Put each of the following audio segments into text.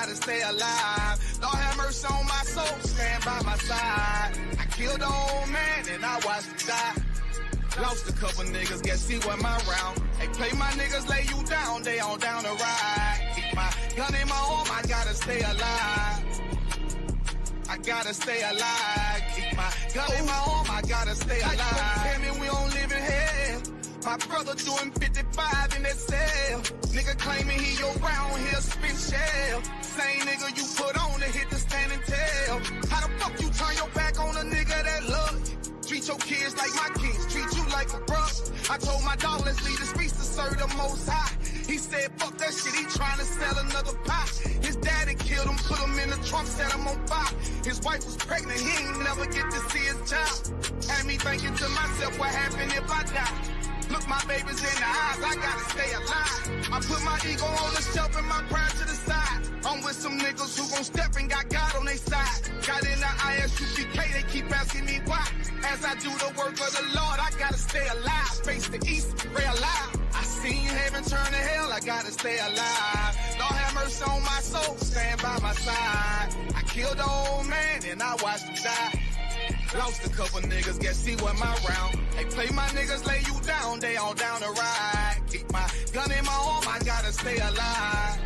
gotta stay alive. Lord have mercy on my soul, stand by my side. I killed the old man and I watched him die. Lost a couple niggas, guess he wasn't my round. Hey, play my niggas, lay you down, they on down the ride. Keep my gun in my arm, I gotta stay alive. I gotta stay alive. Keep my gun in my arm, I gotta stay alive. Tell me we don't live in hell. My brother doing 55 in that cell. Nigga claiming he your round here spin shell. Same nigga you put on to hit the stand and tell. How the fuck you turn your back on a nigga that love you? Treat your kids like my kids, treat you like a brother. I told my dog, let's leave the streets to serve the most high. He said, fuck that shit, he trying to sell another pie. His daddy killed him, put him in the trunk, set him on fire. His wife was pregnant, he ain't never get to see his child. Had me thinking to myself, what happened if I die? Look my babies in the eyes, I gotta stay alive. I put my ego on the shelf and my pride to the side. I'm with some niggas who gon' step and got God on their side. Got in the ISUPK, they keep asking me why. As I do the work of the Lord, I gotta stay alive. Face the east, pray alive. I seen heaven turn to hell, I gotta stay alive. Lord have mercy on my soul, stand by my side. I killed the old man and I watched him die. Lost a couple niggas, guess he wasn't my round. Hey, play my niggas, lay you down, they on down the ride. Keep my gun in my arm, I gotta stay alive.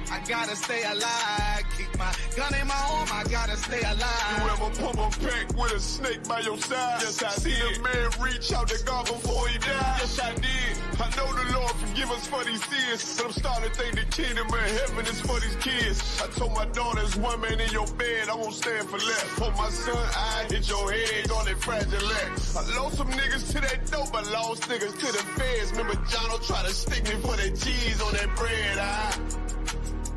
I gotta stay alive. Keep my gun in my arm, I gotta stay alive. You ever pump a pack with a snake by your side? Yes, I see did. A man reach out to God before he died. Yes, I did. I know the Lord forgive us for these sins, but I'm starting to think the kingdom of heaven is for these kids. I told my daughters, one man in your bed, I won't stand for less. For my son, I hit your head on that fragile legs. I lost some niggas to that dope, but lost niggas to the feds. Remember Jono tried to stick me for that cheese on that bread,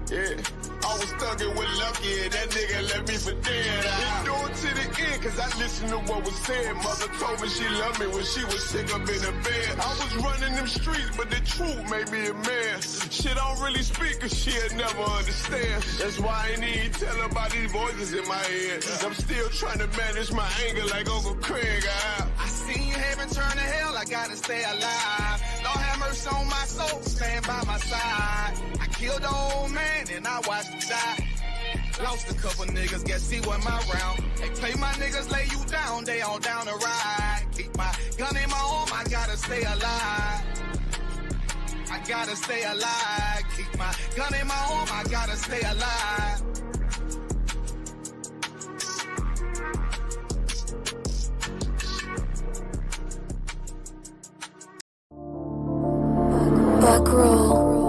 yeah, I was thuggin' with Lucky and that nigga left me for dead. Endured to the end, cause I listened to what was said. Mother told me she loved me when she was sick up in the bed. I was running them streets, but the truth made me a man. Shit, I don't really speak, cause she'll never understand. That's why I ain't even tell about these voices in my head. I'm still trying to manage my anger like Uncle Craig. I seen heaven turn to hell, I gotta stay alive. Lord have mercy on my soul, stand by my side. I killed the old man and I watched him die. Lost a couple niggas, guess he wasn't my round. Hey, play my niggas, lay you down, they on down the ride. Keep my gun in my arm, I gotta stay alive. I gotta stay alive. Keep my gun in my arm, I gotta stay alive. Back roll.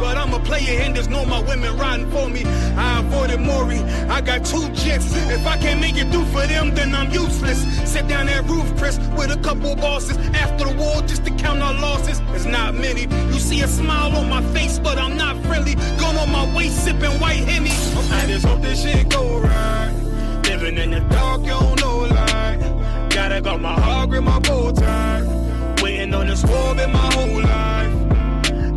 But I'm a player and there's no more women riding for me. I avoided Maury, I got 2 jets. If I can't make it through for them, then I'm useless. Sit down that roof, Chris, with a couple bosses. After the war, just to count our losses. There's not many. You see a smile on my face, but I'm not friendly. Gun on my waist, sipping white Henny. I just hope this shit go right. Living in the dark, you don't know light. Gotta got my heart, grip my bow tie. Waiting on this war in my whole life.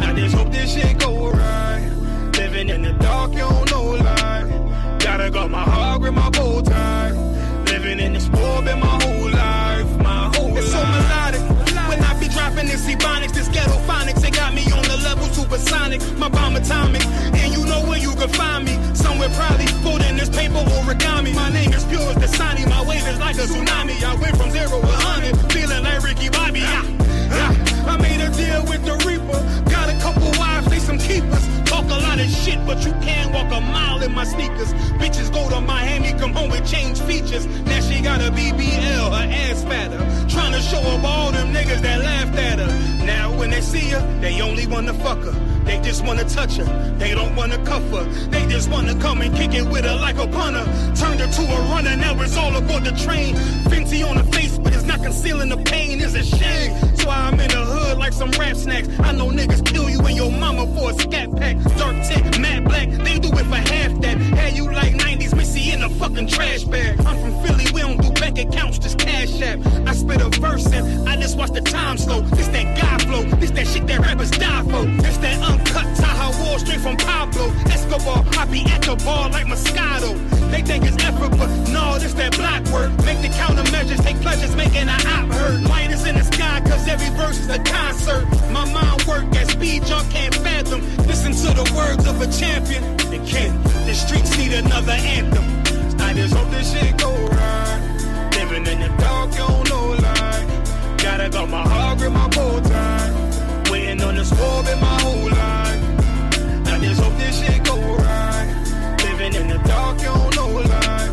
I just hope this shit go right. Living in the dark, you don't know light. Gotta got my heart, grip my bow tie. Living in the sport. atomic. And you know where you can find me. Somewhere probably folding this paper origami. My name is pure as the Dasani. My wave is like a tsunami. I went from 0 to 100, feeling like Ricky Bobby. I made a deal with the Reaper. Got a couple wives, they some keepers. Talk a lot of shit, but you can't walk a mile in my sneakers. Bitches go to Miami, come home with change features. Now she got a BBL, her ass fatter. Trying to show up all them niggas that laughed at her. Now when they see her, they only wanna fuck her. They just wanna touch her, they don't wanna cuff her. They just wanna come and kick it with her like a punter. Turned her to a runner, now it's all aboard the train. Fenty on her face, but it's not concealing the pain, it's a shame. So I'm in the hood like some rap snacks. I know niggas kill you and your mama for a scat pack. Dark tint, matte black, they do it for half that. Had you like 90s Missy in a fucking trash bag. I'm from Philly, we don't do bank accounts, just cash app. I spit a verse and I just watch the time slow. This that God flow, this that shit that rappers die for. This that uncut Taha Wall straight from Pablo Escobar. I be at the bar like Moscato. They think it's effort, but no, this that block work. Make the countermeasures, take pleasures, making an op hurt. Light is in the sky, cause every verse is a concert. My mind work at speed y'all can't fathom. Listen to the words of a champion. They can't. The streets need another anthem. I just hope this shit go right. Living in the dark, you don't know life. Gotta got my heart with my bow tie. Waiting on the score in my whole life. I just hope this shit go right. Living in the dark, you don't know life.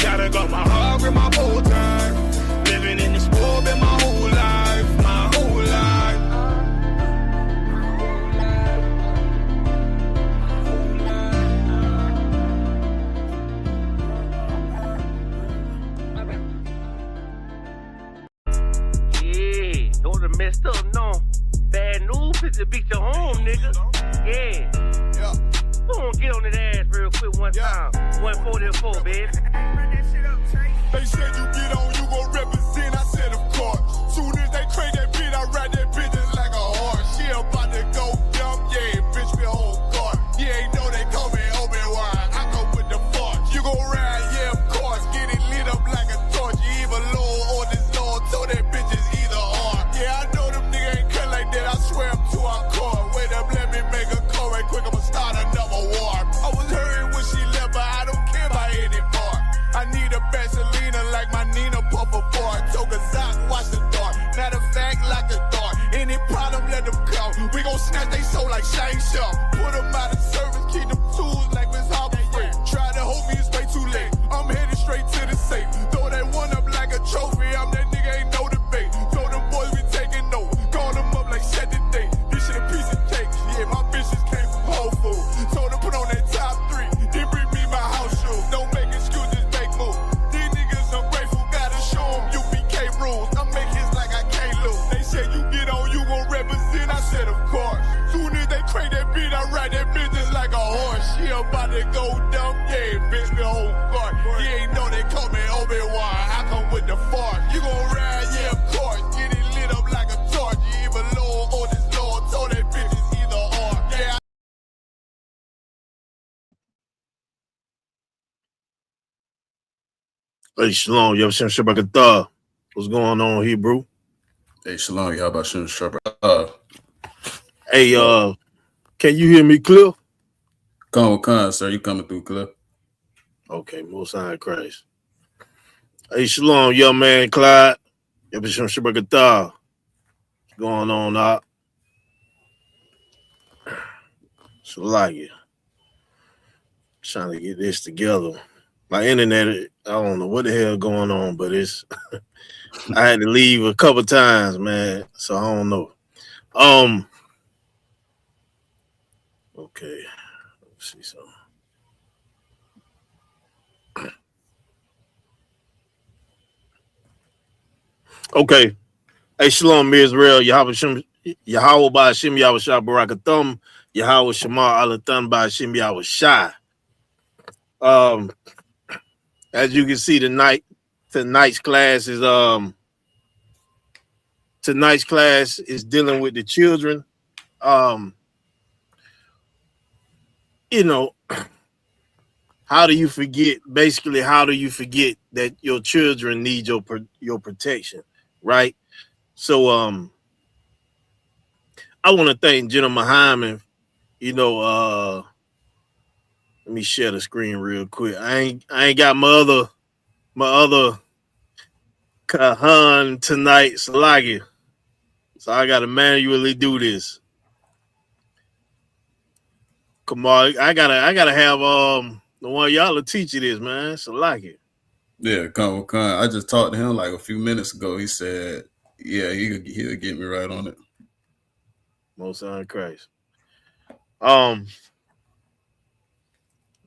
Gotta got my heart with my bow tie. Living in the score in my whole life. My whole life. Don't have messed up, no. Bad news is to beat your home, nigga. Yeah. Go on, get on that ass real quick one time. 144, baby. They said you get on, you gon' represent. I said, of course. Soon as they crank that bitch, I ride that bitch just like a horse. She about to go dumb, yeah, bitch, me whole car. You ain't know they call me Obi-Wan. I go with the force. You gon' ride, yeah, of course. Get it lit up like a torch. You either low or this low, so that bitch is either or. Yeah, I know them niggas ain't cut like that. I swear I'm too hardcore. Wait up, let me make a call right quick. I'ma start another war. I was hurting when she left, but I don't care about any part. I need a Vaselina like my Nina Puffer bar. Took a Zoc, watch the dark. Matter of fact, like a dart. Any problem, let them come. We gon' snatch they soul like Shane Sharp. Put them out of service, keep them tools like Miss Harper Free. Try to hold me, it's way too late. I'm headed straight to the safe. Throw that one up like a trophy. I'm that nigga, ain't no debate. Told them boys we taking over. Call them up like set the date. This shit a piece of cake. Yeah, my bitches came from Whole Foods. Told them put on that top 3. Then bring me my house shoes. Don't make excuses, make moves. These niggas ungrateful, gotta show them UPK rules. I make hits like I can't lose. They said you get on, you gon' represent. I said of course. Soon as they crank that beat, I ride that bitch just like a horse. She about to go dumb, yeah, bitch, the whole court. You ain't know they call me Obi-Wan. I come with the force. You gon' ride, yeah, of course. Get it lit up like a torch. You either low or this low. Told that bitch is either or. Yeah. Hey, Shalom, Yabashim Shabakatah. What's going on, Hebrew? Hey, Shalom, how about you, Shabbat? Hey, can you hear me clear? Con, sir, you coming through clear? Okay, Most High Christ. Hey, Shalom, young man, Clyde. Yabashim Shabakatah. What's going on, Op? Shalakia. Trying to get this together. My internet, I don't know what the hell going on, but it's I had to leave a couple times, man. So I don't know. Okay. Let's see something. Okay. Hey, Shalom, Israel, Yahweh by Hashem Yahweh Shah Barakathum, Yahweh Shema Alatan by Hashem Yahweh Shah. As you can see tonight's class is dealing with the children. You know, how do you forget that your children need your protection, right? So I want to thank General Muhammad, You know, let me share the screen real quick. I ain't got my other Kahan tonight, Salagi. So I gotta manually do this. Come on, I gotta have the one y'all to teach you this, man. Salagi. Yeah, come. I just talked to him like a few minutes ago. He said, "Yeah, he'll get me right on it." Most on Christ. Let me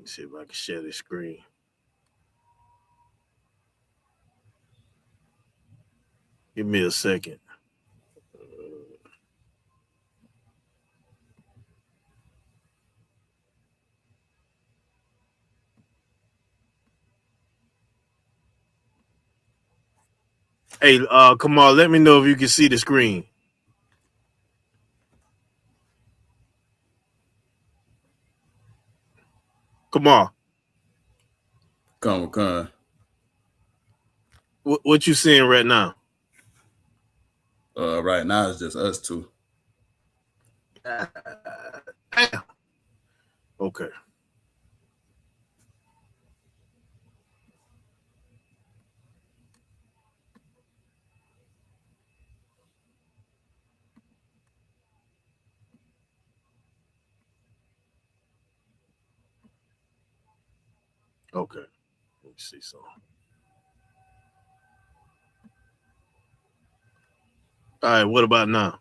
see if I can share this screen. Give me a second. Hey, come on, let me know if you can see the screen. Come on. Come. What you seeing right now? Right now it's just us two. Damn. Okay. Okay. Let me see something. All right, what about now?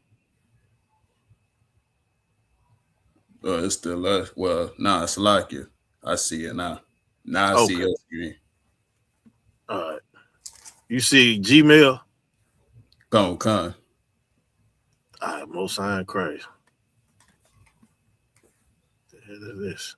It's still us. Well, nah, it's like you. I see it now. Now I see Okay. your screen. All right. You see Gmail? Come. All right, Most High Christ. What the hell is this?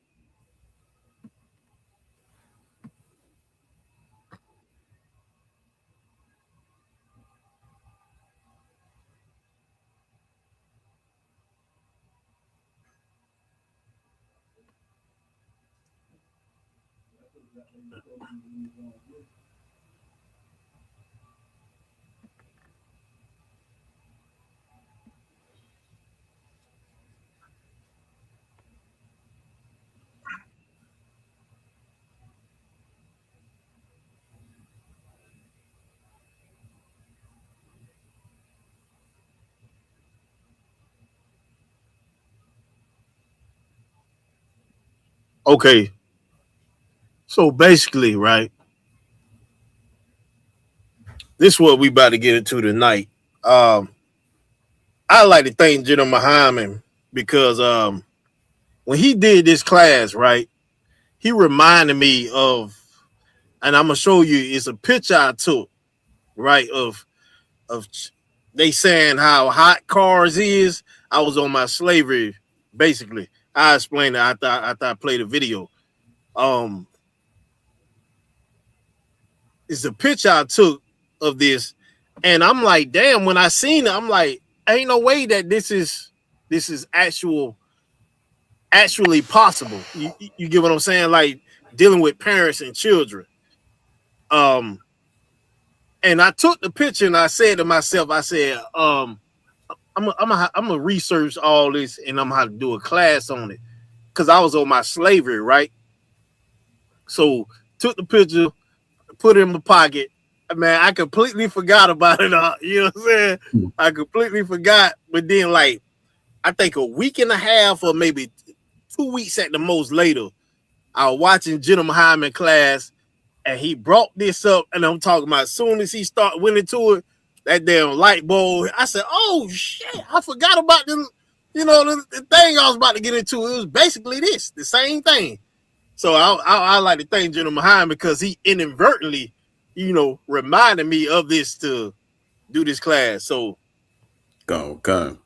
Okay. So basically, right, this is what we about to get into tonight. I like to thank Jenna Muhammad because when he did this class, right, he reminded me of, and I'm gonna show you. It's a picture I took, right, of they saying how hot cars is. I was on my slavery, basically. I explained it after I played the video. Um, it's a picture I took of this, and I'm like, damn. When I seen it, I'm like, ain't no way that this is actually possible. You get what I'm saying? Like dealing with parents and children. Um, and I took the picture and I said to myself, I said, I'm gonna research all this and I'm gonna have to do a class on it because I was on my slavery, right? So took the picture, put it in my pocket. Man, I completely forgot about it. You know what I'm saying? I completely forgot. But then, like, I think a week and a half or maybe 2 weeks at the most later, I was watching Jenna Muhammad class and he brought this up, and I'm talking about as soon as he went into it, that damn light bulb. I said, "Oh shit! I forgot about the thing I was about to get into. It was basically the same thing." So I like to thank General Muhammad because he inadvertently, reminded me of this to do this class. So Come.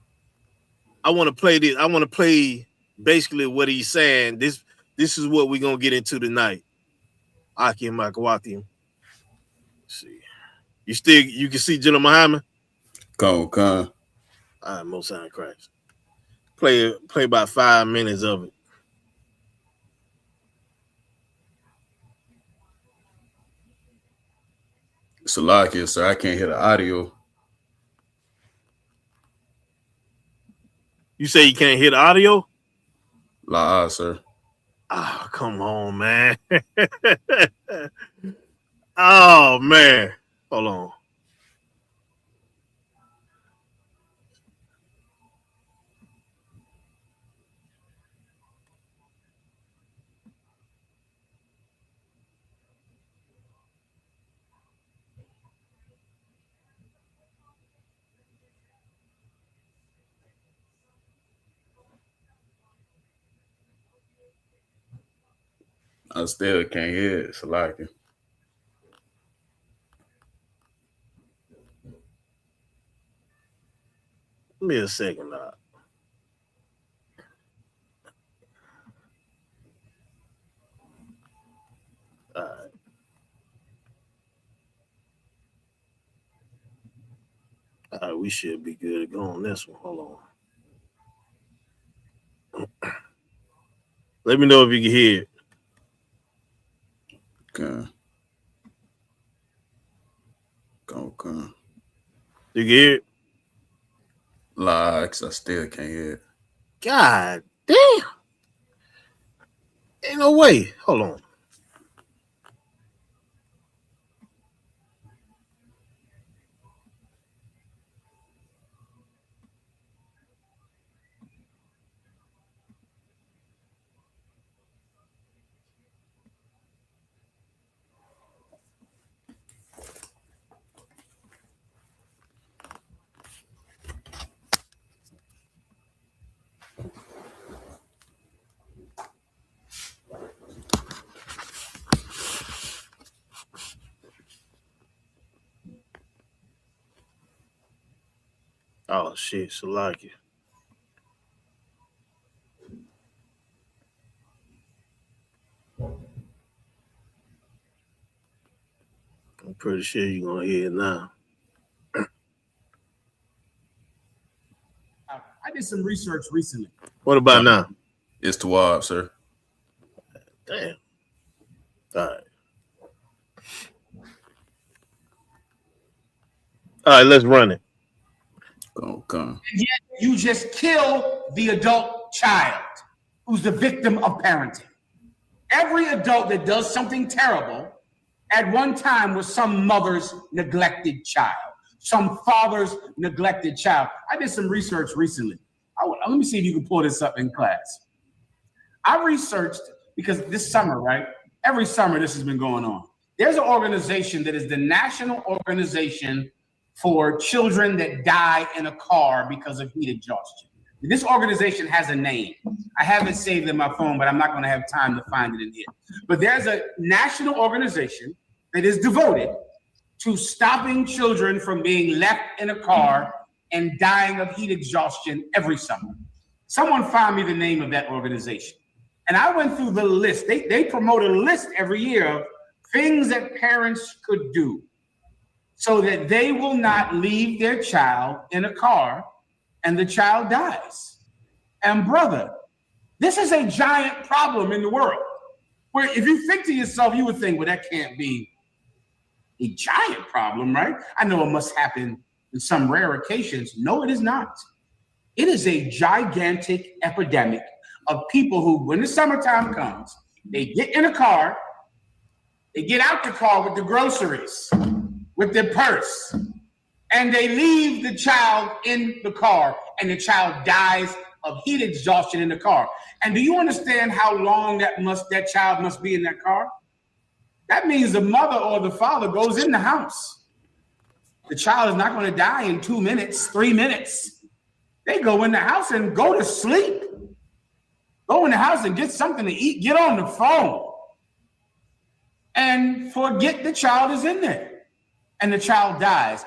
I want to play this. I want to play basically what he's saying. This is what we're gonna get into tonight. Akim Makawati. See. You can see General Muhammad? Come. All right, Most High Christ. Play about 5 minutes of it. Salakia, sir. I can't hear the audio. You say you can't hear the audio? La, sir. Oh, come on, man. Oh, man. Hold on. I still can't hear it. Salaki. Give me a second. All right. All right, we should be good to go on this one. Hold on. Let me know if you can hear it. Okay. Okay. You can hear it? La, because I still can't hear it. God damn. Ain't no way. Hold on. Oh, shit. Salaki. I'm pretty sure you're going to hear it now. I did some research recently. What about now? It's Tawab, sir. Damn. All right. All right, let's run it. Okay. And yet you just kill the adult child who's the victim of parenting. Every adult that does something terrible at one time was some mother's neglected child, some father's neglected child. I did some research recently. Let me see if you can pull this up in class. I researched, because this summer, right? Every summer this has been going on. There's an organization that is the National Organization for Children that Die in a Car because of heat exhaustion. This organization has a name. I have it saved in my phone, but I'm not going to have time to find it in here. But there's a national organization that is devoted to stopping children from being left in a car and dying of heat exhaustion every summer. Someone found me the name of that organization. And I went through the list. They promote a list every year of things that parents could do so that they will not leave their child in a car and the child dies. And brother, this is a giant problem in the world. Where if you think to yourself, you would think, well, that can't be a giant problem, right? I know it must happen in some rare occasions. No, it is not. It is a gigantic epidemic of people who, when the summertime comes, they get in a car, they get out the car with the groceries, with their purse, and they leave the child in the car, and the child dies of heat exhaustion in the car. And do you understand how long that child must be in that car? That means the mother or the father goes in the house. The child is not going to die in 2 minutes, 3 minutes. They go in the house and go to sleep. Go in the house and get something to eat, get on the phone, and forget the child is in there. And the child dies.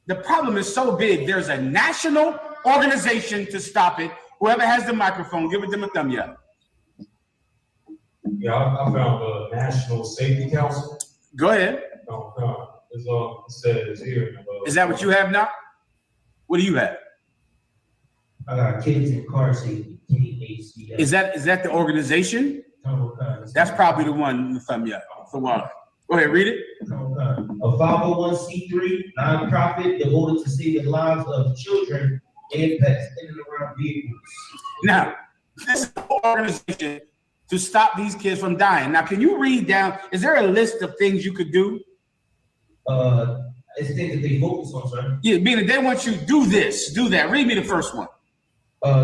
The problem is so big, there's a national organization to stop it. Whoever has the microphone, give it them a thumb up. Yeah, I found the National Safety Council. Go ahead. It says here. Is that what you have now? What do you have? I got Kids in Car Safety, KACS. Is that the organization? That's probably the one, the thumb up. The one. Go ahead, read it. A 501c3 nonprofit devoted to saving the lives of children and pets in and around vehicles. Now, This is an organization to stop these kids from dying. Now, can you read down? Is there a list of things you could do? It's things that they focus on, sir. Yeah, meaning they want you to do this, do that. Read me the first one.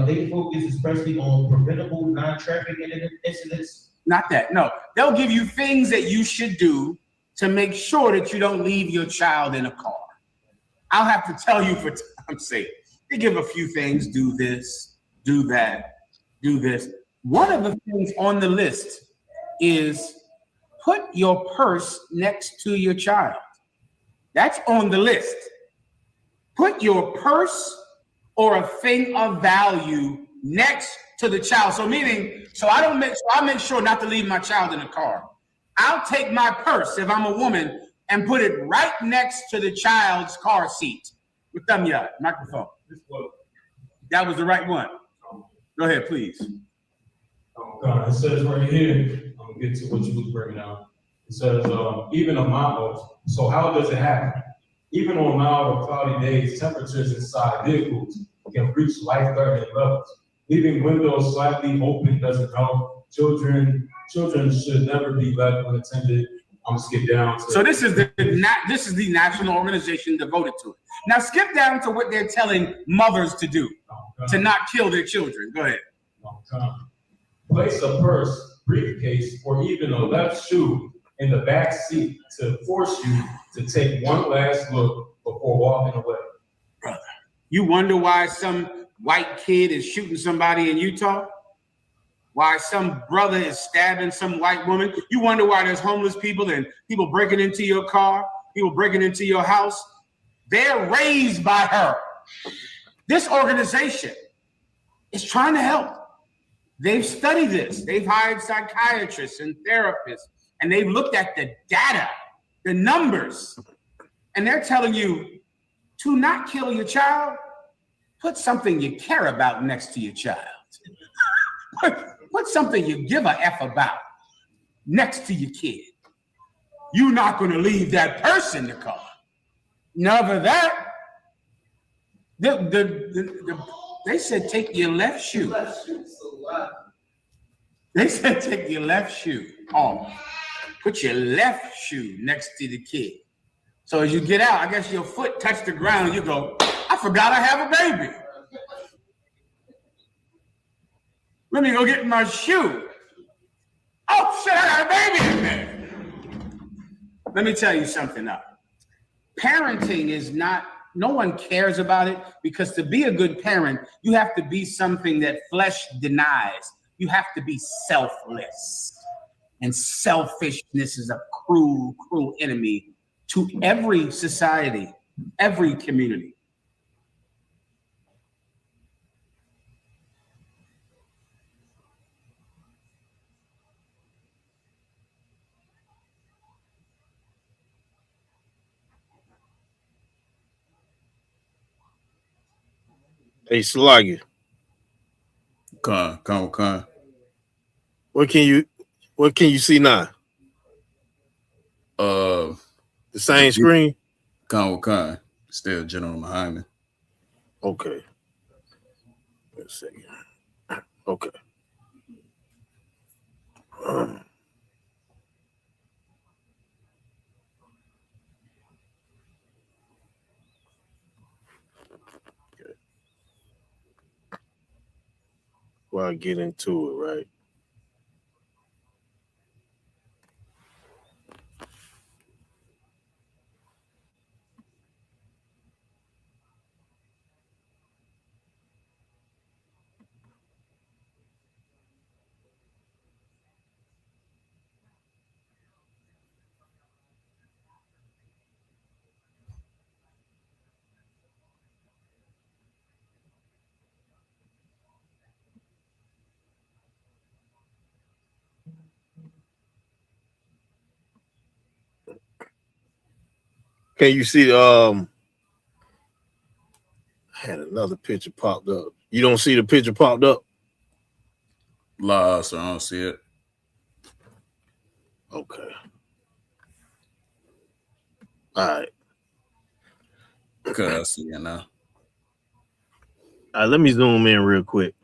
They focus especially on preventable non-trafficking incidents. Not that. No, they'll give you things that you should do to make sure that you don't leave your child in a car. I'll have to tell you for time's sake. They give a few things. Do this, do that, do this. One of the things on the list is put your purse next to your child. That's on the list. Put your purse or a thing of value next to the child. So meaning, I make sure not to leave my child in the car. I'll take my purse if I'm a woman and put it right next to the child's car seat. With them, yeah, microphone. That was the right one. Go ahead, please. It says right here, I'm gonna get to what you was bringing out. It says, even a mild, so how does it happen? Even on mild or cloudy days, temperatures inside vehicles can reach life-threatening levels. Leaving windows slightly open doesn't help. Children should never be left unattended. I'm gonna skip down to. So this is the national organization devoted to it. Now skip down to what they're telling mothers to do, to not kill their children. Go ahead. Place a purse, briefcase, or even a left shoe in the back seat to force you to take one last look before walking away. Brother, you wonder why some white kid is shooting somebody in Utah? Why some brother is stabbing some white woman? You wonder why there's homeless people and people breaking into your car, people breaking into your house? They're raised by her. This organization is trying to help. They've studied this. They've hired psychiatrists and therapists, and they've looked at the data, the numbers, and they're telling you to not kill your child, put something you care about next to your child. Put something you give a F about next to your kid. You're not going to leave that purse in the car. Never that. They said take your left shoe. They said take your left shoe off. Put your left shoe next to the kid. So as you get out, I guess your foot touched the ground and you go, I forgot I have a baby. Let me go get my shoe. Oh shit, I got a baby in there. Let me tell you something now. Parenting is not, no one cares about it, because to be a good parent, you have to be something that flesh denies. You have to be selfless. And selfishness is a cruel, cruel enemy to every society, every community. Hey, Sluggy. Con. What can you see now? The same screen? Con. Still General behind me. Okay. Wait a second. Okay. Before I get into it, right? Can you see I had another picture popped up. You don't see the picture popped up? Live, so I don't see it. Okay. All right. Okay, I see it now. All right, let me zoom in real quick.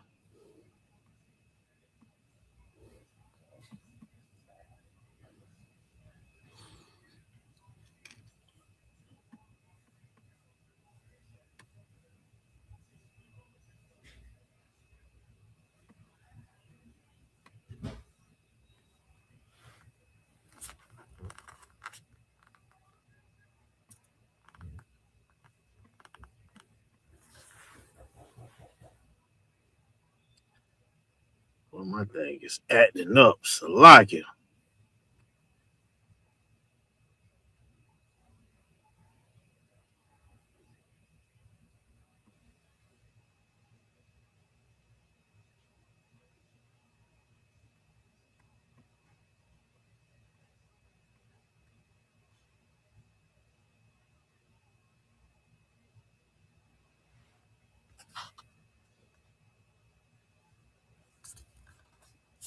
Well, my thing is acting up. So like it.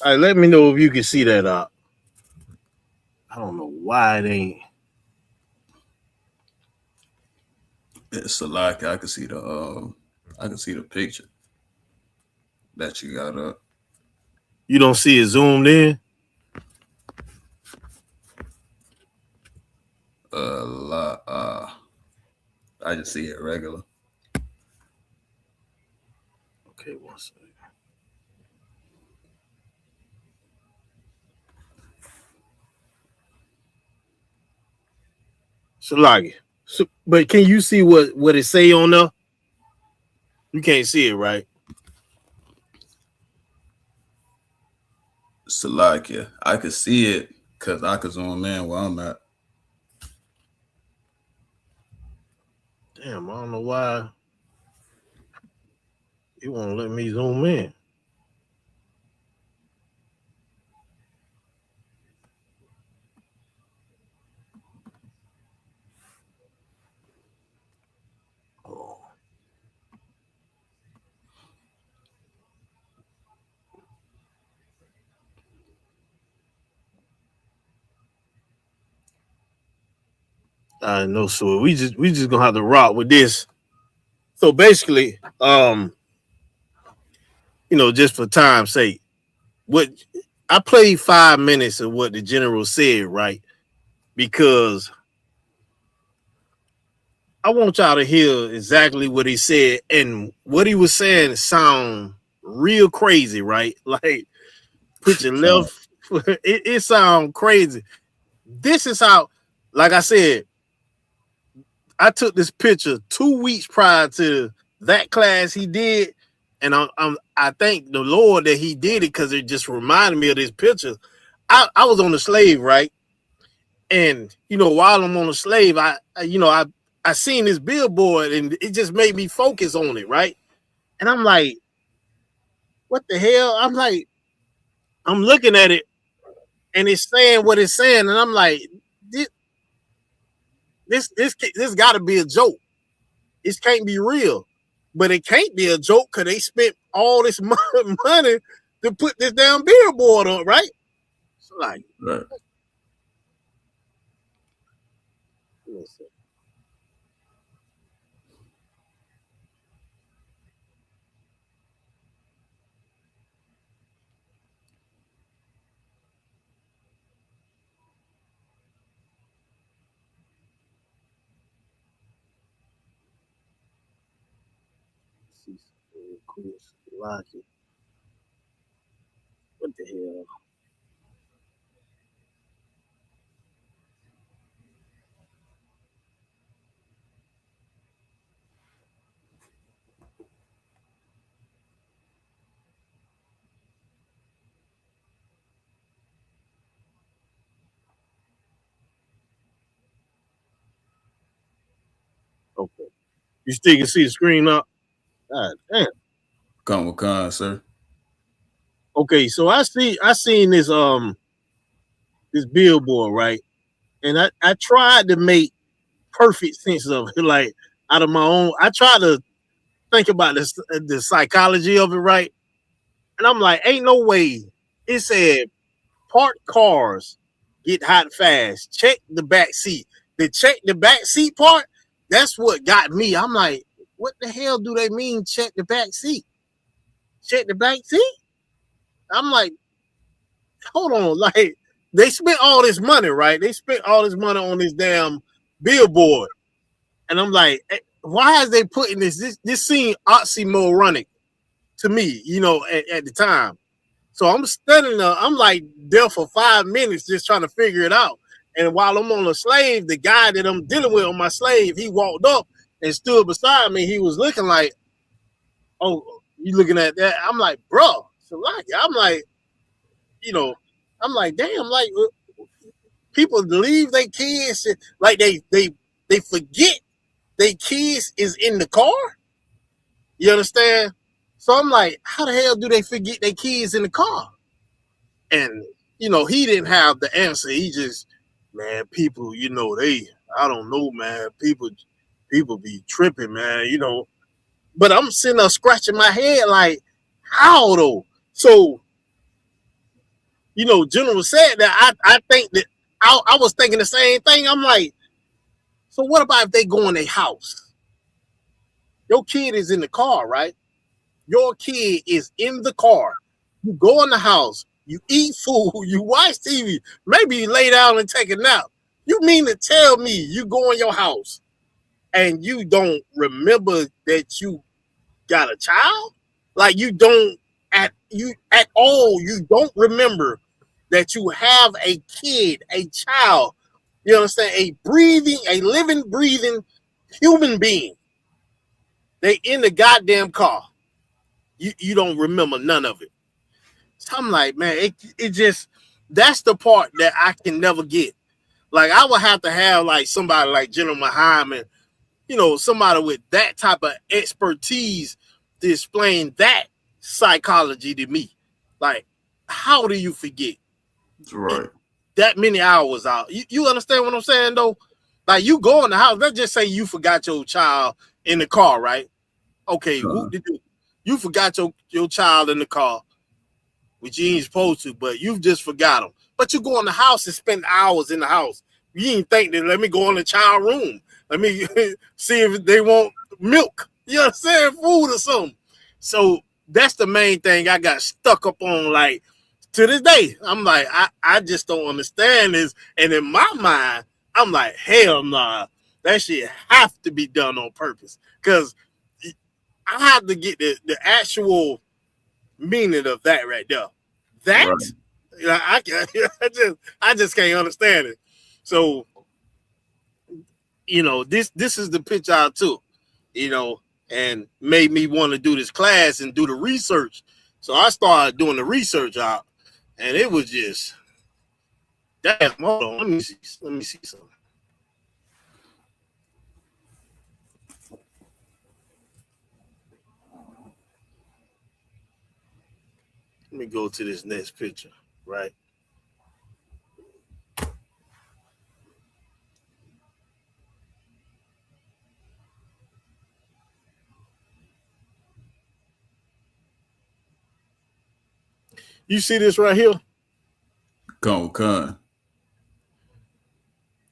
All right, let me know if you can see that up. I don't know why it ain't. It's a lot. I can see the picture that you got up. You don't see it zoomed in? A lot. I just see it regular. Okay, one second. So like it. So, but can you see what it say on there? You can't see it, right? Salakia. I could see it because I could zoom in where I'm at. Damn, I don't know why it won't let me zoom in. Oh. I know, so we just gonna have to rock with this. So basically, just for time's sake, what I played 5 minutes of what the general said, right? Because I want y'all to hear exactly what he said, and what he was saying sound real crazy, right? Like put your left it sound crazy. This is how, like I said, I took this picture 2 weeks prior to that class he did, and I thank the Lord that he did it because it just reminded me of this picture. I was on the slave, right? And while I'm on the slave, I seen this billboard and it just made me focus on it, right? And I'm like, what the hell? I'm looking at it and it's saying what it's saying, and I'm like, this got to be a joke. This can't be real, but it can't be a joke because they spent all this money to put this damn billboard up, right? So like, Right. What the hell? Okay. You still can see the screen up? God damn. Come with con, sir. Okay, so I seen this billboard, right? And I tried to make perfect sense of it, like out of my own. I tried to think about the psychology of it, right? And I'm like, ain't no way. It said parked cars get hot fast. Check the back seat. The check the back seat part, that's what got me. I'm like, what the hell do they mean check the back seat? Check the back seat? I'm like, hold on, like they spent all this money, right? They spent all this money on this damn billboard. And I'm like, why is they putting this seemed oxymoronic to me, at the time. So I'm studying I'm like there for 5 minutes just trying to figure it out. And while I'm on a slave, the guy that I'm dealing with on my slave, he walked up and stood beside me. He was looking like, oh, you looking at that? I'm like, bro, So like, I'm like, I'm like, damn, like people leave their kids, like they forget their kids is in the car. You understand? So I'm like, how the hell do they forget their kids in the car? And he didn't have the answer. He just, man, people, I don't know, man. People be tripping, man. But I'm sitting there scratching my head, like, how though? So, General said that. I think that I was thinking the same thing. I'm like, so what about if they go in their house? Your kid is in the car, right? Your kid is in the car. You go in the house, you eat food, you watch TV, maybe you lay down and take a nap. You mean to tell me you go in your house and you don't remember that you got a child? Like you don't at all, you don't remember that you have a kid, a child, you understand, a living, breathing human being. They in the goddamn car. You don't remember none of it. So I'm like, man, it just, that's the part that I can never get. Like I would have to have like somebody like General Muhammad, somebody with that type of expertise to explain that psychology to me. Like, how do you forget Right. that many hours out? You understand what I'm saying though? Like you go in the house, let's just say you forgot your child in the car, right? Okay, you forgot your child in the car, which you ain't supposed to, but you've just forgot them. But you go in the house and spend hours in the house. You ain't think that, let me go in the child room. Let me see if they want milk. You know what I'm saying? Food or something. So that's the main thing I got stuck up on, like, to this day. I'm like, I just don't understand this. And in my mind, I'm like, hell nah. That shit have to be done on purpose. Because I have to get the actual meaning of that right there. That right. I just can't understand it. So, this is the pitch I took, and made me want to do this class and do the research. So I started doing the research out, and it was just, damn, hold on, let me see something. Let me go to this next picture, right? You see this right here? Con.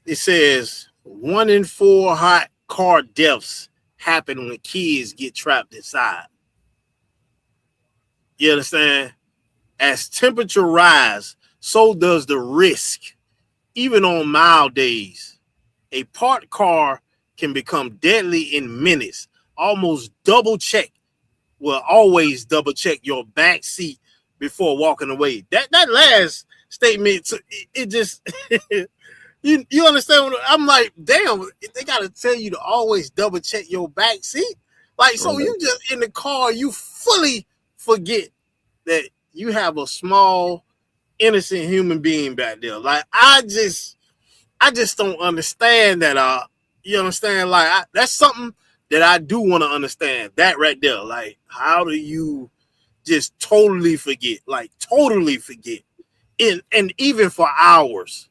It says 1 in 4 hot car deaths happen when kids get trapped inside. You understand? As temperature rise, so does the risk. Even on mild days, a parked car can become deadly in minutes. Always double check your back seat before walking away. That last statement, it just you understand what I'm like, damn, they gotta tell you to always double check your back seat. Like, so you just in the car, you fully forget that you have a small, innocent human being back there. Like, I just don't understand that. You understand? Like, that's something that I do want to understand. That right there. Like, how do you just totally forget? Like, totally forget. And even for hours.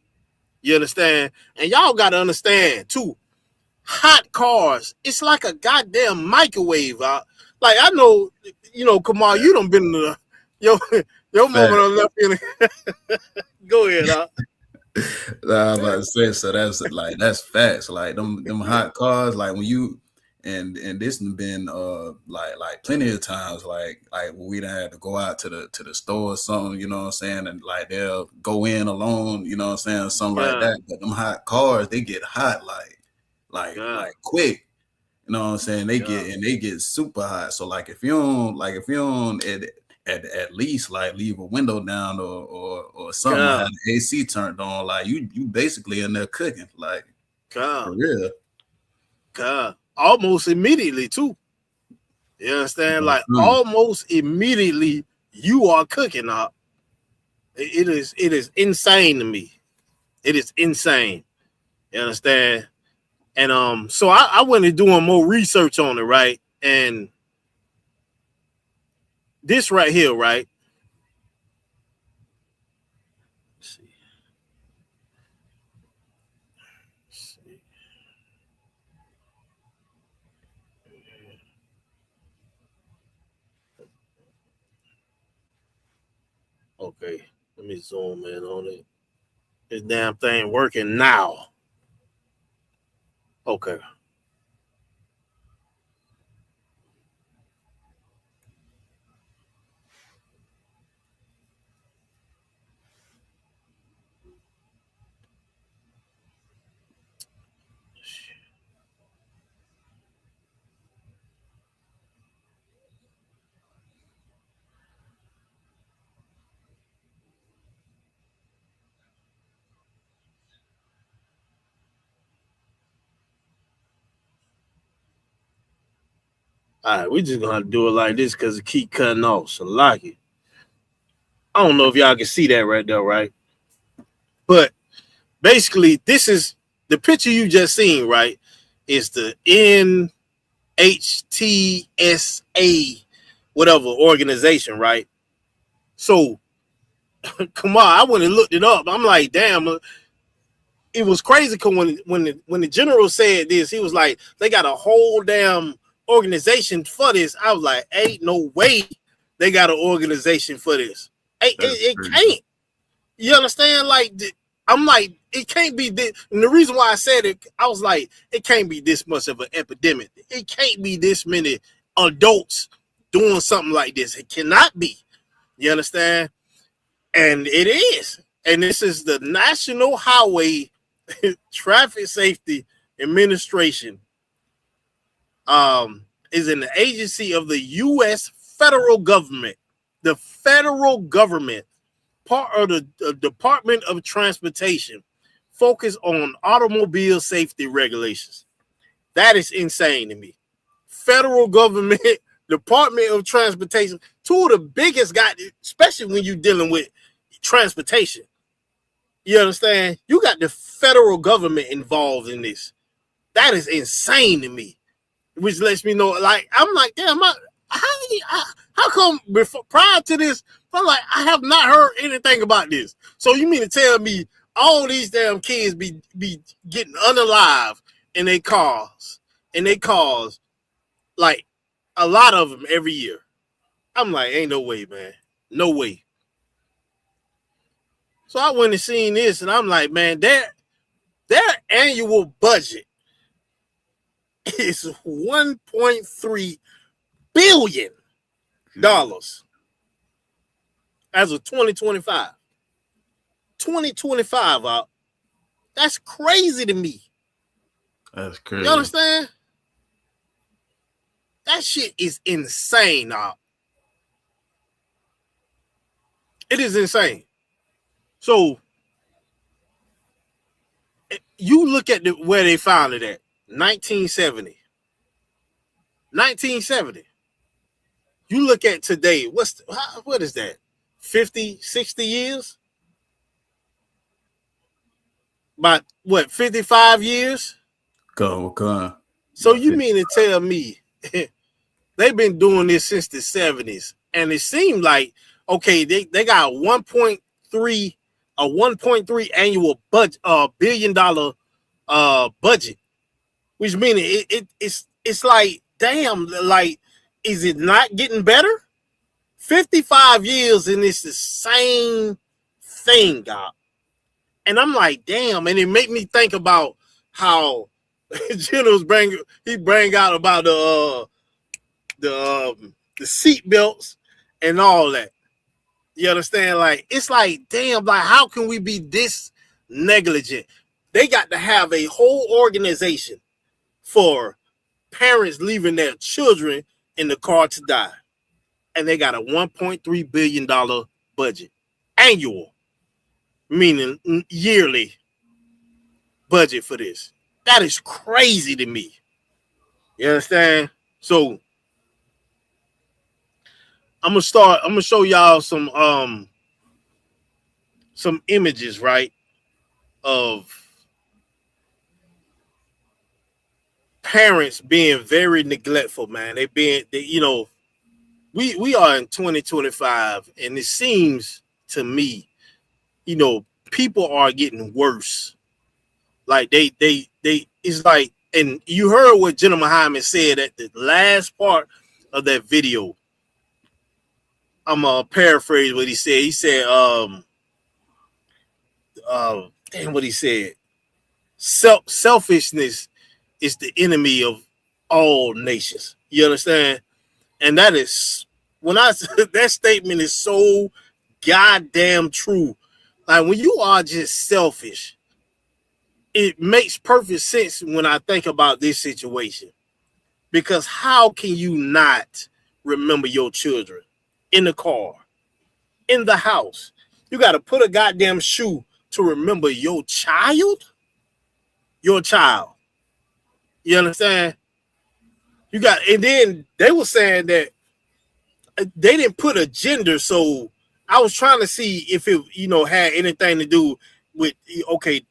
You understand? And y'all got to understand, too. Hot cars, it's like a goddamn microwave. Like, I know, Kamal, you done been in the, your mama done left in. Go ahead, Nah, I'm about to say, so that's facts. Like them hot cars, like when you and this has been like plenty of times, like when we done had to go out to the store or something, you know what I'm saying, and like they'll go in alone, you know what I'm saying, something like that. But them hot cars, they get hot like quick. You know what I'm saying? They get super hot. So like if you don't at least like leave a window down or something, have the AC turned on, like you basically in there cooking, like for real. Almost immediately too. You understand? Like almost immediately you are cooking up. It is insane to me. It is insane. You understand? And so I went and doing more research on it, right? And this right here, right? Let's see. Okay, let me zoom in on it. This damn thing working now. Okay. All right, we just gonna do it like this because it keep cutting off. So like it. I don't know if y'all can see that right there, right? But basically, this is the picture you just seen, right? Is the NHTSA, whatever organization, right? So come on, I went and looked it up. I'm like, damn, it was crazy because when the general said this, he was like, they got a whole damn organization for this. I was like, ain't no way they got an organization for this. It can't. You understand? Like, I'm like, it can't be this. And the reason why I said it, I was like, it can't be this much of an epidemic. It can't be this many adults doing something like this. It cannot be. You understand? And it is. And this is the National Highway Traffic Safety Administration. Is an agency of the U.S. federal government. The federal government, part of the Department of Transportation, focus on automobile safety regulations. That is insane to me. Federal government, Department of Transportation, two of the biggest guys, especially when you're dealing with transportation. You understand? You got the federal government involved in this. That is insane to me. Which lets me know, like, I'm like, damn, how come before prior to this, I'm like, I have not heard anything about this. So you mean to tell me all these damn kids be getting unalive in their cars, like a lot of them every year? I'm like, ain't no way, man. No way. So I went and seen this, and I'm like, man, their annual budget is $1.3 billion as of 2025. 2025, that's crazy to me. That's crazy. You understand? That shit is insane, It is insane. So you look at where they found it at, 1970. 1970. You look at today, what is that? 50, 60 years? About what, 55 years? Go. So you mean to tell me they've been doing this since the 70s, and it seemed like, okay, they got a 1.3 annual budget, $1 billion budget, which means it's like, damn, like, is it not getting better? 55 years and it's the same thing, God. And I'm like, damn, and it made me think about how generals bring out about the seat belts and all that. You understand? Like, it's like, damn, like, how can we be this negligent? They got to have a whole organization for parents leaving their children in the car to die. And they got a $1.3 billion budget. Annual, meaning yearly budget for this. That is crazy to me. You understand? So I'm gonna show y'all some images, right, of parents being very neglectful, man. We are in 2025, and it seems to me, people are getting worse. Like they it's like, and you heard what Jenna Muhammad said at the last part of that video. I'm gonna paraphrase what he said. He said, damn, what he said. Selfishness is the enemy of all nations. You understand? And that is that statement is so goddamn true. Like, when you are just selfish, it makes perfect sense when I think about this situation. Because how can you not remember your children in the car, in the house? You got to put a goddamn shoe to remember your child? Your child. You understand? And then they were saying that they didn't put a gender, so I was trying to see if it, had anything to do with, okay,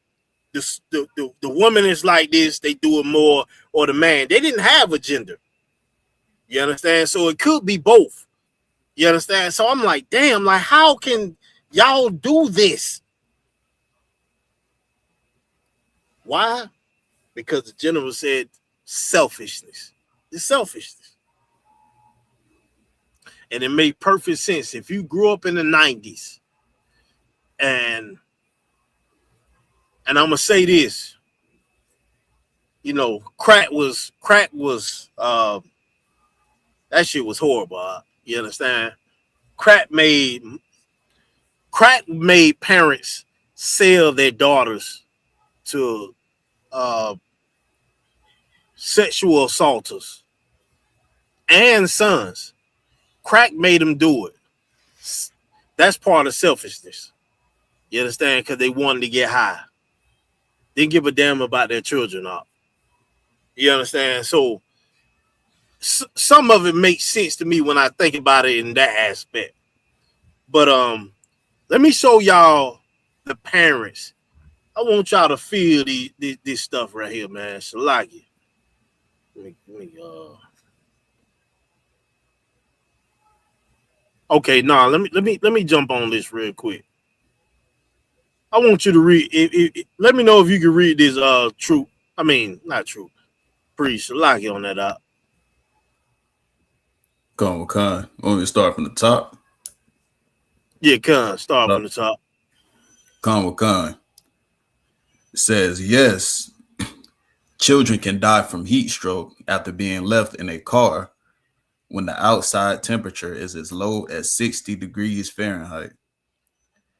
the woman is like this, they do it more, or the man. They didn't have a gender. You understand? So it could be both. You understand? So I'm like, damn, like, how can y'all do this? Why? Because the general said selfishness. It's selfishness. And it made perfect sense. If you grew up in the 90s, and I'm gonna say this, crack was that shit was horrible. You understand? Crack made parents sell their daughters to sexual assaulters and sons. Crack made them do it. That's part of selfishness. You understand? Because they wanted to get high. Didn't give a damn about their children up. You understand? So some of it makes sense to me when I think about it in that aspect. But let me show y'all the parents. I want y'all to feel this stuff right here, man. Shalagi. Okay, let me jump on this real quick. I want you to read. Let me know if you can read this. True. I mean, not true. Priest Shalagi on that out. Con. Want me to start from the top? Yeah, start from the top. Con. It says, yes, children can die from heat stroke after being left in a car when the outside temperature is as low as 60 degrees Fahrenheit,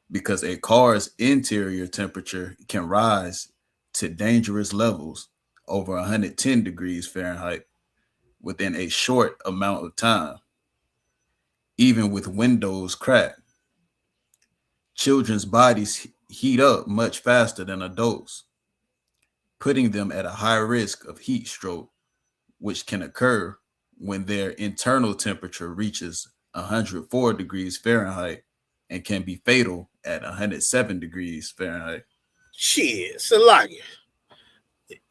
because a car's interior temperature can rise to dangerous levels over 110 degrees Fahrenheit within a short amount of time, even with windows cracked. Children's bodies heat up much faster than adults, putting them at a high risk of heat stroke, which can occur when their internal temperature reaches 104 degrees Fahrenheit and can be fatal at 107 degrees Fahrenheit. Shit, Shalagi.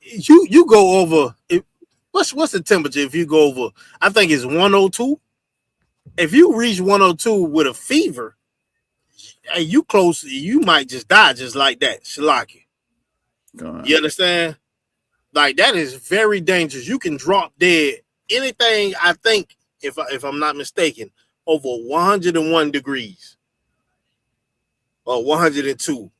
You go over. What's the temperature if you go over? I think it's 102. If you reach 102 with a fever, hey, you close, you might just die just like that. Shalaki. You understand? Like, that is very dangerous. You can drop dead. Anything, I think, if I'm not mistaken, over 101 degrees or 102.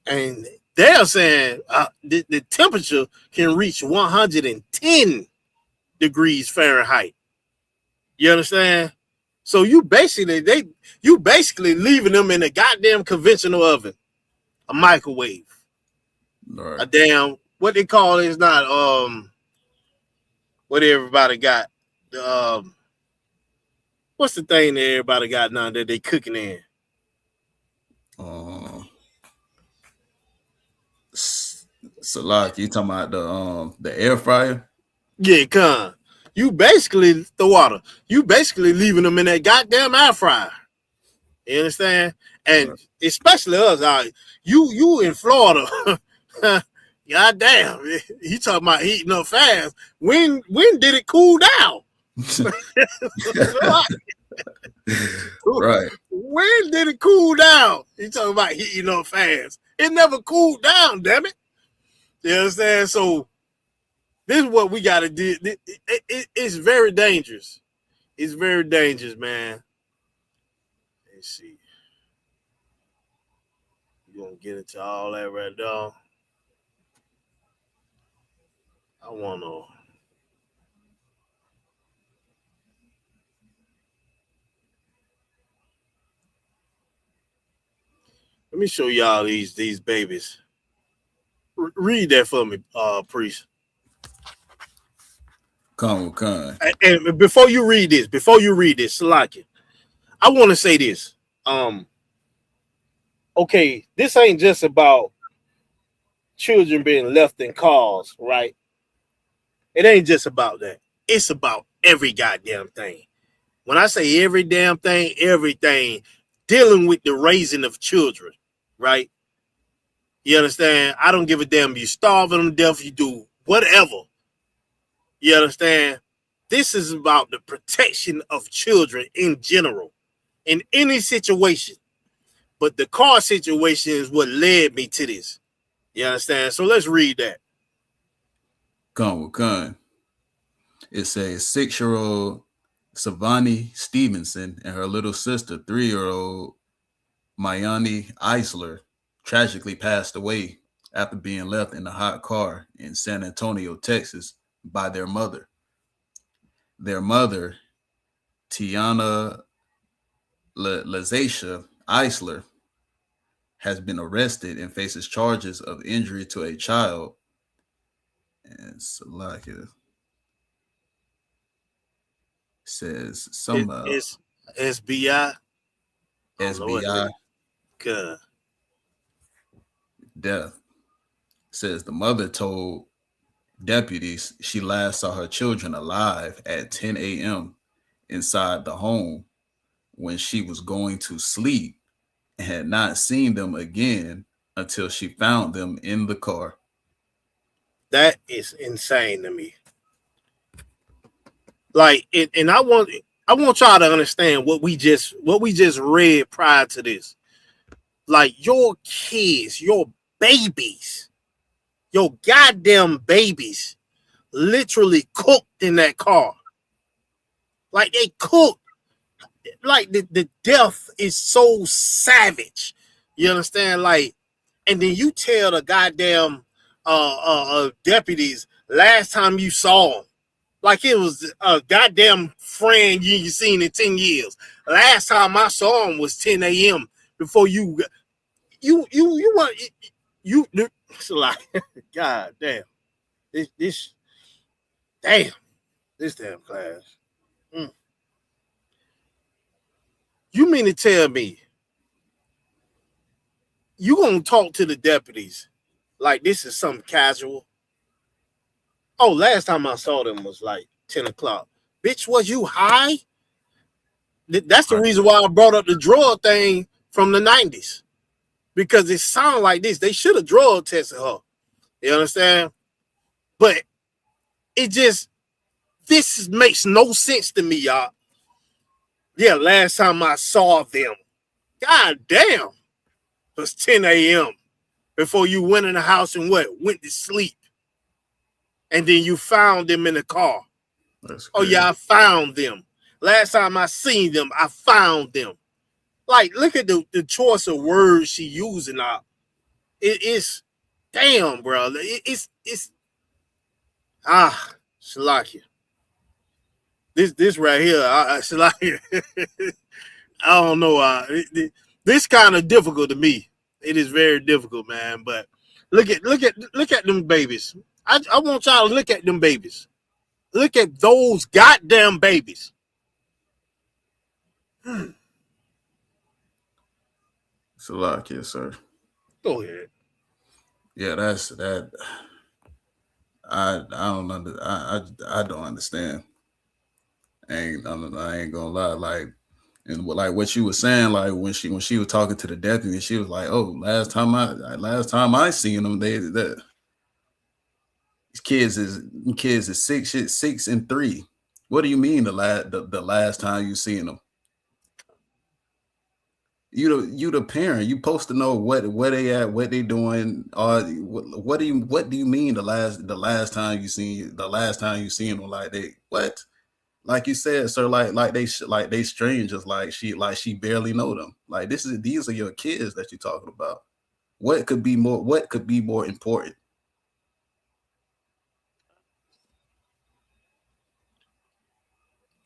And they're saying the temperature can reach 110 degrees Fahrenheit. You understand? So you basically leaving them in a goddamn conventional oven, a microwave, right. A damn, what they call it is not what everybody got. What's the thing that everybody got now that they cooking in? So like you talking about the air fryer? Yeah, You basically the water. You basically leaving them in that goddamn air fryer. You understand? And especially us, you in Florida. God damn, he talking about heating up fast. When did it cool down? Right. When did it cool down? He talking about heating up fast. It never cooled down, damn it. You understand? So this is what we got to do. It's very dangerous. It's very dangerous, man. Let's see. You're going to get into all that right now. I want to. Let me show y'all these babies. Read that for me, Priest. Con. And before you read this, Salaki, I want to say this. Okay, this ain't just about children being left in cars, right? It ain't just about that. It's about every goddamn thing. When I say every damn thing, everything dealing with the raising of children, right? You understand? I don't give a damn if you starving them to death, you do whatever. You understand? This is about the protection of children in general, in any situation. But the car situation is what led me to this. You understand? So let's read that. Con. It says 6-year-old Savani Stevenson and her little sister, 3-year-old Mayani Eisler, tragically passed away after being left in a hot car in San Antonio, Texas, by their mother. Their mother, Tiana Lazasha Eisler, has been arrested and faces charges of injury to a child. And Salakia says some It's SBI. SBI Good. death. Says the mother told deputies she last saw her children alive at 10 a.m. inside the home when she was going to sleep and had not seen them again until she found them in the car. That is insane to me. Like, and I want y'all to understand what we just read prior to this. Like, your kids, your babies, your goddamn babies, literally cooked in that car. Like, they cooked. Like, the death is so savage. You understand? Like, and then you tell the goddamn deputies last time you saw them, like it was a goddamn friend you seen in 10 years. Last time I saw him was 10 a.m. before you it's like, god damn. This damn class. You mean to tell me you gonna talk to the deputies like this is something casual? Oh, last time I saw them was like 10 o'clock. Bitch, was you high? That's the reason why I brought up the drug thing from the 90s. Because it sounded like this. They should have drug tested her. You understand? But this makes no sense to me, y'all. Yeah, last time I saw them, god damn, it was 10 a.m. before you went in the house and went to sleep. And then you found them in the car. Oh, yeah, I found them. Last time I seen them, I found them. Like, look at the choice of words she using now. It's, damn, bro. It's Shalakia. This right here, Shalakia. I don't know. This kind of difficult to me. It is very difficult, man. But look at them babies. I want y'all to look at them babies. Look at those goddamn babies. Salakia, sir. Go ahead. Yeah, that's that. I don't I don't understand. I ain't gonna lie. Like, and like what you were saying, like when she was talking to the deputy, she was like, "Oh, last time I seen them, these kids is 6 and 3. What do you mean the last time you seen them? You the parent. You supposed to know where they at, what they doing. What do you mean the last time you seen them? Like they what? Like you said, sir. Like they strangers. Like she barely know them. Like these are your kids that you're talking about. What could be more? What could be more important?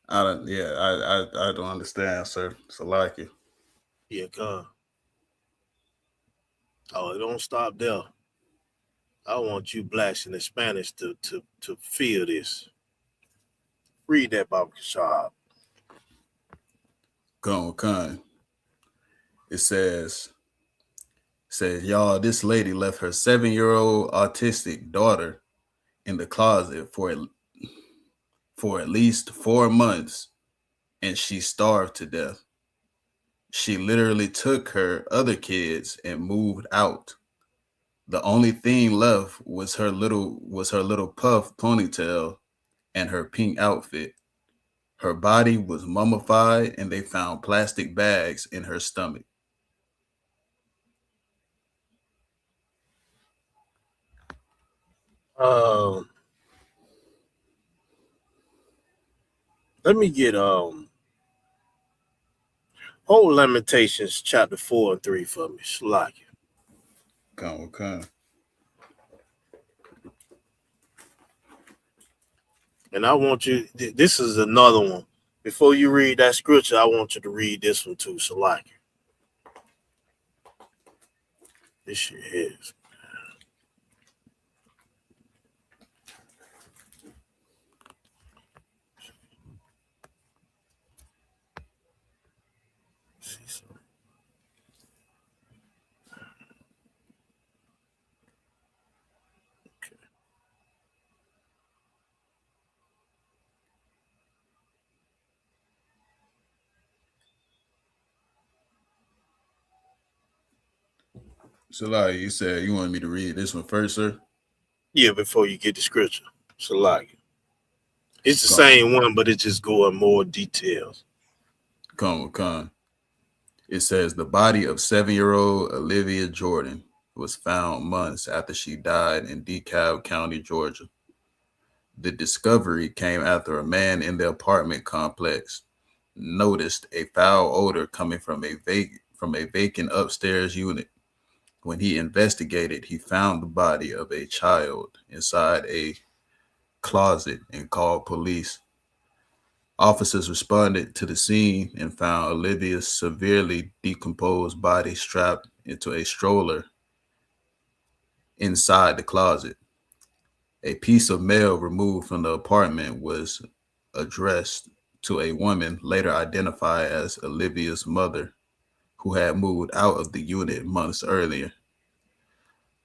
I don't. Yeah, I don't understand, sir. So like it. Yeah, come. Oh, it don't stop there. I want you blacks and Hispanics to feel this. Read that, Baba Kashab. Go on. It says, y'all, this lady left her 7-year-old autistic daughter in the closet for at least 4 months, and she starved to death. She literally took her other kids and moved out. The only thing left was her little puff ponytail and her pink outfit. Her body was mummified, and they found plastic bags in her stomach. Um, let me get whole Lamentations chapter 4 and 3 for me. Slack. Okay. And I want you. This is another one. Before you read that scripture, I want you to read this one too. Slack. This shit is. So, like you said, you wanted me to read this one first, sir? Yeah, before you get the scripture. Slack. It's the Come, same one, but it just go in more details. come. It says the body of 7-year-old Olivia Jordan was found months after she died in DeKalb County, Georgia. The discovery came after a man in the apartment complex noticed a foul odor coming from a vacant upstairs unit. When he investigated, he found the body of a child inside a closet and called police. Officers responded to the scene and found Olivia's severely decomposed body strapped into a stroller inside the closet. A piece of mail removed from the apartment was addressed to a woman later identified as Olivia's mother, who had moved out of the unit months earlier.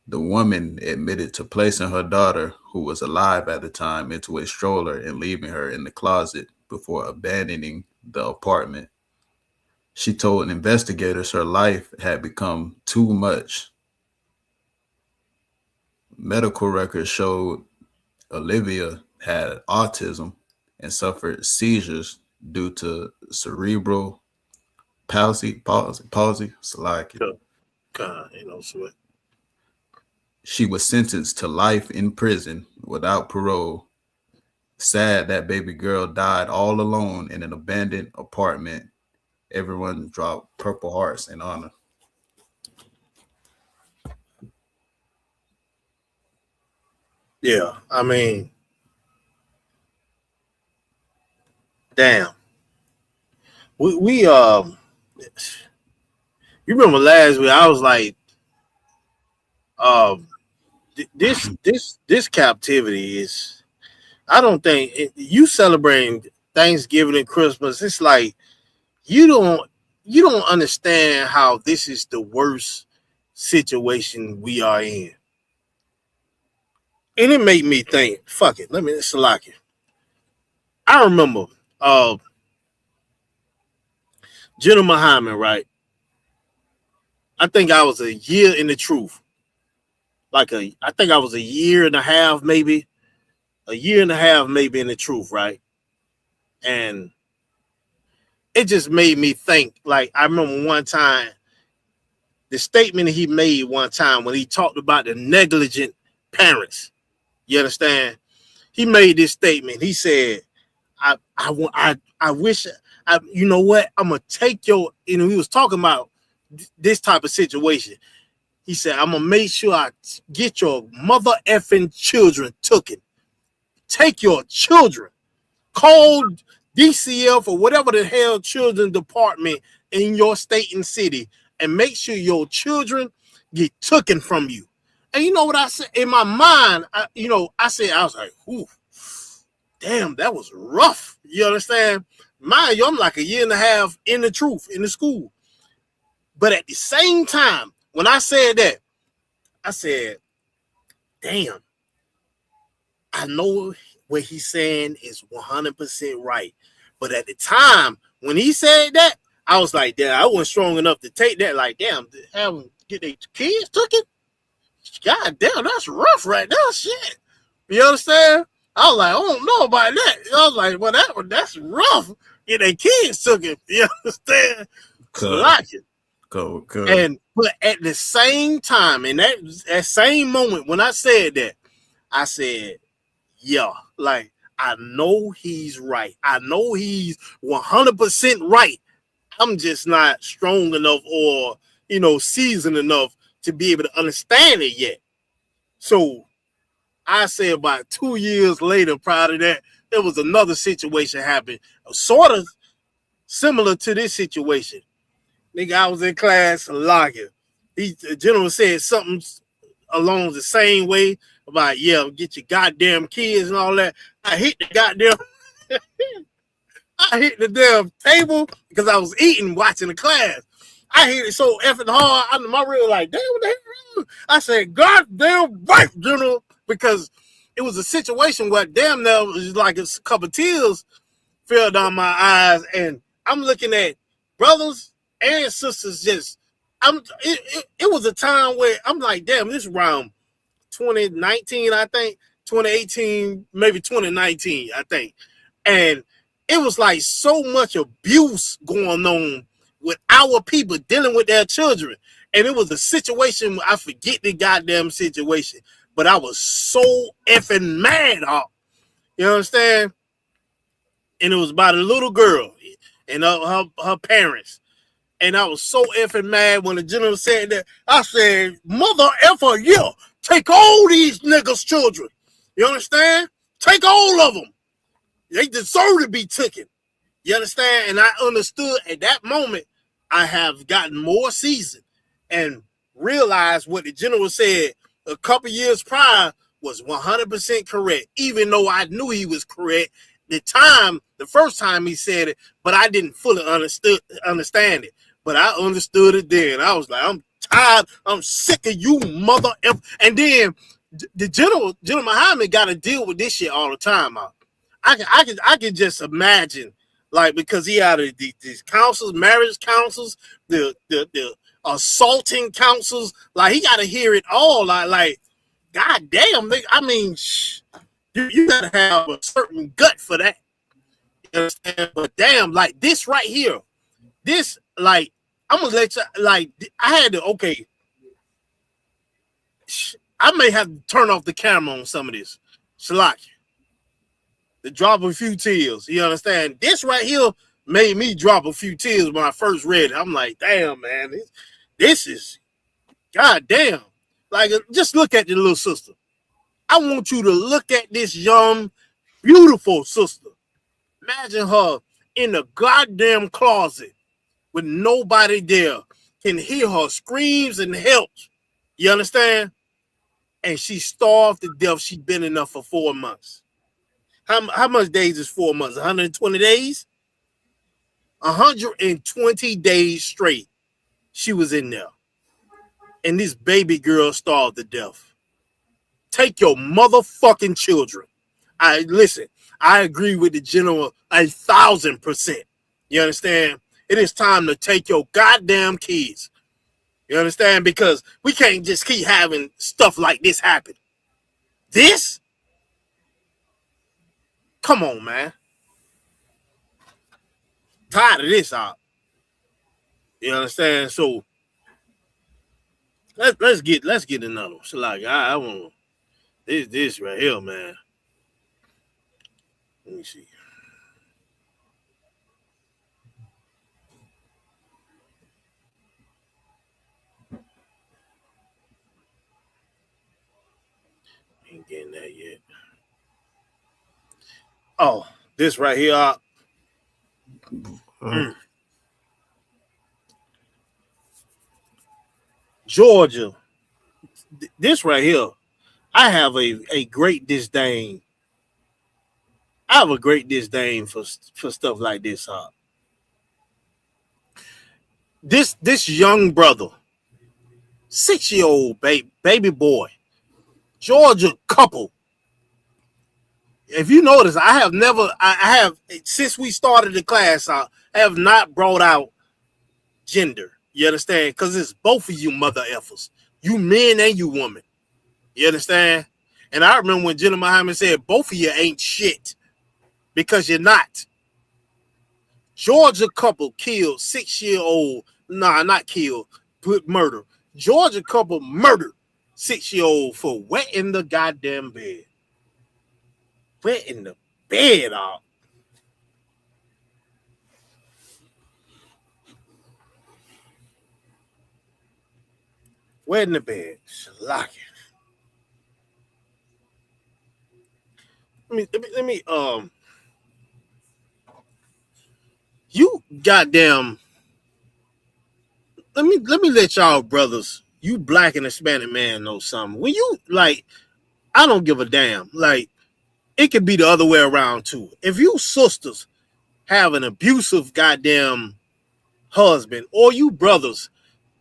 The woman admitted to placing her daughter, who was alive at the time, into a stroller and leaving her in the closet before abandoning the apartment. She told investigators her life had become too much. Medical records showed Olivia had autism and suffered seizures due to cerebral palsy. Salaki. God, sweat. She was sentenced to life in prison without parole. Sad that baby girl died all alone in an abandoned apartment. Everyone dropped Purple Hearts in honor. Yeah, I mean, damn. We you remember last week I was like, this captivity is. I don't think you celebrating Thanksgiving and Christmas. It's like you don't understand how this is the worst situation we are in. And it made me think, fuck it, let me select it. I remember General Muhammad, right? I think I was a year in the truth. I think I was a year and a half, maybe. A year and a half, maybe, in the truth, right? And it just made me think. Like, I remember one time, the statement he made one time when he talked about the negligent parents. You understand? He made this statement. He said, I wish, you know what? I'm gonna take your, he was talking about this type of situation. He said, I'm gonna make sure I get your mother effing children taken. Take your children. Call DCF or whatever the hell children department in your state and city and make sure your children get taken from you. And you know what I said? In my mind, I was like, ooh, damn, that was rough. You understand? Mind you, I'm like a year and a half in the truth in the school. But at the same time, when I said that, I said, damn, I know what he's saying is 100% right. But at the time, when he said that, I was like, damn, I wasn't strong enough to take that. Like, damn, have them get their kids took it? God damn, that's rough right now, shit. You understand? I was like, I don't know about that. I was like, well, that's rough. Get their kids took it. You understand? Like it. And but at the same time, in that same moment when I said that, I said, yeah, like, I know he's right. I know he's 100% right. I'm just not strong enough or, seasoned enough to be able to understand it yet. So I say about 2 years later, prior to that, there was another situation happened, sort of similar to this situation. Nigga, I was in class, locking. The general said something along the same way about, yeah, get your goddamn kids and all that. I hit the damn table because I was eating, watching the class. I hit it so effing hard. I'm my real like, damn, what the hell? I said, goddamn right, General, because it was a situation where damn near was like a couple of tears fell down my eyes, and I'm looking at brothers and sisters just. It was a time where I'm like, damn, this around 2019, I think, 2018, maybe 2019, I think, and it was like so much abuse going on with our people dealing with their children. And it was a situation, I forget the goddamn situation, but I was so effing mad. You understand? And it was about a little girl and her parents. And I was so effing mad when the general said that. I said, mother effer, yeah, take all these niggas' children. You understand? Take all of them. They deserve to be taken. You understand? And I understood at that moment, I have gotten more seasoned and realized what the general said a couple years prior was 100% correct, even though I knew he was correct the first time he said it, but I didn't fully understand it. But I understood it then. I was like, I'm tired. I'm sick of you, mother. And then the General Muhammad got to deal with this shit all the time. I can just imagine, like, because he had these councils, marriage councils, the assaulting councils, like he got to hear it all. Like, god damn, I mean, you got to have a certain gut for that. You understand? But damn, like this right here, this, like, I'm gonna let you, like, I had to, okay, I may have to turn off the camera on some of this. Shalaki. To drop a few tears. You understand? This right here made me drop a few tears when I first read it. I'm like, damn, man, this is, goddamn. Like, just look at the little sister. I want you to look at this young, beautiful sister. Imagine her in the goddamn closet with nobody there, can hear her screams and help. You understand? And she starved to death. She's been in there for 4 months. How much days is 4 months? 120 days? 120 days straight. She was in there. And this baby girl starved to death. Take your motherfucking children. Listen, I agree with the general 1,000%. You understand? It is time to take your goddamn kids. You understand? Because we can't just keep having stuff like this happen. This? Come on, man. Tired of this out. You understand? So let's get another one. So like I want this right here, man. Let me see. Ain't getting that yet. Oh, this right here. Georgia. This right here. I have a great disdain. I have a great disdain for stuff like this. This young brother, 6-year-old baby boy, Georgia couple. If you notice, I have since we started the class, I have not brought out gender. You understand? Because it's both of you mother effers. You men and you women. You understand? And I remember when Jenna Muhammad said, both of you ain't shit. Because you're not. Georgia couple killed 6-year-old. Nah, not killed. Put murder. Georgia couple murdered 6-year-old for wetting the goddamn bed. Wetting the bed off. Wetting the bed. Lock it. Let me you goddamn let me let y'all brothers, you black and Hispanic man know something. When you like, I don't give a damn. Like, it could be the other way around too. If you sisters have an abusive goddamn husband, or you brothers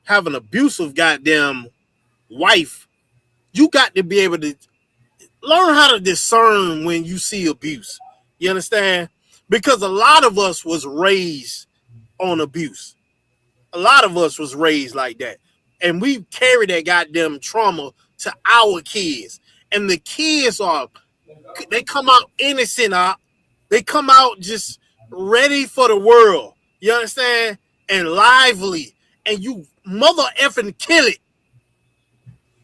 have an abusive goddamn wife, you got to be able to learn how to discern when you see abuse. You understand? Because a lot of us was raised on abuse. A lot of us was raised like that. And we carry that goddamn trauma to our kids. And the kids they come out innocent. They come out just ready for the world. You understand? And lively. And you mother effing kill it.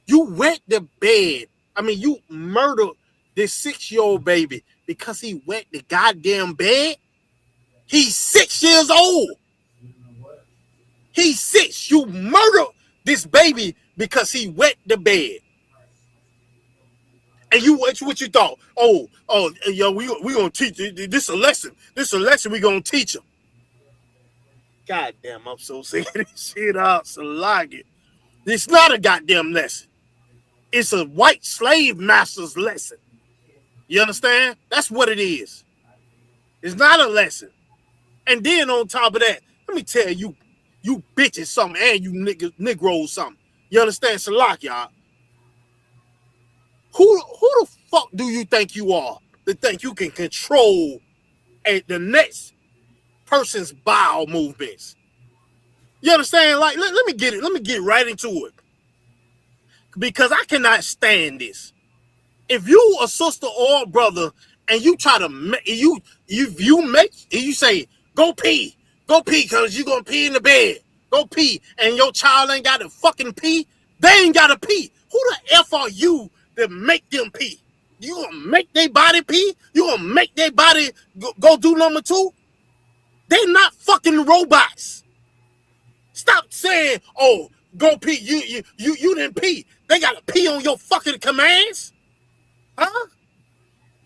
You wet the bed. I mean, you murdered this 6-year-old baby because he wet the goddamn bed. He's 6 years old. He's 6. You murdered this baby because he wet the bed. And you what you thought? Oh, yo, we gonna teach this a lesson. This a lesson we gonna teach him. God damn, I'm so sick of this shit out. So like it. It's not a goddamn lesson. It's a white slave master's lesson. You understand? That's what it is. It's not a lesson. And then on top of that, let me tell you, you bitches something, and you Negroes something. You understand? Salak, y'all. Who the fuck do you think you are to think you can control the next person's bowel movements? You understand? Like, let me get it. Let me get right into it. Because I cannot stand this. If you a sister or a brother and you try to you say go pee because you gonna pee in the bed, go pee, and your child ain't got to fucking pee, they ain't got to pee. Who the F are you to make them pee? You gonna make their body pee? You gonna make their body go do number 2? They not fucking robots. Stop saying, oh, go pee. You didn't pee. They gotta pee on your fucking commands? Huh?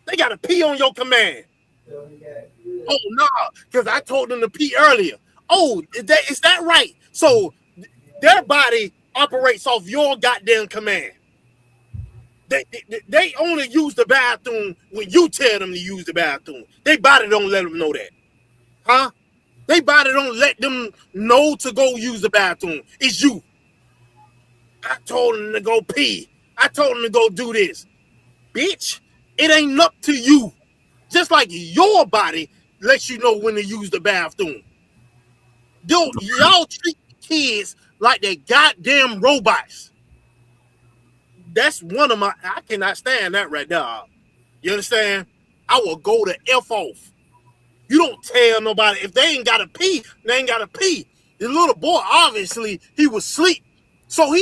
They gotta pee on your command. Oh, no, because I told them to pee earlier. Oh, is that right? So their body operates off your goddamn command. They only use the bathroom when you tell them to use the bathroom. They body don't let them know that. Huh? They body don't let them know to go use the bathroom. It's you. I told them to go pee. I told them to go do this. Bitch, it ain't up to you. Just like your body lets you know when to use the bathroom. Y'all treat kids like they goddamn robots. That's one of I cannot stand that right there. You understand? I will go to F off. You don't tell nobody if they ain't got to pee, they ain't got to pee. The little boy, obviously, he was asleep. So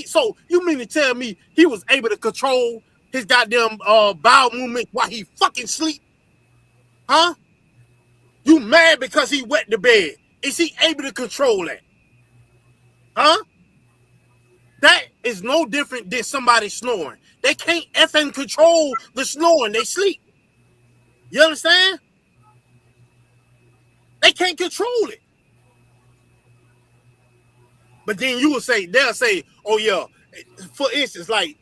so you mean to tell me he was able to control his goddamn bowel movement while he fucking sleep? Huh? You mad because he wet the bed? Is he able to control that? Huh? That is no different than somebody snoring. They can't effing control the snoring. They sleep. You understand? They can't control it. But then they'll say, oh yeah. For instance, like,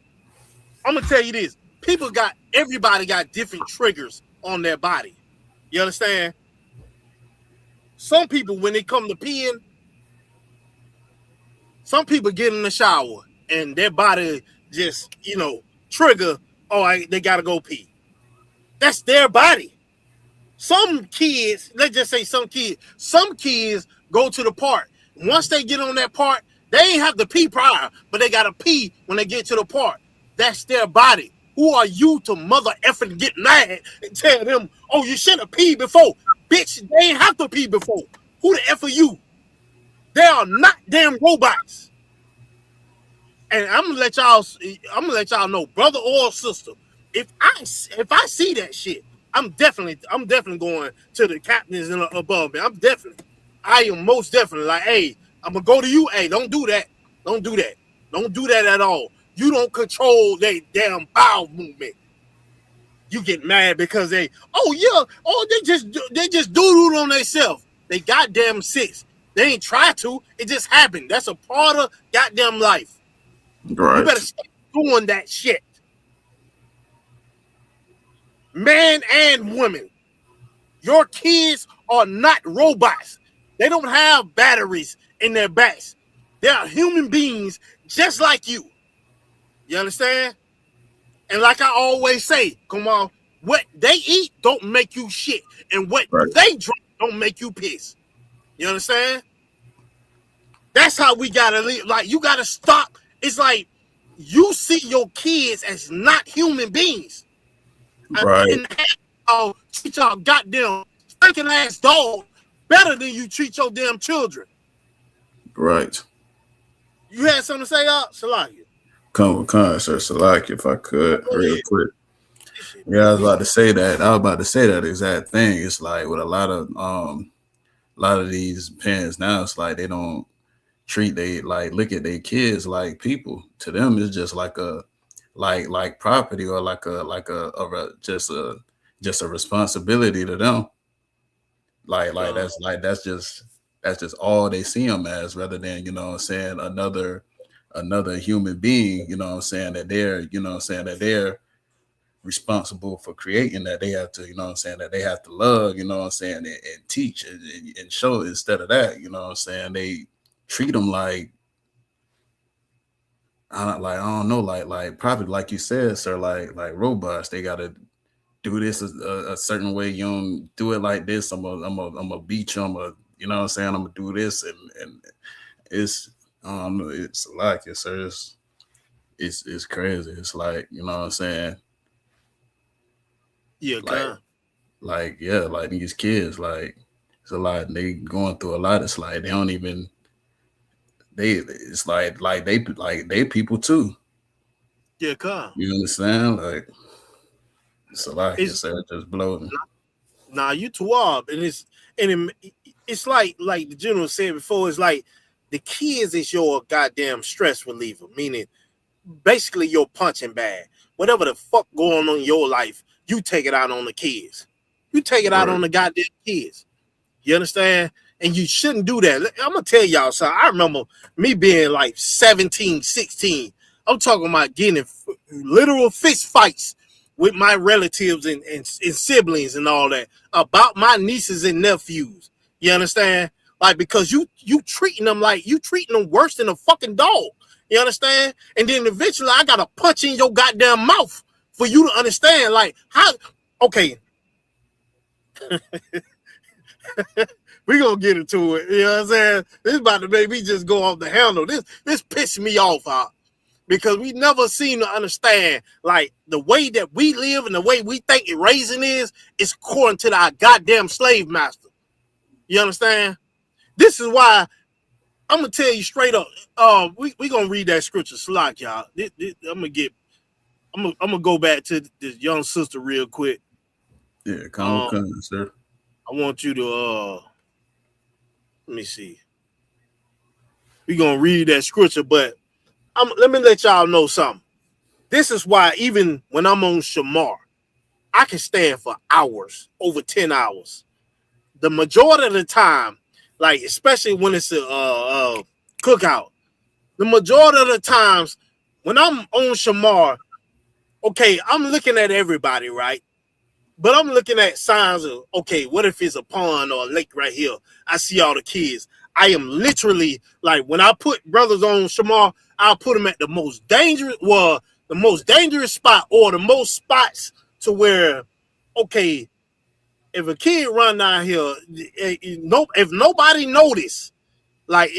I'm gonna tell you this. Everybody got different triggers on their body. You understand? Some people, when they come to peeing, some people get in the shower and their body just, trigger, they gotta go pee. That's their body. Some kids, let's just say some kids go to the park. Once they get on that park, they ain't have to pee prior, but they gotta pee when they get to the park. That's their body. Who are you to mother effing get mad and tell them, oh, you should have peed before? Bitch, they ain't have to pee before. Who the F are you? They are not damn robots. And I'm gonna let y'all know, brother or sister, if I see that shit, I'm definitely going to the captains and above me. I am most definitely like, hey, I'm gonna go to you. Hey, don't do that. Don't do that. Don't do that at all. You don't control their damn bowel movement. You get mad because they just doodled on themselves. They goddamn 6. They ain't try to. It just happened. That's a part of goddamn life. Right. You better stop doing that shit. Man and woman, your kids are not robots. They don't have batteries in their backs. They are human beings just like you. You understand? And like I always say, come on, what they eat don't make you shit. And what they drink don't make you piss. You understand? That's how we gotta live. Like, you gotta stop. It's like you see your kids as not human beings. Right. And treat y'all goddamn stinking ass dog better than you treat your damn children. Right. You had something to say, Salaki? Come, sir, Salaki, if I could, real quick. Yeah, I was about to say that exact thing. It's like with a lot of these parents now, it's like they don't look at their kids like people. To them, it's just like a like property or just a responsibility to them. That's just all they see them as, rather than, another human being, that they're responsible for creating, that they have to, that they have to love, and teach and show. Instead of that, they treat them like I don't know, like probably like you said, sir, like robots. They gotta do this a certain way. You don't do it like this. I'm a beat you. I'm gonna do this, and it's it's like it, sir. It's crazy. It's like, Yeah, like these kids, like it's a lot. They going through a lot. It's like they don't even. It's like they people too. Yeah, come. You understand? Like it's a lot. It's just blowing. Nah, you too up, and it's like the general said before. It's like the kids is your goddamn stress reliever, meaning basically your punching bag. Whatever the fuck going on in your life, you take it out on the kids. You take it out on the goddamn kids. You understand? And you shouldn't do that. I'm going to tell y'all something. I remember me being like 17, 16. I'm talking about getting literal fist fights with my relatives and siblings and all that about my nieces and nephews. You understand? Like, because you treating them worse than a fucking dog. You understand? And then eventually I got to punch in your goddamn mouth for you to understand. Like, how, okay, We gonna get into it. You know what I'm saying? This is about to make me just go off the handle. This pissed me off out because we never seem to understand like the way that we live and the way we think raising is according to our goddamn slave master. You understand? This is why I'm gonna tell you straight up. We gonna read that scripture, Slack, y'all. I'm gonna go back to this young sister real quick. Yeah, come, sir. I want you to let me see. We gonna read that scripture, but let me let y'all know something. This is why even when I'm on Shamar, I can stand for hours, over 10 hours. The majority of the time, like especially when it's a cookout, the majority of the times when I'm on Shamar, okay, I'm looking at everybody, right? But I'm looking at signs of, okay, what if it's a pond or a lake right here? I see all the kids. I am literally, like, when I put brothers on Shamar, I'll put them at the most dangerous spot or the most spots to where, okay, if a kid run down here, if nobody notice, like,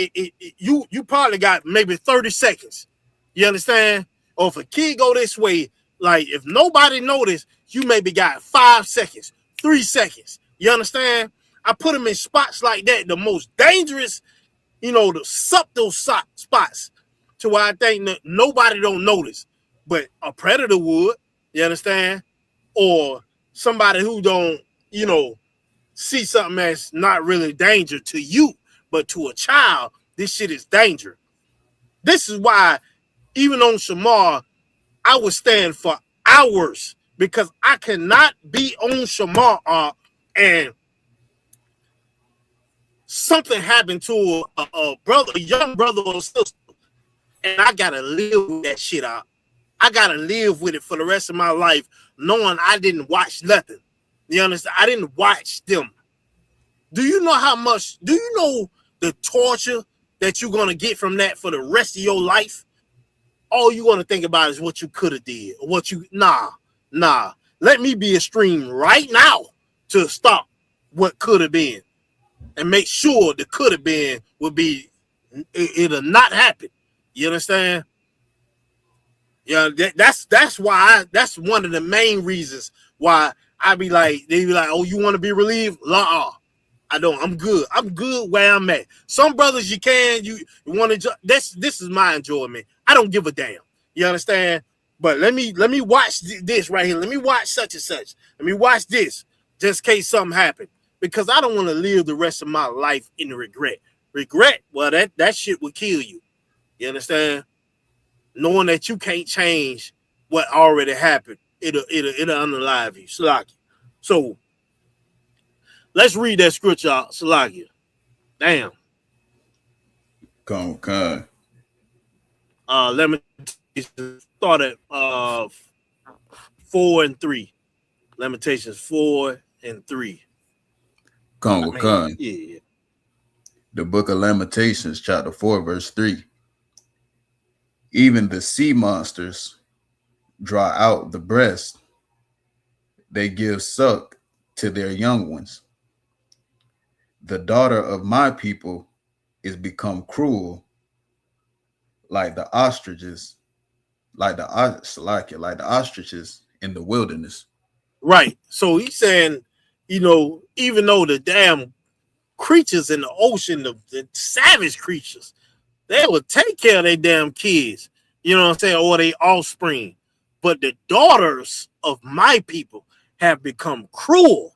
you probably got maybe 30 seconds. You understand? Or if a kid go this way, like, if nobody notice, you maybe got 5 seconds, 3 seconds. You understand? I put them in spots like that, the most dangerous, the subtle spots, to where I think that nobody don't notice. But a predator would, you understand? Or somebody who don't, see something that's not really danger to you, but to a child, this shit is danger. This is why, even on Shamar, I would stand for hours because I cannot be on Shamar and something happened to a brother, a young brother or sister, and I gotta live with that shit out. I gotta live with it for the rest of my life, knowing I didn't watch nothing. You understand? I didn't watch them. Do you know the torture that you're gonna get from that for the rest of your life? All you're gonna think about is what you could have did, or nah. Let me be extreme right now to stop what could have been, and make sure the could have been will be it'll not happen. You understand? Yeah, that's why that's one of the main reasons why they be like, oh, you want to be relieved? I don't. I'm good. I'm good where I'm at. Some brothers you want to. This is my enjoyment. I don't give a damn. You understand? But let me watch this right here. Let me watch such and such. Let me watch this just in case something happened, because I don't want to live the rest of my life in regret. Regret, well, that shit will kill you. You understand? Knowing that you can't change what already happened, it'll unalive you. Salaki. So let's read that scripture out. Salaki. Damn. Come. Let me start at 4 and 3. Lamentations 4 and 3. Come. Yeah. The book of Lamentations, chapter 4, verse 3. Even the sea monsters draw out the breast. They give suck to their young ones. The daughter of my people is become cruel, like the ostriches, like the ostriches in the wilderness. Right. So he's saying, even though the damn creatures in the ocean, the savage creatures, they will take care of their damn kids, you know what I'm saying, or their offspring. But the daughters of my people have become cruel.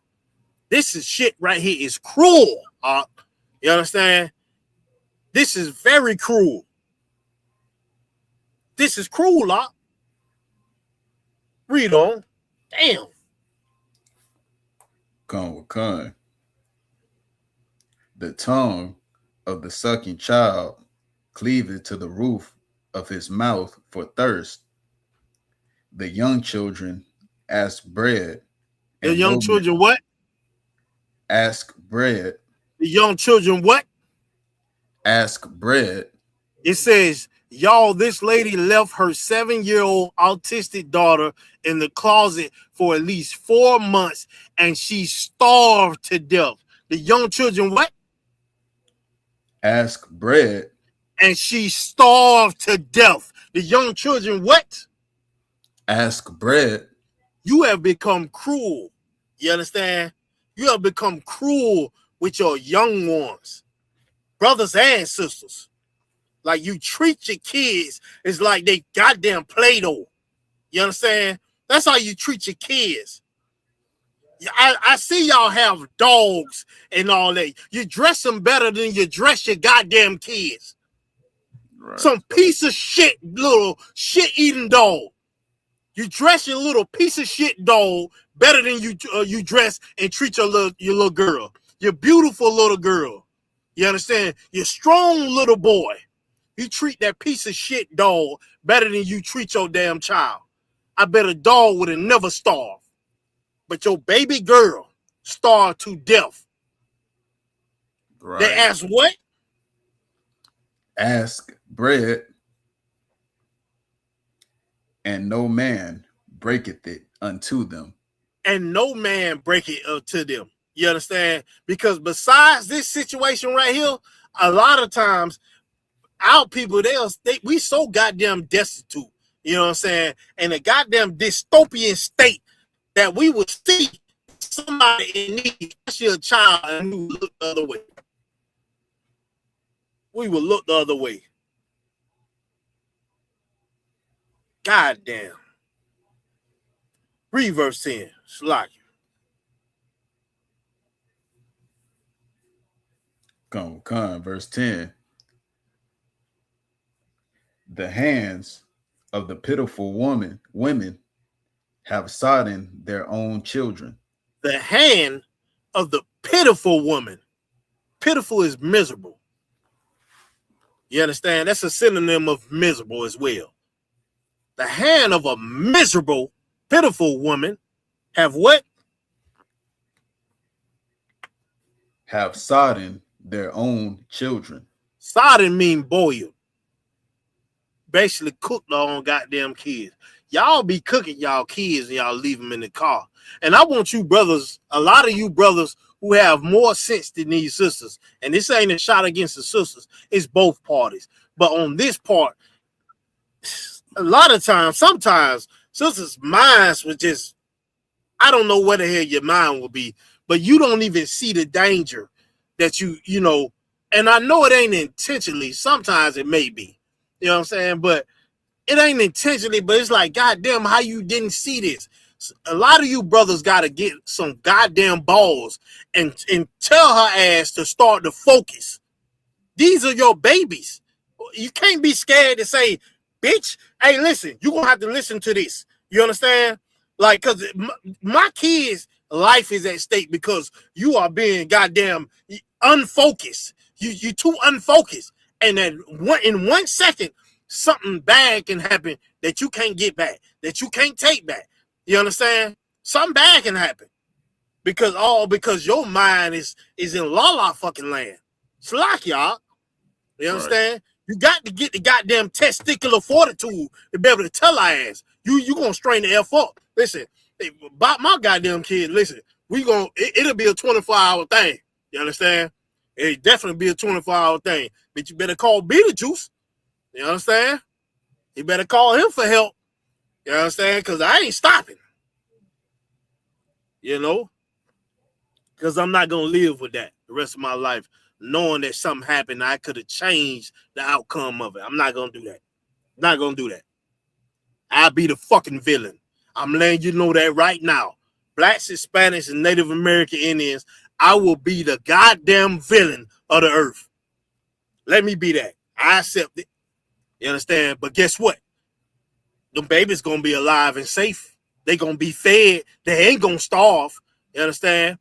This is shit right here is cruel. You understand? This is very cruel. This is cruel, Read on. Damn. Con. The tongue of the sucking child cleaveth to the roof of his mouth for thirst. The young children ask bread. The young children what? Ask bread. The young children what? Ask bread. It says Y'all, this lady left her 7-year-old autistic daughter in the closet for at least 4 months, and she starved to death. The young children, what? Ask bread. And she starved to death. The young children, what? Ask bread. You have become cruel. You understand? You have become cruel with your young ones, brothers and sisters. Like, you treat your kids as like they goddamn Play-Doh. You understand? That's how you treat your kids. I see y'all have dogs and all that. You dress them better than you dress your goddamn kids. Right. Some piece of shit, little shit-eating dog. You dress your little piece of shit dog better than you dress and treat your little girl. Your beautiful little girl. You understand? Your strong little boy. You treat that piece of shit dog better than you treat your damn child. I bet a dog would have never starved. But your baby girl starved to death. Right. They ask what? Ask bread, and no man breaketh it unto them. And no man break it unto them. You understand? Because besides this situation right here, a lot of times our people, we so goddamn destitute. You know what I'm saying? And a goddamn dystopian state that we would see somebody in need, especially a child, and we would look the other way. We would look the other way. God damn. Read verse 10. Slack. Come, verse 10. The hands of the pitiful women have sodden their own children. The hand of the pitiful woman. Pitiful is miserable. You understand? That's a synonym of miserable as well. The hand of a miserable, pitiful woman have what? Have sodden their own children. Sodden mean boiled. Basically cook their own goddamn kids. Y'all be cooking y'all kids and y'all leave them in the car. And I want you brothers, a lot of you brothers who have more sense than these sisters, and this ain't a shot against the sisters, it's both parties. But on this part, a lot of times, sometimes sisters' minds would just, I don't know where the hell your mind will be, but you don't even see the danger that you know, and I know it ain't intentionally. Sometimes it may be, you know what I'm saying? But it ain't intentionally, but it's like, goddamn, how you didn't see this? A lot of you brothers got to get some goddamn balls and tell her ass to start to focus. These are your babies. You can't be scared to say, bitch, hey, listen, you're going to have to listen to this. You understand? Like, because my kids' life is at stake because you are being goddamn unfocused. You too unfocused. And then in 1 second, something bad can happen that you can't get back, that you can't take back. You understand? Something bad can happen because your mind is in la fucking land. It's like y'all. You understand? Right. You got to get the goddamn testicular fortitude to be able to tell our ass you gonna strain the F up. Listen, about my goddamn kid. Listen, it'll be a 24-hour thing. You understand? It'll definitely be a 24-hour thing. But you better call Beetlejuice. You understand? You better call him for help. You understand? Because I ain't stopping. You know? Because I'm not going to live with that the rest of my life, knowing that something happened, I could have changed the outcome of it. I'm not going to do that. Not going to do that. I'll be the fucking villain. I'm letting you know that right now. Blacks, Hispanics, and Native American Indians, I will be the goddamn villain of the earth. Let me be that. I accept it. You understand? But guess what? Them babies gonna be alive and safe. They gonna be fed. They ain't gonna starve. You understand?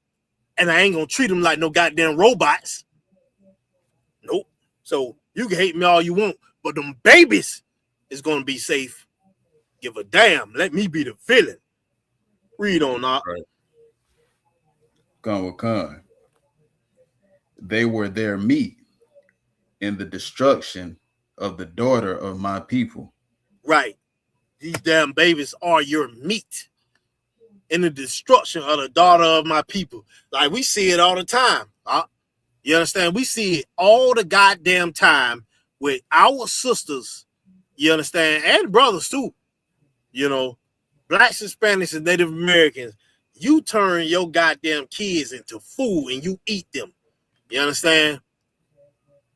And I ain't gonna treat them like no goddamn robots. Nope. So you can hate me all you want, but them babies is gonna be safe. Give a damn. Let me be the villain. Read on that. Right. Come. They were their meat in the destruction of the daughter of my people. Right. These damn babies are your meat. In the destruction of the daughter of my people. Like, we see it all the time. You understand? We see it all the goddamn time with our sisters, you understand, and brothers too. You know, blacks, Hispanics, and Native Americans. You turn your goddamn kids into food and you eat them. You understand?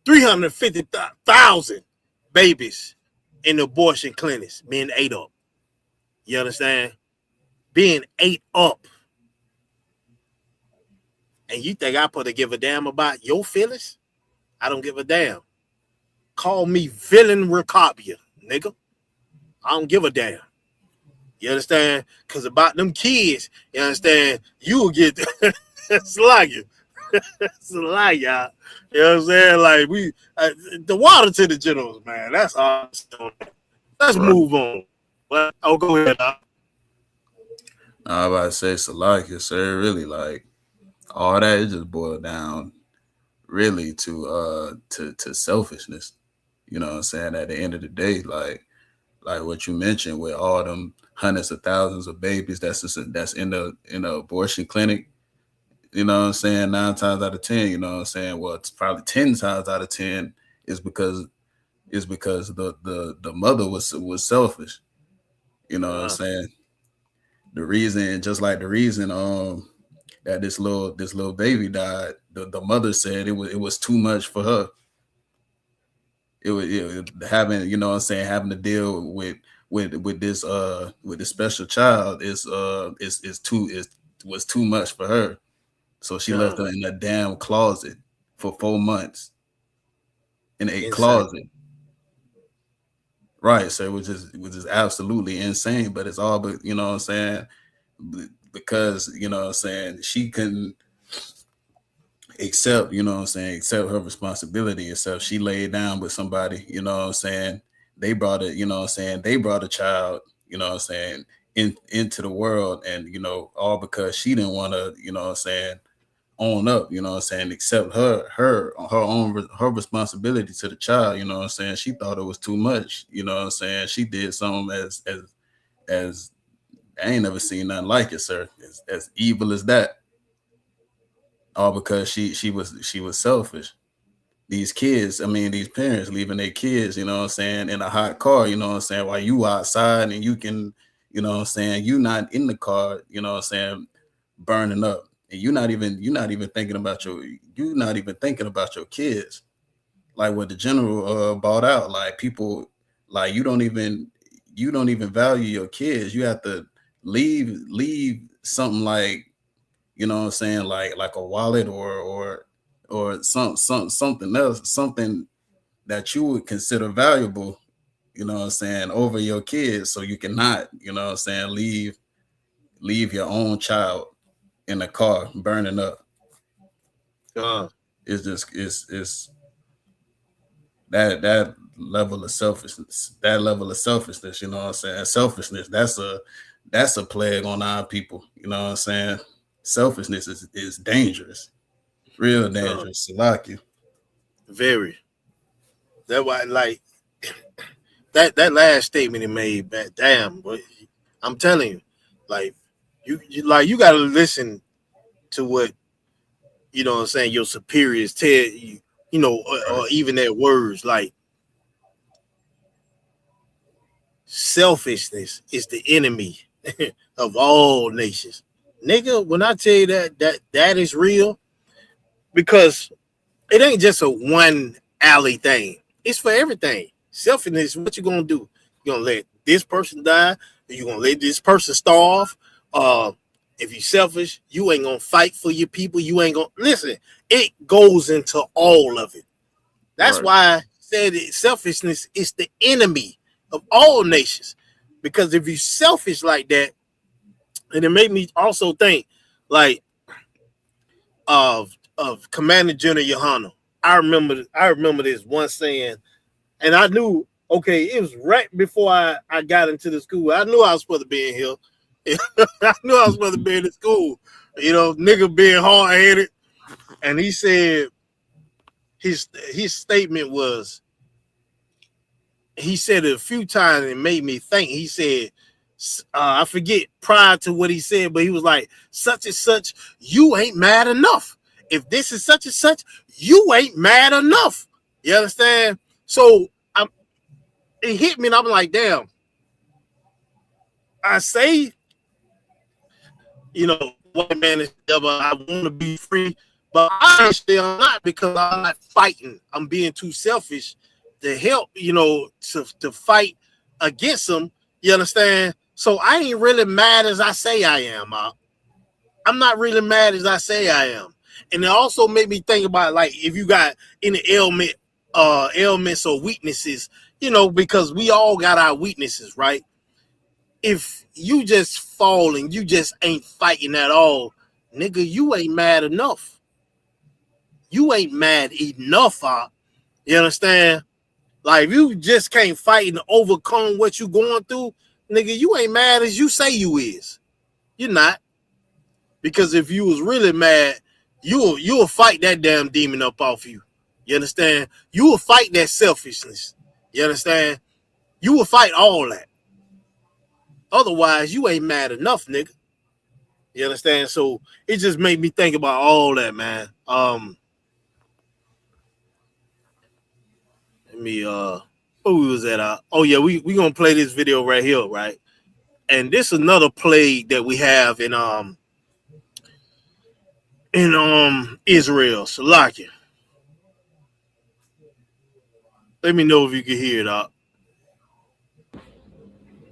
350,000 babies in abortion clinics being ate up. You understand? Being ate up. And you think I'm supposed to give a damn about your feelings? I don't give a damn. Call me villain Rakabya, nigga. I don't give a damn. You understand? Because about them kids, you understand, you will get slag you. Slag y'all. You know what I'm saying? Like, the water to the generals, man. That's all. Let's move on. But I'll go ahead. I'm about to say Salakia, sir. Really, like all that, it just boiled down really to selfishness. You know what I'm saying? At the end of the day, like what you mentioned with all them hundreds of thousands of babies that's in the abortion clinic. You know what I'm saying? 9 times out of 10, you know what I'm saying? Well, it's probably 10 times out of 10 is because the mother was selfish. You know what I'm saying? The reason, just like the reason that this little baby died, the mother said it was too much for her. It was having, you know what I'm saying, having to deal with this special child was too much for her. So she left her in a damn closet for 4 months. In a closet. Right. So it was just absolutely insane. But it's all, but you know what I'm saying? Because, you know what I'm saying, she couldn't accept, you know what I'm saying, accept her responsibility. Except she laid down with somebody, you know what I'm saying. They brought it, you know what I'm saying, they brought a child, you know what I'm saying, into the world, and you know, all because she didn't want to, you know what I'm saying, own up, you know what I'm saying, accept her responsibility to the child, you know what I'm saying. She thought it was too much, you know what I'm saying. She did something as I ain't never seen nothing like it, sir. As evil as that. All because she was selfish. These kids, I mean, these parents leaving their kids, you know what I'm saying, in a hot car, you know what I'm saying, while you outside and you can, you know what I'm saying, you not in the car, you know what I'm saying, burning up. And you're not even thinking about your kids. Like what the general bought out. Like people, like you don't even value your kids. You have to leave something like, you know what I'm saying, like a wallet or something else, something that you would consider valuable, you know what I'm saying, over your kids, so you cannot, you know what I'm saying, leave your own child in a car burning up. It's just it's that level of selfishness, you know what I'm saying. Selfishness, that's a plague on our people, you know what I'm saying. Selfishness is dangerous, real dangerous. Salakia. Very. That's why, like, that last statement he made, man, damn, boy, I'm telling you, like, you got to listen to what, you know what I'm saying, your superiors tell you, you know, or even their words. Like, selfishness is the enemy of all nations. Nigga, when I tell you that is real, because it ain't just a one alley thing. It's for everything. Selfishness, what you gonna do? You gonna let this person die? Or you gonna let this person starve? If you selfish, you ain't gonna fight for your people. You ain't gonna listen. It goes into all of it. That's why I said selfishness is the enemy of all nations. Because if you selfish like that, and it made me also think like of Commander General Yohana. I remember this one saying, and I knew, okay, it was right before I got into the school. I knew I was supposed to be in here. I knew I was supposed to be in the school. You know, nigga being hard-headed. And he said his statement was, he said it a few times and it made me think. He said, I forget prior to what he said, but he was like, such and such, you ain't mad enough. If this is such and such, you ain't mad enough. You understand? So it hit me and I'm like, damn. I say, white man is devil. I want to be free, but honestly, I'm not, because I'm not fighting. I'm being too selfish to help, to fight against them. You understand? So I ain't really mad as I say I am. I'm not really mad as I say I am. And it also made me think about, like, if you got any ailments or weaknesses, because we all got our weaknesses, right? If you just fall and you just ain't fighting at all, nigga, you ain't mad enough. You ain't mad enough, you understand? Like, if you just can't fight and overcome what you going through, nigga, you ain't mad as you say you is. You're not. Because if you was really mad, you'll fight that damn demon up off you. You understand? You will fight that selfishness. You understand? You will fight all that. Otherwise, you ain't mad enough, nigga. You understand? So it just made me think about all that, man. Let me where we was at? Oh yeah, we gonna play this video right here, right? And this is another play that we have in Israel, Salakia. Let me know if you can hear it out.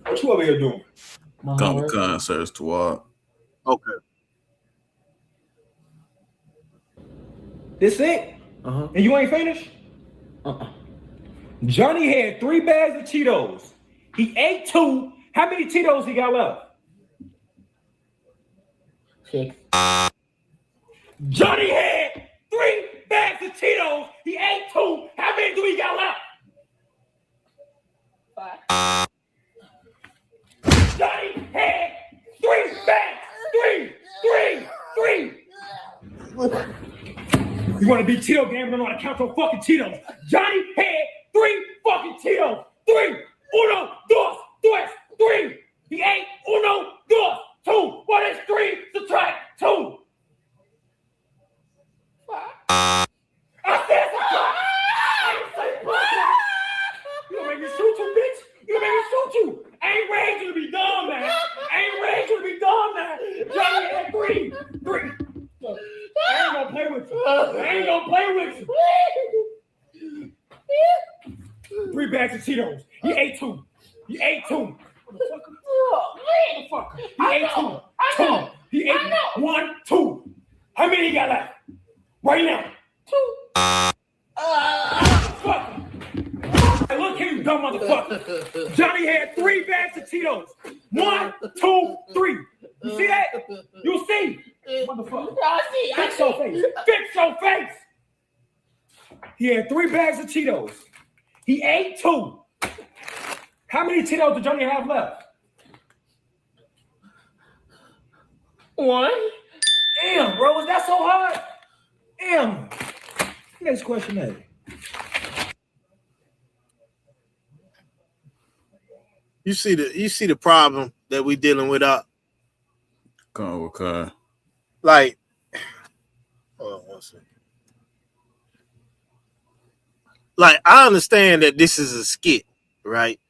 What you over here doing? Comic concerts to walk. Okay. This it? And you ain't finished? Johnny had 3 bags of Cheetos. He ate 2. How many Cheetos he got left? 6. Johnny had 3 bags of Cheetos. He ate 2. How many do he got left? 5. Johnny had 3 bags. 3. You want to be Cheeto game? Don't know how to count your fucking Cheetos. Johnny had 3 fucking Cheetos. 3. 1, 2, 3. He ate 1, 2, 2. What is 3? Subtract 2. 5. I said subtract. You gonna make me shoot you, bitch? You gonna make me shoot you? I ain't ready to be done, man. Johnny had 3. I ain't gonna play with you. 3 bags of Cheetos. He ate 2. He ate 2. Motherfucker. He ate 2. He ate 1, 2. How many he got left? Right now. 2. Motherfucker. Hey, look here, you dumb motherfucker. Johnny had 3 bags of Cheetos. 1, 2, 3. You see that? You see? Motherfucker. Fix your face. Fix your face. He had 3 bags of Cheetos. He ate 2. How many Cheetos did Johnny have left? 1. Damn, bro, was that so hard? Damn. Next question, Eddie. You see the problem that we dealing with up. Okay. Like, hold on one second. Like, I understand that this is a skit, right?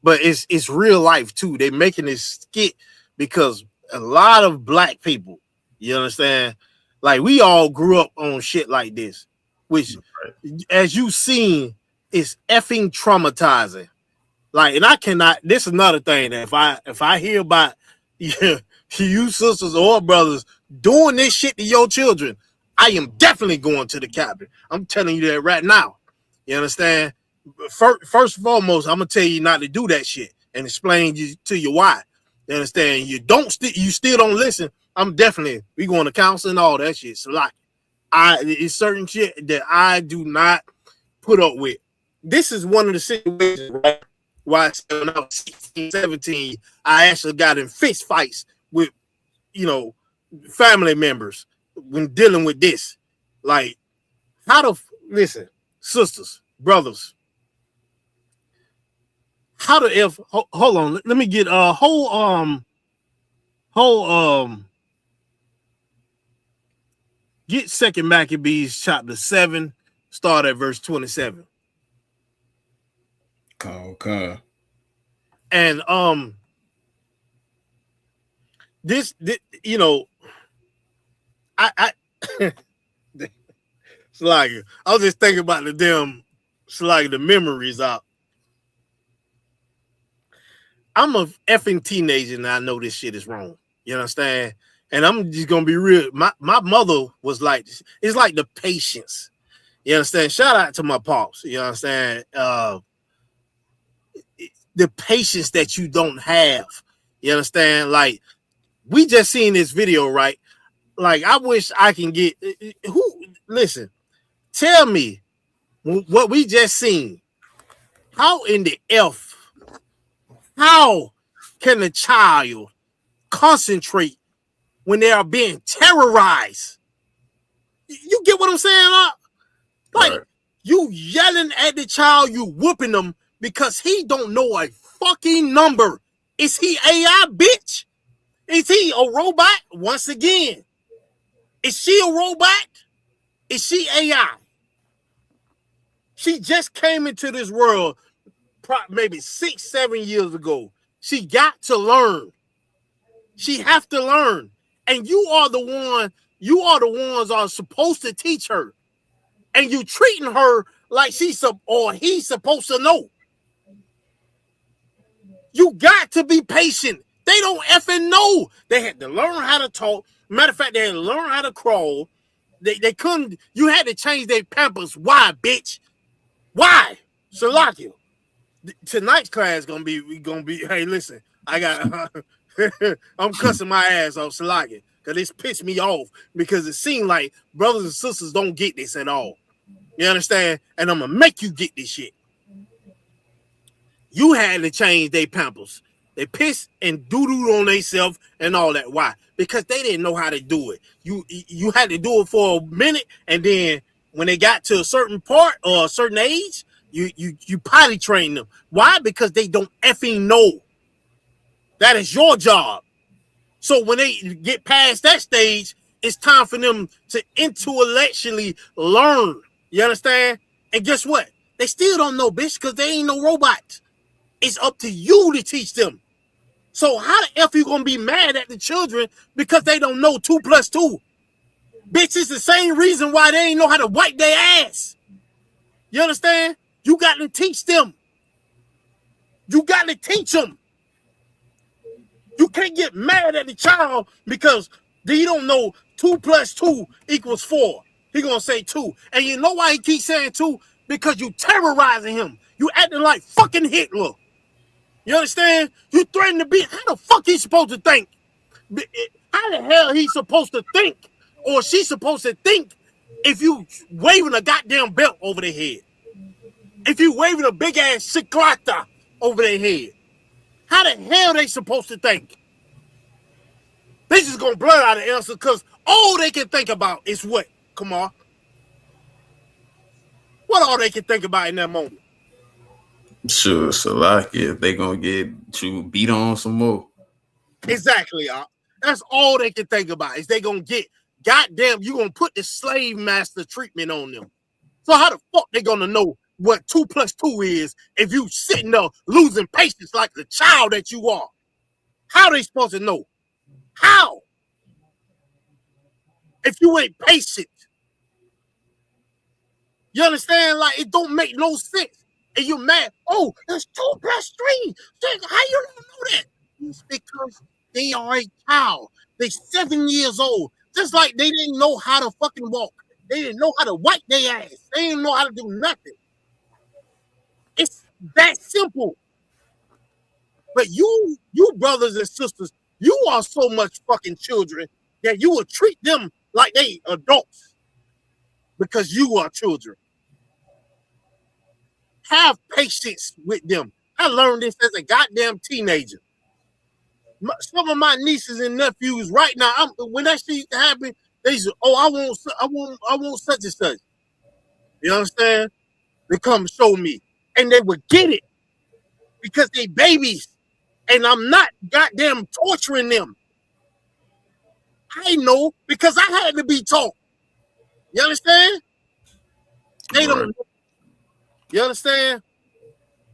But it's real life too. They making this skit because a lot of black people, you understand? Like, we all grew up on shit like this, which, as you seen, is effing traumatizing. Like, and I cannot. This is another thing that if I hear about you sisters or brothers doing this shit to your children, I am definitely going to the captain. I'm telling you that right now. You understand? First and foremost, I'm gonna tell you not to do that shit and explain to you why. You understand? You still don't listen. We going to counsel and all that shit. So like, it's certain shit that I do not put up with. This is one of the situations, right? Why when I was 16, 17, I actually got in fist fights with, family members when dealing with this. Like, listen, sisters, brothers, How the F? Hold on. Let me get get Second Maccabees chapter 7, start at verse 27. Okay. And this you know, I it's like I was just thinking about the damn, it's like the memories out. I'm a effing teenager and I know this shit is wrong. You understand? And I'm just gonna be real. My mother was like, it's like the patience. You understand? Shout out to my pops. You understand? The patience that you don't have. You understand? Like, we just seen this video, right? Like, I wish I can get who. Listen, tell me what we just seen. How in the F? How can a child concentrate when they are being terrorized? You get what I'm saying? Like, right. You yelling at the child, you whooping them because he don't know a fucking number. Is he AI, bitch? Is he a robot? Once again, is she a robot? Is she AI? She just came into this world maybe 6-7 years ago. She got to learn. She have to learn. And you are the ones are supposed to teach her. And you treating her like he's supposed to know. You got to be patient. They don't effing know. They had to learn how to talk. Matter of fact, they had to learn how to crawl. They couldn't. You had to change their pampers. Why, bitch? Why? Salakia. Tonight's class gonna be. Hey, listen. I got. I'm cussing my ass off, Salakia, because this pissed me off because it seemed like brothers and sisters don't get this at all. You understand? And I'm gonna make you get this shit. You had to change their pampers. They pissed and doo-dooed on themselves and all that. Why? Because they didn't know how to do it. You had to do it for a minute, and then when they got to a certain part or a certain age, you potty train them. Why? Because they don't effing know. That is your job. So when they get past that stage, it's time for them to intellectually learn. You understand? And guess what? They still don't know, bitch, because they ain't no robots. It's up to you to teach them. So how the F you gonna be mad at the children because they don't know 2 + 2? Bitch, it's the same reason why they ain't know how to wipe their ass. You understand? You got to teach them. You got to teach them. You can't get mad at the child because they don't know 2 + 2 = 4. He gonna say 2. And you know why he keeps saying 2? Because you terrorizing him. You acting like fucking Hitler. You understand? You threaten to be. How the fuck he supposed to think? How the hell he supposed to think? Or she supposed to think if you waving a goddamn belt over their head? If you waving a big ass shikrata over their head? How the hell they supposed to think? They just gonna blurt out the answer because all they can think about is what? Come on. What all they can think about in that moment? Sure, Salakia, they gonna get you beat on some more. Exactly, that's all they can think about is they gonna get goddamn. You gonna put the slave master treatment on them. So how the fuck they gonna know what 2 + 2 is if you sitting there losing patience like the child that you are? How they supposed to know? How? If you ain't patient, you understand? Like it don't make no sense. And you're mad. Oh, that's 2 + 3. How you don't know that? It's because they are a child. They're 7 years old. Just like they didn't know how to fucking walk. They didn't know how to wipe their ass. They didn't know how to do nothing. It's that simple. But you brothers and sisters, you are so much fucking children that you will treat them like they adults because you are children. Have patience with them. I learned this as a goddamn teenager. Some of my nieces and nephews right now, when that shit happen, they say, "Oh, I want such and such." You understand? They come show me, and they would get it because they babies, and I'm not goddamn torturing them. I know because I had to be taught. You understand? They don't. You understand?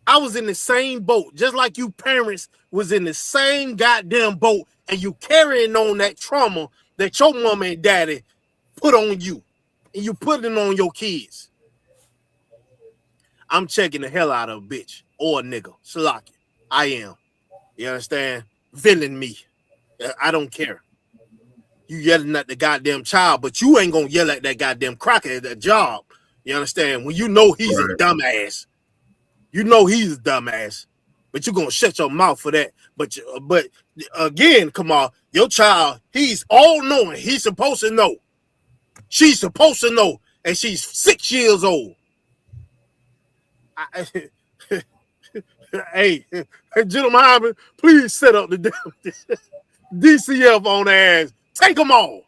I was in the same boat, just like you parents was in the same goddamn boat, and you carrying on that trauma that your mama and daddy put on you, and you put it on your kids. I'm checking the hell out of a bitch or a nigga. Salaki. I am. You understand? Villain me. I don't care. You yelling at the goddamn child, but you ain't gonna yell at that goddamn cracker at that job. You understand? When you know he's a dumbass. You know he's a dumbass, but you're gonna shut your mouth for that. But again, come on, your child, he's all knowing. He's supposed to know. She's supposed to know, and she's 6 years old. Hey, gentlemen, please set up the DCF on their ass. Take them all.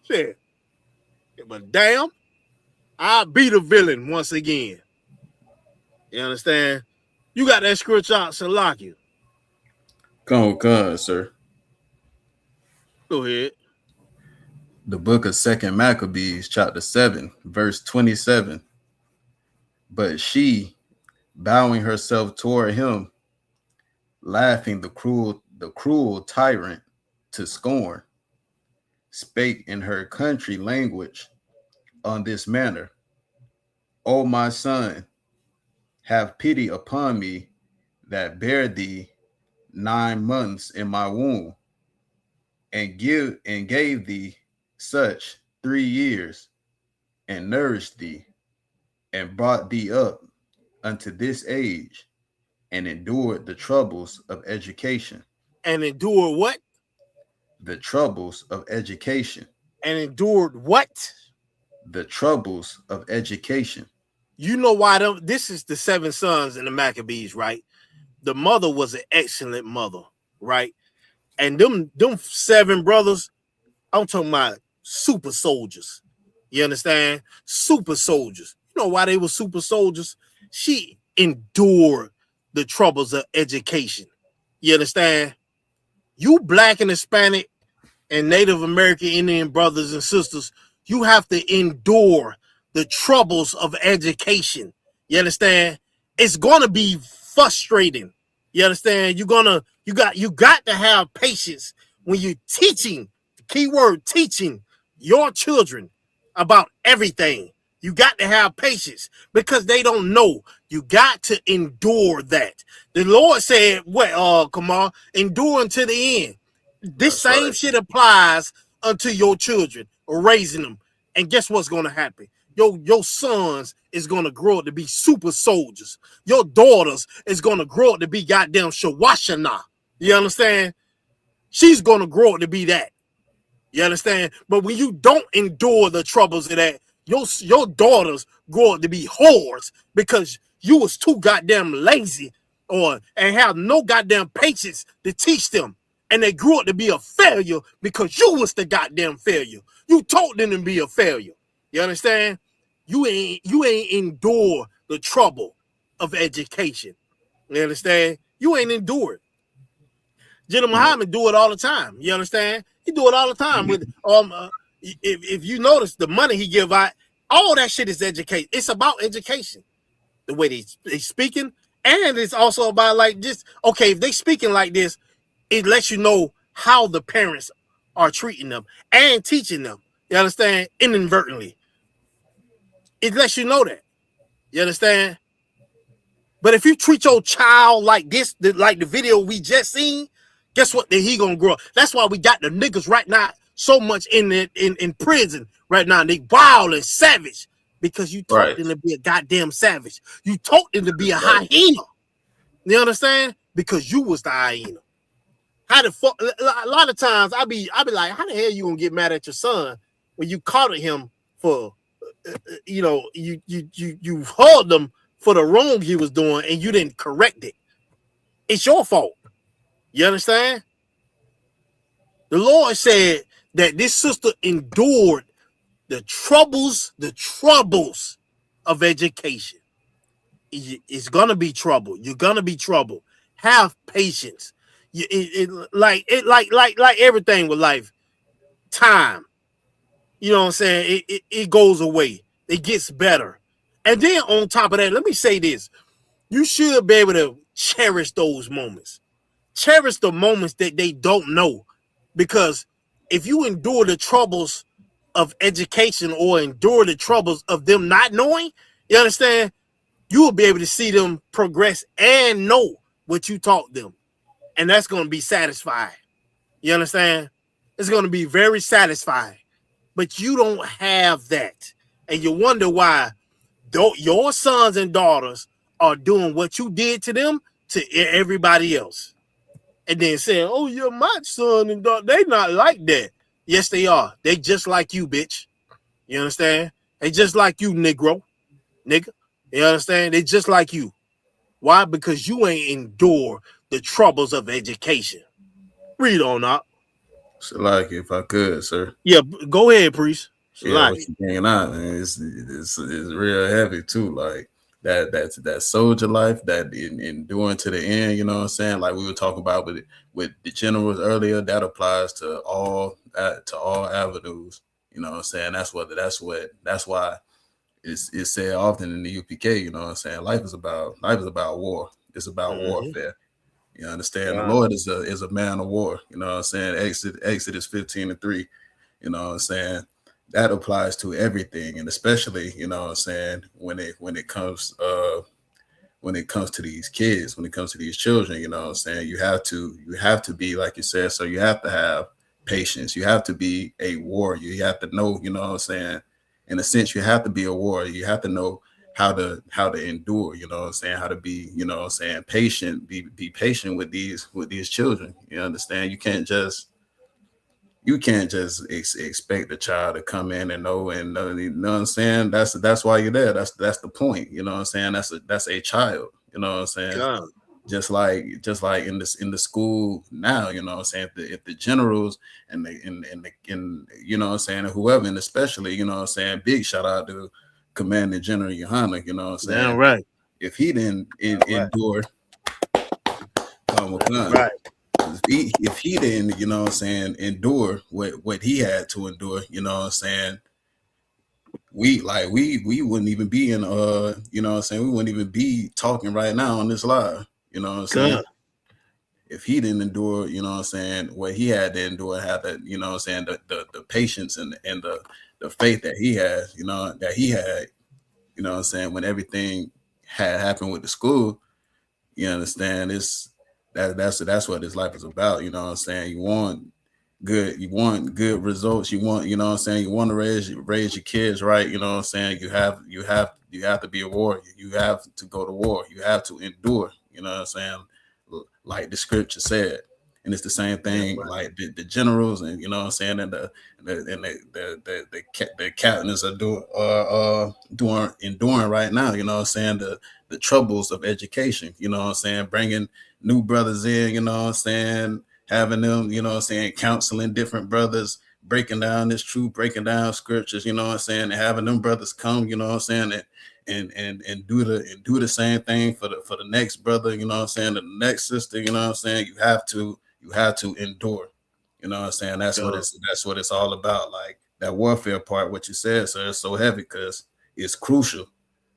Shit. But damn, I'll be the villain once again. You understand? You got that screenshot, Salaki. Come on, sir. Go ahead. The book of 2 Maccabees, chapter 7, verse 27. But she, bowing herself toward him, laughing the cruel tyrant to scorn, spake in her country language on this manner: O my son, have pity upon me that bare thee 9 months in my womb, and gave thee such 3 years, and nourished thee, and brought thee up unto this age, and endured the troubles of education. And endured what? The troubles of education. And endured what? The troubles of education. You know why this is the 7 sons in the Maccabees, right? The mother was an excellent mother, right? And them 7 brothers, I'm talking about super soldiers. You understand? Super soldiers. You know why they were super soldiers? She endured the troubles of education. You understand? You Black and Hispanic and Native American Indian brothers and sisters, you have to endure the troubles of education. You understand? It's gonna be frustrating. You understand? You got to have patience when you're teaching, keyword teaching your children about everything. You got to have patience because they don't know. You got to endure that. The Lord said, come on, endure until the end. This same shit applies unto your children, or raising them. And guess what's going to happen? Your sons is going to grow up to be super soldiers. Your daughters is going to grow up to be goddamn Shawashana. You understand? She's going to grow up to be that. You understand? But when you don't endure the troubles of that, your daughters grow up to be whores because you was too goddamn lazy and have no goddamn patience to teach them. And they grew up to be a failure because you was the goddamn failure. You told them to be a failure. You understand? You ain't endure the trouble of education. You understand? You ain't endure it. General Muhammad do it all the time. You understand? He do it all the time with if you notice the money he give out, all that shit is education. It's about education. The way they speaking, and it's also about like just okay, if they speaking like this, it lets you know how the parents are treating them and teaching them. You understand? Inadvertently. It lets you know that. You understand? But if you treat your child like this, like the video we just seen, guess what? Then he gonna grow up. That's why we got the niggas right now so much in prison right now. They wild and savage because you taught them to be a goddamn savage. You taught them to be a hyena. You understand? Because you was the hyena. How the fuck? A lot of times I be like, how the hell you gonna get mad at your son when you caught him for, you hauled him for the wrong he was doing and you didn't correct it. It's your fault. You understand? The Lord said that this sister endured the troubles of education. It's gonna be trouble. You're gonna be trouble. Have patience. Like everything with life, time. You know what I'm saying? It goes away. It gets better. And then on top of that, let me say this. You should be able to cherish those moments. Cherish the moments that they don't know. Because if you endure the troubles of education or endure the troubles of them not knowing, you understand? You will be able to see them progress and know what you taught them. And that's going to be satisfying. You understand? It's going to be very satisfying. But you don't have that. And you wonder why your sons and daughters are doing what you did to them to everybody else. And then saying, oh, you're my son and daughter. They not like that. Yes, they are. They just like you, bitch. You understand? They just like you, nigga. You understand? They just like you. Why? Because you ain't endure the troubles of education. Read on up. So like, if I could, sir. Yeah, go ahead, priest. Yeah, what you bringing out, man? It's real heavy too. Like that soldier life, that enduring to the end. You know what I'm saying? Like we were talking about with the generals earlier. That applies to all avenues. You know what I'm saying? That's why it's said often in the UPK. You know what I'm saying? Life is about war. It's about warfare. You understand? The Lord is a man of war. You know what I'm saying? Exodus 15:3. You know what I'm saying? That applies to everything, and especially, you know what I'm saying, when it comes to these kids, when it comes to these children, you know what I'm saying, you have to be, like you said, so you have to have patience. You have to be a warrior. You have to know, you know what I'm saying, in a sense, you have to be a warrior. You have to know how to endure, you know what I'm saying, how to be, you know what I'm saying, patient, be patient with these children. You understand? You can't just expect the child to come in and know, you know what I'm saying? That's why you're there. That's the point. You know what I'm saying? That's a child. You know what I'm saying? God. Just like in the school now, you know what I'm saying? If the generals and the you know what I'm saying, whoever, and especially, you know what I'm saying, big shout out to Commanding General Yohana, you know what I'm saying? Damn right. If he didn't endure, right. If he didn't, you know what I'm saying, endure what he had to endure, you know what I'm saying, we wouldn't even be in you know what I'm saying, we wouldn't even be talking right now on this live, you know what I'm saying. If he didn't endure, you know what I'm saying, what he had to endure, had that, you know what I'm saying, the patience and the faith that he has, you know, that he had, you know what I'm saying, when everything had happened with the school, you understand, that's what this life is about. You know what I'm saying? You want good results. You want, you know what I'm saying, you want to raise your kids right. You know what I'm saying? You have to be a warrior. You have to go to war. You have to endure. You know what I'm saying? Like the scripture said. And it's the same thing, like the generals, and you know what I'm saying, and the captains are enduring right now. You know what I'm saying, the troubles of education. You know what I'm saying, bringing new brothers in. You know what I'm saying, having them. You know what I'm saying, counseling different brothers, breaking down this truth, breaking down scriptures. You know what I'm saying, and having them brothers come. You know what I'm saying, and do the same thing for the next brother. You know what I'm saying, the next sister. You know what I'm saying, you have to endure. You know what I'm saying? That's what it's all about. Like that warfare part, what you said, sir, is so heavy because it's crucial.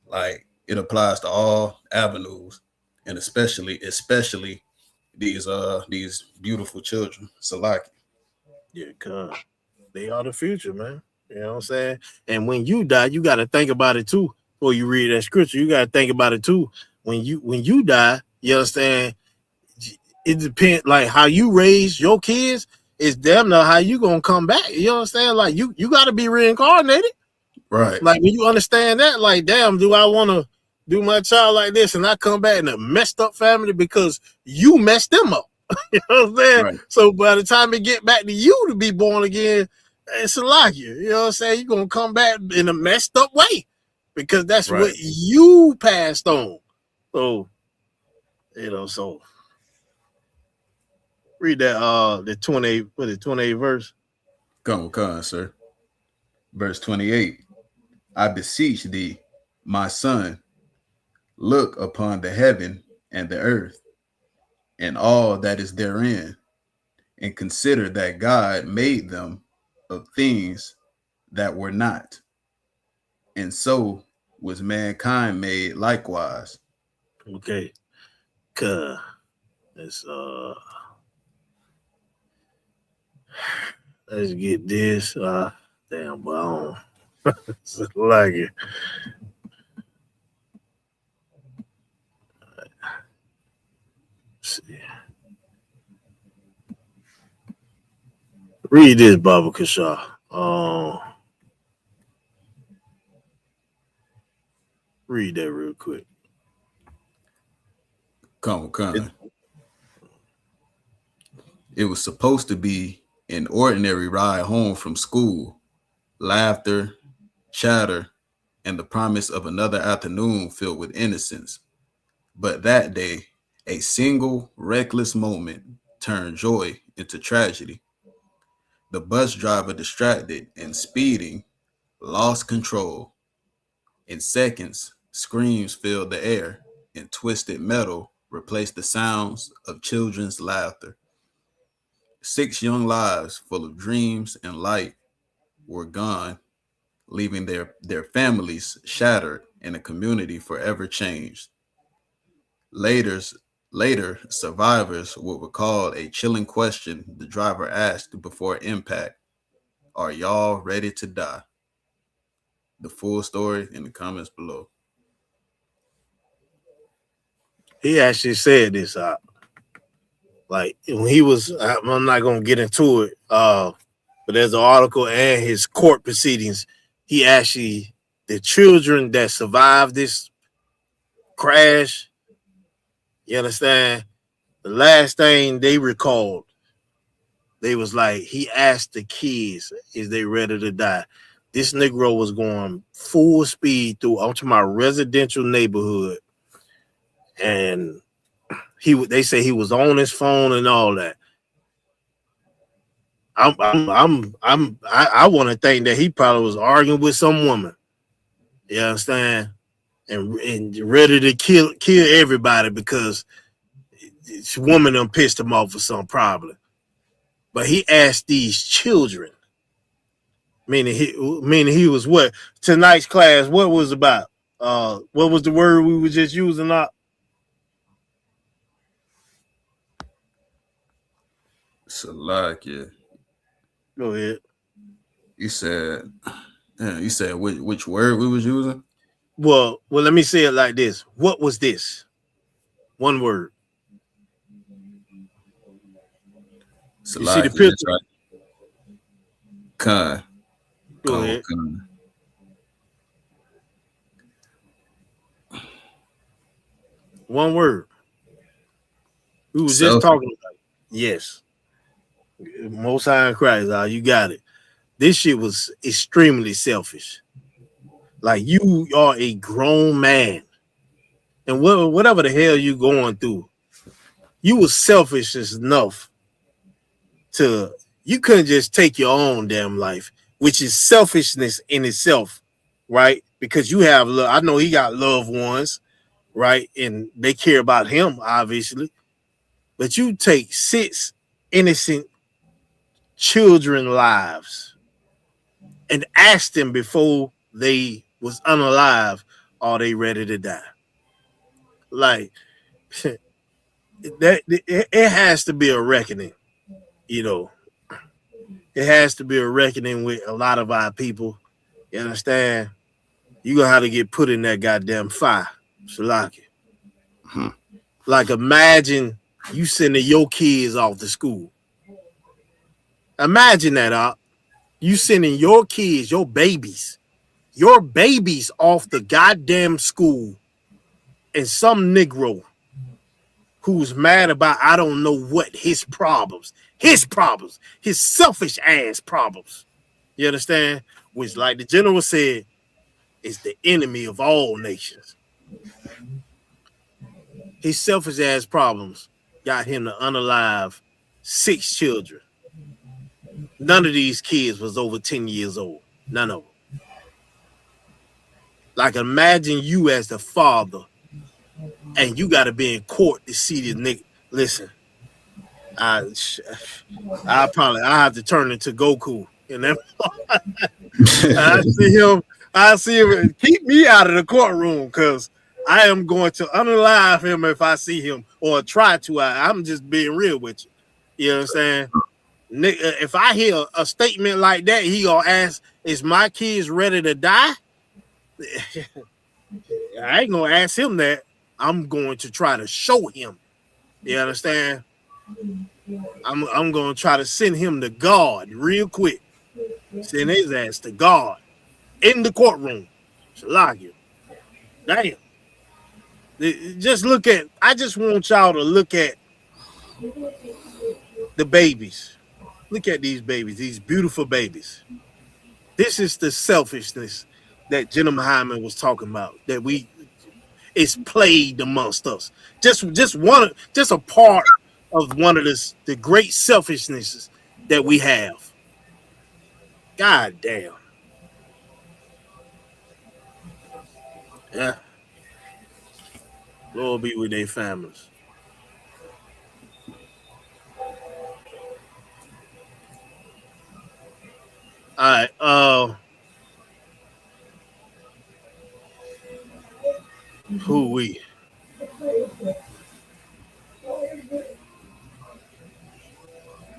Like it applies to all avenues, and especially these beautiful children. So like, yeah, cuz they are the future, man. You know what I'm saying? And when you die, you got to think about it too. Before you read that scripture, you got to think about it too. When you die, you understand? It depends, like how you raise your kids is damn near how you gonna come back. You understand? Like you got to be reincarnated, right? Like when you understand that, like damn, do I want to do my child like this and I come back in a messed up family because you messed them up? You know what I'm saying? Right. So by the time it get back to you to be born again, it's a like you know what I'm saying? You're gonna come back in a messed up way because that's what you passed on. So you know, so read that the 28 verse. Come on, sir. Verse 28. I beseech thee, my son, look upon the heaven and the earth, and all that is therein, and consider that God made them of things that were not, and so was mankind made likewise. Okay. Let's let's get this. Damn, but I don't like it. Let's see. Read this, Baba Kasha. Read that real quick. Come. It was supposed to be an ordinary ride home from school, laughter, chatter, and the promise of another afternoon filled with innocence. But that day, a single reckless moment turned joy into tragedy. The bus driver, distracted and speeding, lost control. In seconds, screams filled the air, and twisted metal replaced the sounds of children's laughter. 6 young lives full of dreams and light were gone, leaving their families shattered and a community forever changed. Later, survivors would recall a chilling question the driver asked before impact: "Are y'all ready to die?" The full story in the comments below. He actually said this. Like when he was, I'm not gonna get into it. But there's an article and his court proceedings. He actually, the children that survived this crash, you understand, the last thing they recalled, they was like, he asked the kids, is they ready to die? This Negro was going full speed through onto my residential neighborhood, and they say he was on his phone and all that. I want to think that he probably was arguing with some woman. You understand? And ready to kill everybody because this woman done pissed him off for some problem. But he asked these children, meaning he was what? Tonight's class, what was about? What was the word we were just using up? Salakia. Go ahead. You said which word we was using? Well, let me say it like this. What was this? One word. Salakia, you see the picture? Right. Khan. Go ahead. Khan. One word. We was just talking about it. Yes. Most High in Christ, you got it. This shit was extremely selfish. Like, you are a grown man, and whatever the hell you going through, you was selfish enough to, you couldn't just take your own damn life, which is selfishness in itself, right? Because you have, I know he got loved ones, right? And they care about him, obviously. But you take 6 innocent children lives and ask them before they was unalive, are they ready to die? Like, that it has to be a reckoning, you know. It has to be a reckoning with a lot of our people. You understand? You gonna have to get put in that goddamn fire. Shalaki. Like, imagine you sending your kids off to school. Imagine that, you sending your kids, your babies off the goddamn school, and some Negro who's mad about, I don't know what, his selfish ass problems. You understand? Which, like the general said, is the enemy of all nations. His selfish ass problems got him to unalive 6 children. None of these kids was over 10 years old. None of them. Like, imagine you as the father, and you got to be in court to see this nigga. listen, I have to turn into Goku. And then I see him keep me out of the courtroom because I am going to unalive him if I see him or try to. I'm just being real with you. You know what I'm saying? If I hear a statement like that, he gonna ask, "Is my kids ready to die?" I ain't gonna ask him that. I'm going to try to show him. You understand? I'm gonna try to send him to God real quick. Send his ass to God in the courtroom. Shalakia. Damn. Just look at. I just want y'all to look at the babies. Look at these babies. These beautiful babies. This is the selfishness that Jenna Hyman was talking about. That it's played amongst us. Just a part of one of the great selfishnesses that we have. God damn. Yeah. Lord be with their families. All right. Who we?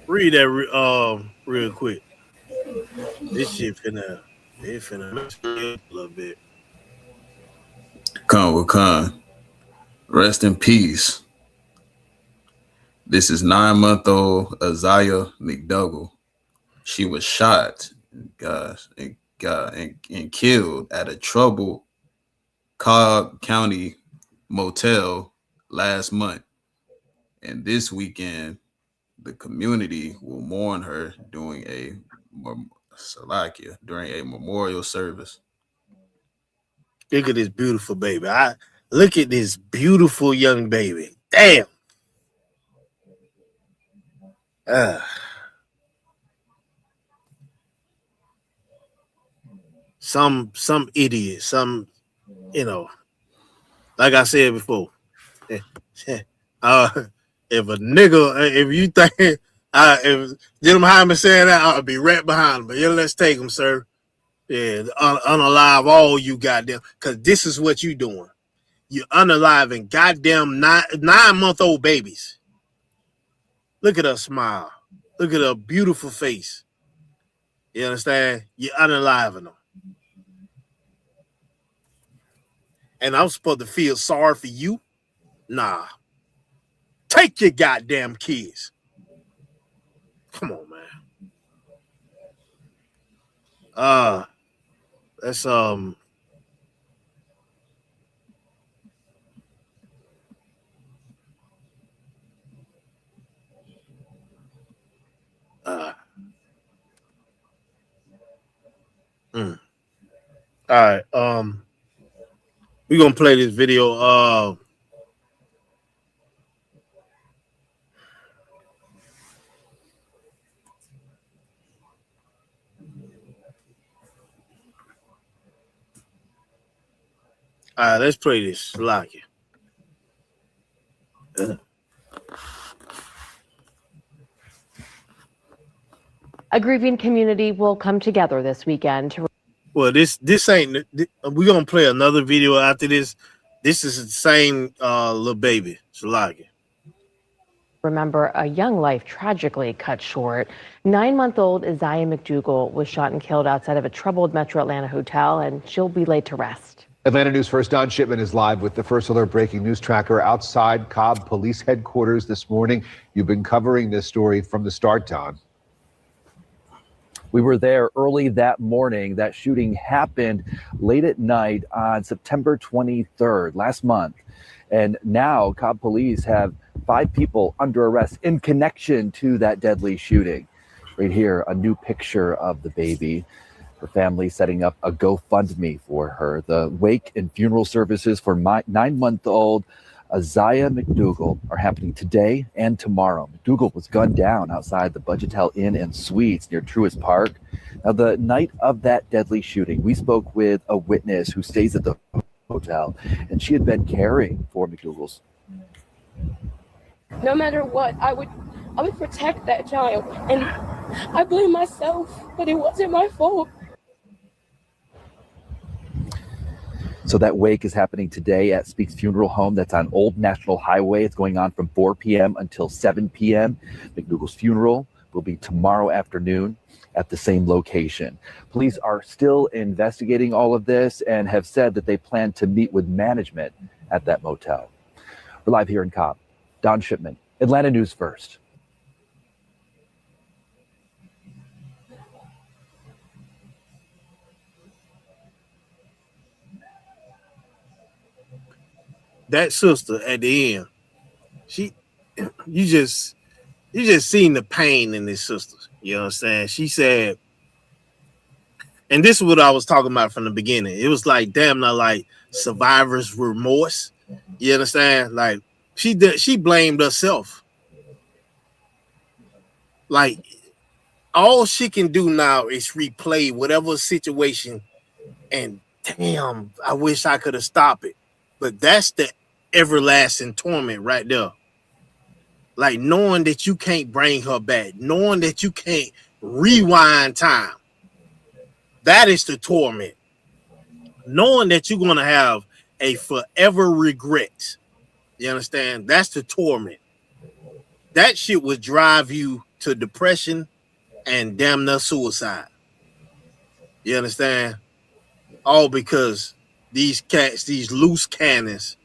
Read that real quick. This shit finna mess me up a little bit. Khan. Rest in peace. This is 9-month-old Isaiah McDougal. She was shot, and killed at a troubled Cobb County motel last month. And this weekend, the community will mourn her during a memorial service. Look at this beautiful baby. Look at this beautiful young baby. Damn. Some idiot, like I said before. If a nigga, if you think if Jim Hyman saying that, I'll be right behind him. But yeah, let's take him, sir. Yeah, unalive all you goddamn, because this is what you doing. You unaliving goddamn 9-month-old babies. Look at her smile. Look at her beautiful face. You understand? You're unaliving them. And I'm supposed to feel sorry for you? Nah. Take your goddamn kids. Come on, man. That's all right. We're gonna play this video. All right, let's play this. Like it. A grieving community will come together this weekend to. Well, this ain't. We're gonna play another video after this. This is the same little baby. So like it. Remember a young life tragically cut short. 9-month-old Isaiah McDougal was shot and killed outside of a troubled Metro Atlanta hotel, and she'll be laid to rest. Atlanta News First Don Shipman is live with the First Alert breaking news tracker outside Cobb Police Headquarters this morning. You've been covering this story from the start, Don. We were there early that morning. That shooting happened late at night on September 23rd, last month. And now Cobb Police have 5 people under arrest in connection to that deadly shooting. Right here, a new picture of the baby. Her family setting up a GoFundMe for her. The wake and funeral services for 9-month-old Isaiah McDougal are happening today and tomorrow. McDougal was gunned down outside the Budgetel Inn and Suites near Truist Park. Now, the night of that deadly shooting, we spoke with a witness who stays at the hotel, and she had been caring for McDougal's. no matter what, I would protect that child. And I blame myself, but it wasn't my fault. So that wake is happening today at Speaks Funeral Home. That's on Old National Highway. It's going on from 4 p.m. until 7 p.m. McDougal's funeral will be tomorrow afternoon at the same location. Police are still investigating all of this and have said that they plan to meet with management at that motel. We're live here in Cobb. Don Shipman, Atlanta News First. That sister at the end, you just seen the pain in this sister. You know what I'm saying? She said, and this is what I was talking about from the beginning. It was like damn near like survivor's remorse. You understand? Like she blamed herself. Like all she can do now is replay whatever situation, and damn, I wish I could have stopped it. But that's the everlasting torment right there. Like knowing that you can't bring her back, knowing that you can't rewind time. That is the torment. Knowing that you're going to have a forever regret. You understand? That's the torment. That shit would drive you to depression and damn near suicide. You understand? All because these cats, these loose cannons,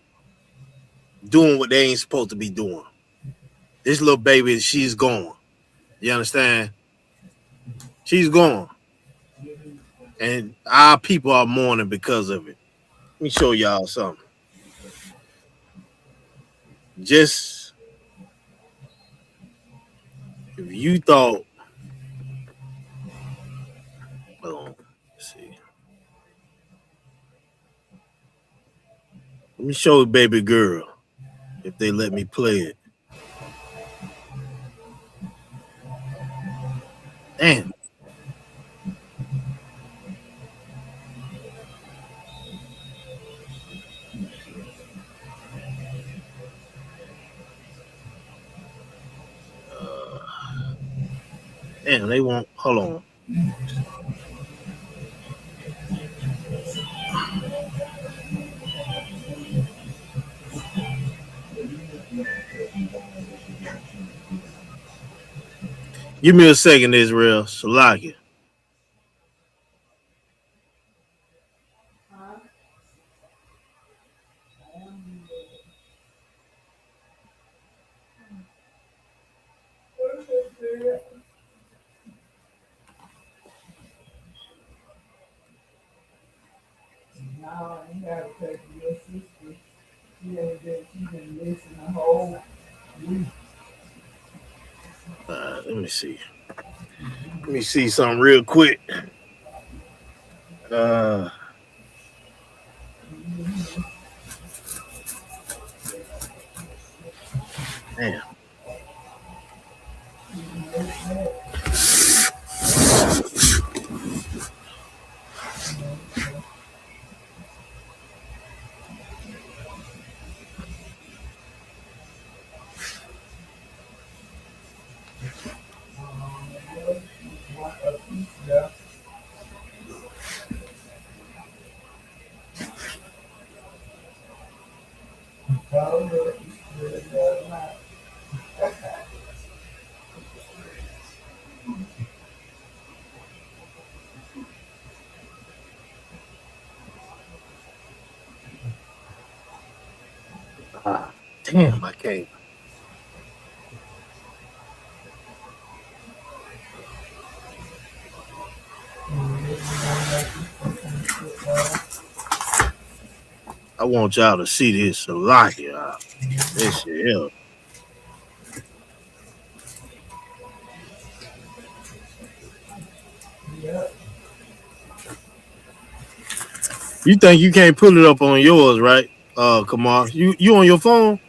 doing what they ain't supposed to be doing. This little baby, she's gone. You understand? She's gone. And our people are mourning because of it. Let me show y'all something. Just if you thought, hold on, let's see. Let me show the baby girl if they let me play it. Damn. Damn, they won't. Hold on. Give me a second, Israel. Salakia. Now you gotta take your sister. She ain't been, she been missing the whole week. Let me see. Let me see something real quick. Damn. Damn, I can't. I want y'all to see this Salakia. This shit here. You think you can't pull it up on yours, right? Kamar. You on your phone?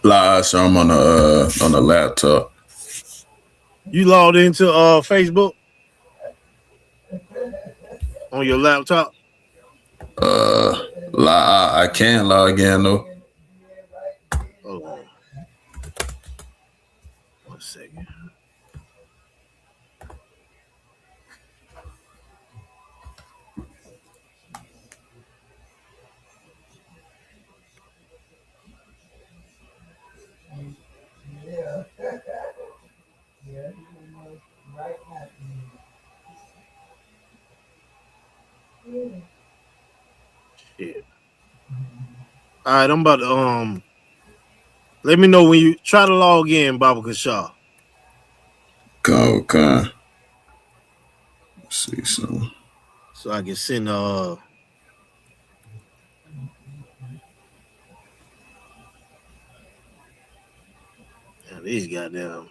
Live, so I'm on the laptop. You logged into Facebook on your laptop? I can log in though. Shit. All right, I'm about to let me know when you try to log in, Baba Kashaw. Okay. Let's see some. So I can send these goddamn.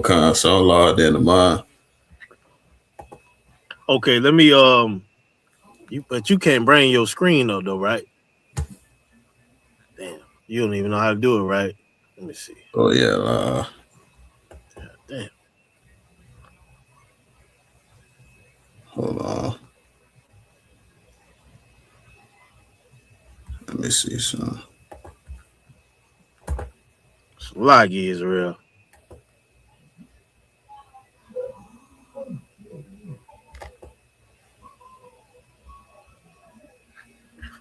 Con, so I'm logged into mine. Okay, let me but you can't bring your screen up though, right? Damn, you don't even know how to do it, right? Let me see. Oh yeah, damn. Hold on. Let me see some. Laggy is real.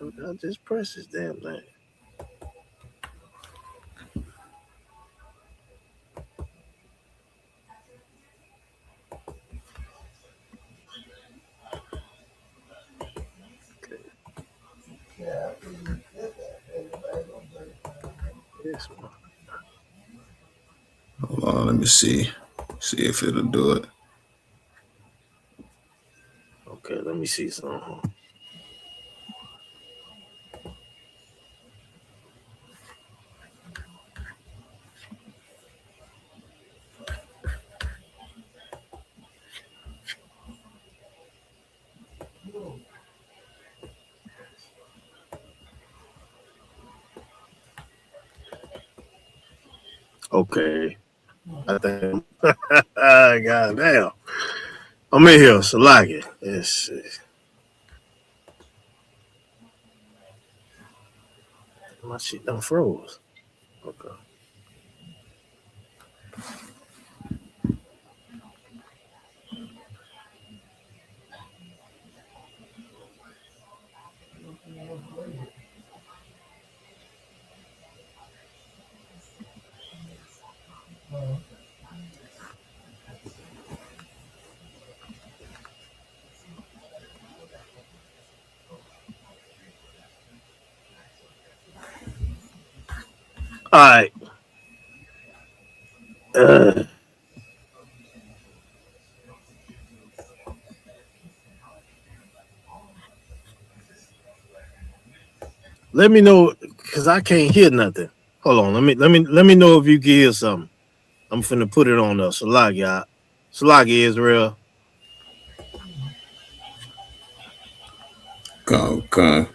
I just press this damn thing. This one. Hold on, let me see. See if it'll do it. Okay, let me see something. Okay. I think God damn. I'm in here, so like it. Yes. My shit done froze. Okay. All right. Let me know because I can't hear nothing. Hold on. Let me know if you can hear something. I'm finna put it on us. Salagi, Salagi Israel. Con.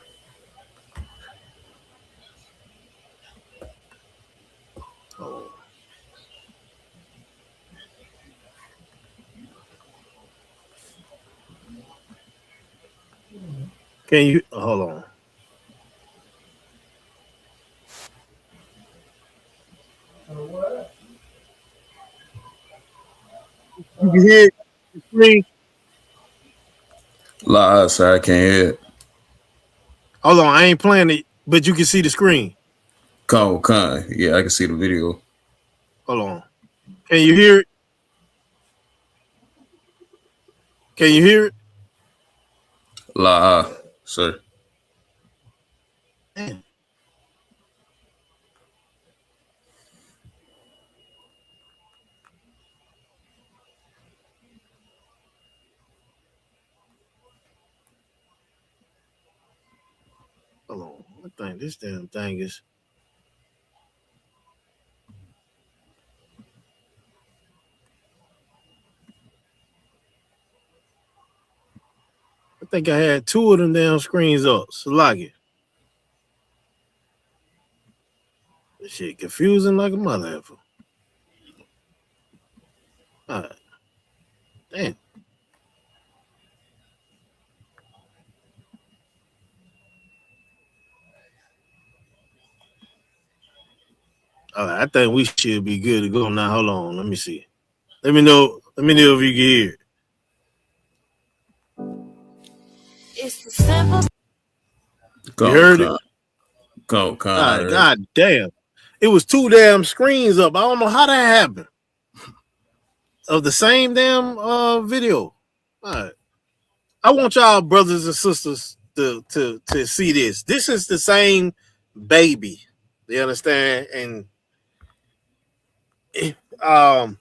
Oh. Can you hold on? You can hear the screen. Live, so I can't hear it. Hold on, I ain't playing it, but you can see the screen. Con. Yeah, I can see the video. Hold on. Can you hear it? Can you hear it? Live, sir. Damn. Hold on. I think this damn thing is. I think I had two of them damn screens up. Salagi. This shit confusing like a mother effer. Damn. All right, I think we should be good to go now. Hold on, let me see. Let me know. Let me know if you can hear. It's the simple. You heard it? Go, All right, God damn. It was 2 damn screens up. I don't know how that happened. Of the same damn video. All right. I want y'all brothers and sisters to see this. This is the same baby. You understand? And I've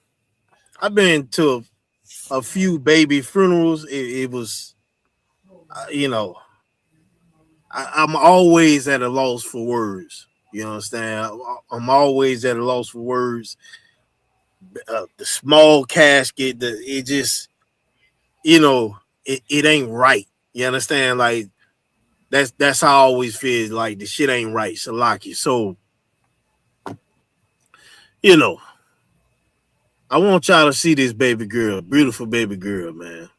been to a few baby funerals. It was, you know, I'm always at a loss for words. You understand? I'm always at a loss for words. The small casket, it just, it ain't right. You understand? Like that's how I always feel. Like the shit ain't right. Salaki. So I want y'all to see this baby girl, beautiful baby girl, man.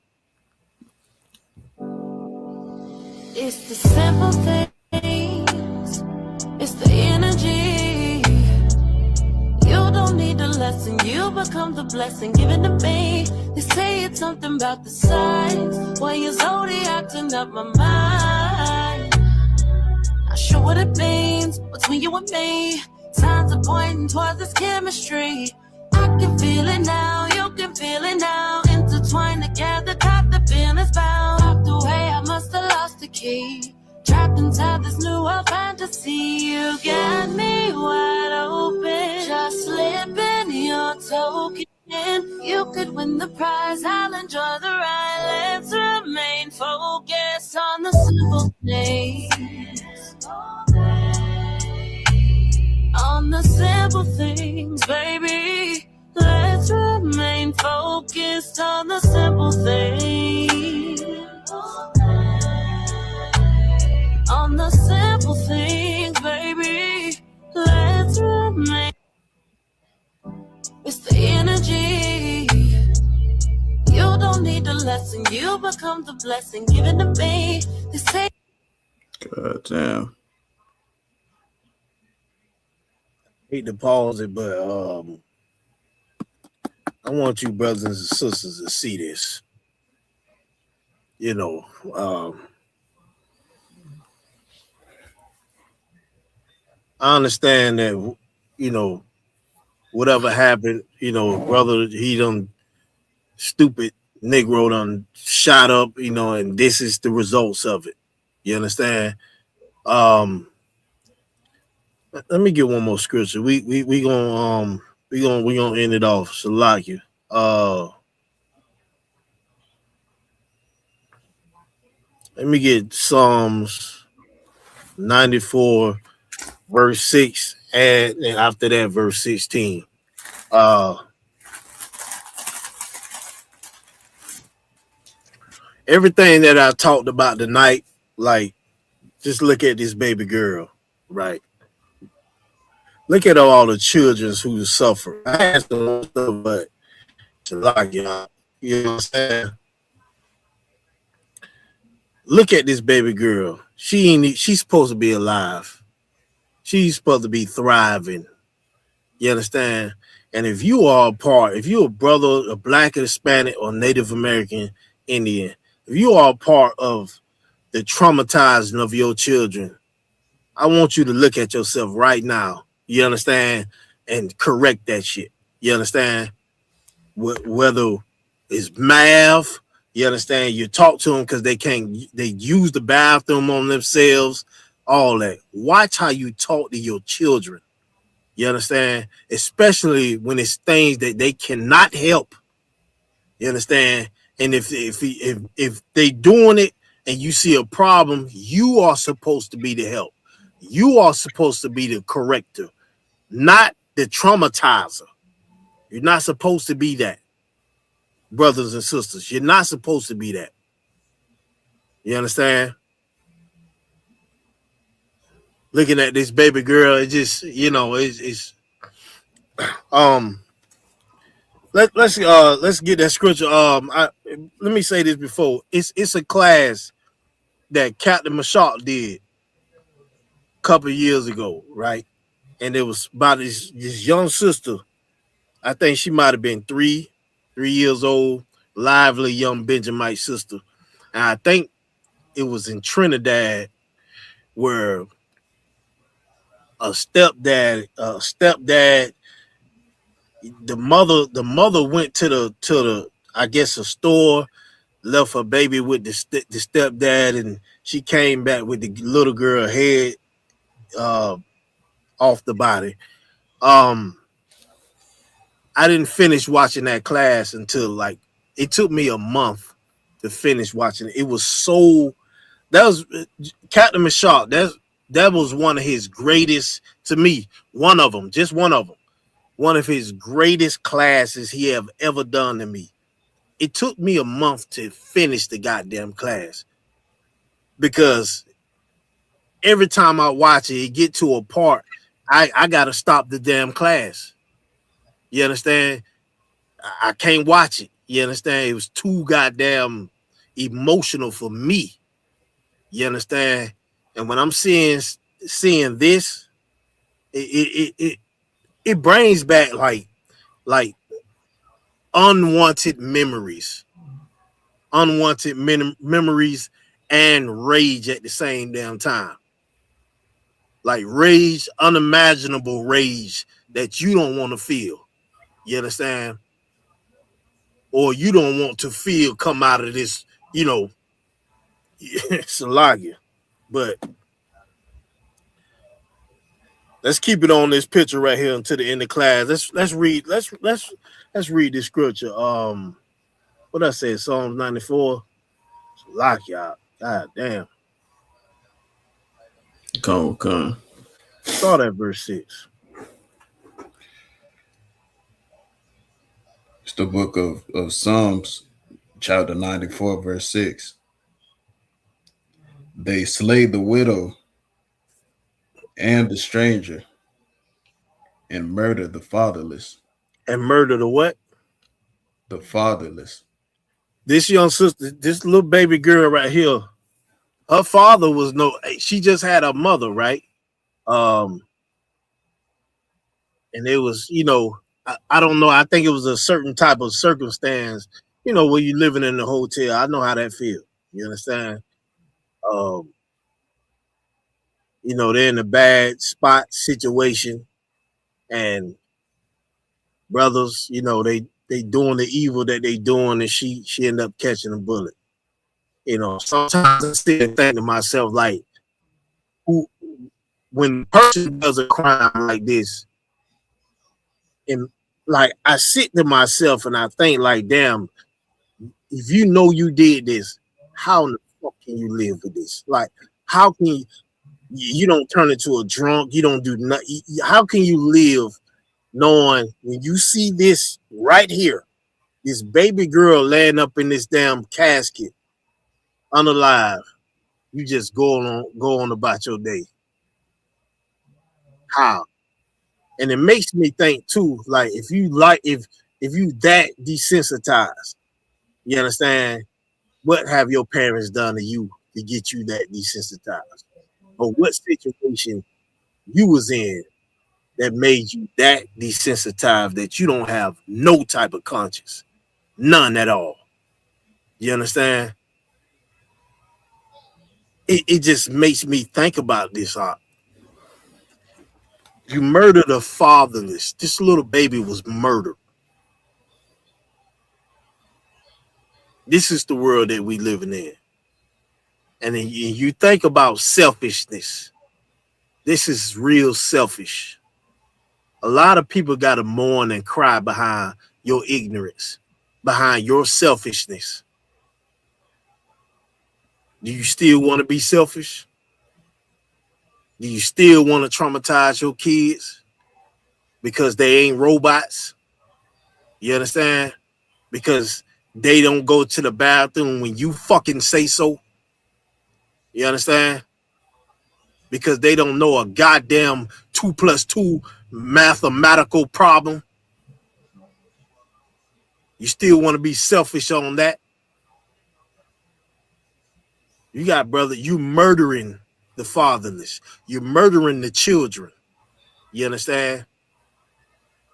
It's the simple things. It's the energy. You don't need the lesson. You become the blessing given to me. They say it's something about the signs. Why your zodiacting up my mind. Not sure what it means between you and me. Signs are pointing towards this chemistry. I can feel it now, you can feel it now. Intertwined together, got the feelings bound. Locked away, I must have lost the key. Trapped inside this new world fantasy. You got me wide open. Just slipping your token. You could win the prize, I'll enjoy the ride. Let's remain focused on the simple things. On the simple things, baby. Let's remain focused on the simple things. On the simple things, baby. Let's remain. It's the energy. You don't need the lesson. You become the blessing given to me. They say. God damn. Hate to pause it, but I want you brothers and sisters to see this. I understand that, whatever happened, brother, he done stupid Negro done shot up, and this is the results of it. You understand? Let me get one more scripture. We gonna end it off. Salakia. Let me get Psalms 94, verse 6, and after that, verse 16. Everything that I talked about tonight, like, just look at this baby girl, right? Look at all the children who suffer. I asked them stuff, but Salakia, you know what I'm saying? Look at this baby girl. She's supposed to be alive. She's supposed to be thriving. You understand? And if you're a brother, a black, Hispanic, or Native American Indian, if you are a part of the traumatizing of your children, I want you to look at yourself right now. You understand? And correct that shit. You understand? Whether it's math, you understand? You talk to them because they use the bathroom on themselves, all that. Watch how you talk to your children. You understand? Especially when it's things that they cannot help. You understand? And if they doing it and you see a problem, you are supposed to be the help. You are supposed to be the corrector, not the traumatizer. You're not supposed to be that, brothers and sisters. You're not supposed to be that. You understand? Looking at this baby girl, it just, it's let's get that scripture. Let me say this before. It's a class that Captain Mashak did a couple of years ago, right? And it was about this young sister. I think she might have been 3 years old, lively young Benjamite sister. And I think it was in Trinidad where a stepdad, the mother went to the I guess a store, left her baby with the stepdad, and she came back with the little girl head uh, off the body. Um, I didn't finish watching that class until like it took me a month to finish watching it. It was so that was Captain Mashak. That was one of his greatest to me. One of them, just one of them. One of his greatest classes he have ever done to me. It took me a month to finish the goddamn class because every time I watch it, it get to a part I gotta stop the damn class. You understand? I can't watch it. You understand? It was too goddamn emotional for me. You understand? And when I'm seeing this, it brings back like unwanted memories, memories and rage at the same damn time. Like rage, unimaginable rage that you don't want to feel. You understand? Or you don't want to feel come out of this, Salagia. But let's keep it on this picture right here until the end of class. Let's read this scripture. What I said, Psalms 94. Salagia. God damn. Come. Start at verse 6. It's the book of Psalms, chapter 94, verse 6. They slay the widow and the stranger and murder the fatherless. And murder the what? The fatherless. This young sister, this little baby girl right here, her father was she just had a mother, right? And it was, I don't know. I think it was a certain type of circumstance, where you living in the hotel. I know how that feels. You understand? They're in a bad spot situation, and brothers, they doing the evil that they doing, and she ended up catching a bullet. Sometimes I still think to myself, like, when a person does a crime like this, and like I sit to myself and I think, like, damn, if you know you did this, how in the fuck can you live with this? Like, how can you don't turn into a drunk? You don't do nothing. How can you live knowing when you see this right here, this baby girl laying up in this damn casket, unalive, you just go on about your day? How? And it makes me think too, like if you that desensitized, you understand, what have your parents done to you to get you that desensitized? Or what situation you was in that made you that desensitized that you don't have no type of conscience, none at all? You understand? It just makes me think about this. You murdered a fatherless. This little baby was murdered. This is the world that we living in. And then you think about selfishness. This is real selfish. A lot of people got to mourn and cry behind your ignorance, behind your selfishness. Do you still want to be selfish? Do you still want to traumatize your kids because they ain't robots? You understand? Because they don't go to the bathroom when you fucking say so. You understand? Because they don't know a goddamn 2 + 2 mathematical problem. You still want to be selfish on that? You got, brother, you murdering the fatherless. You're murdering the children. You understand?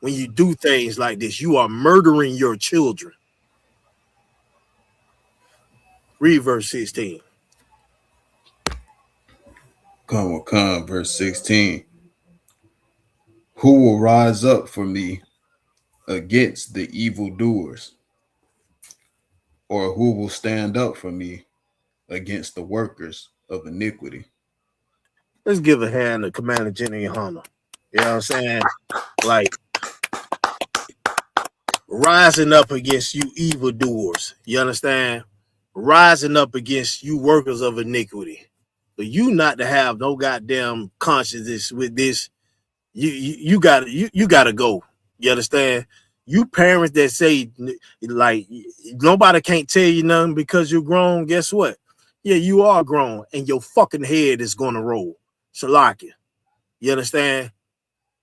When you do things like this, you are murdering your children. Read verse 16. Verse 16. Who will rise up for me against the evildoers? Or who will stand up for me against the workers of iniquity? Let's give a hand to Commander Jenny Hunter. You know what I'm saying? Like, rising up against you evildoers. You understand? Rising up against you workers of iniquity. But you not to have no goddamn conscience with this. You gotta go. You understand? You parents that say like nobody can't tell you nothing because you're grown. Guess what? Yeah, you are grown, and your fucking head is gonna roll. Shalakia. You understand?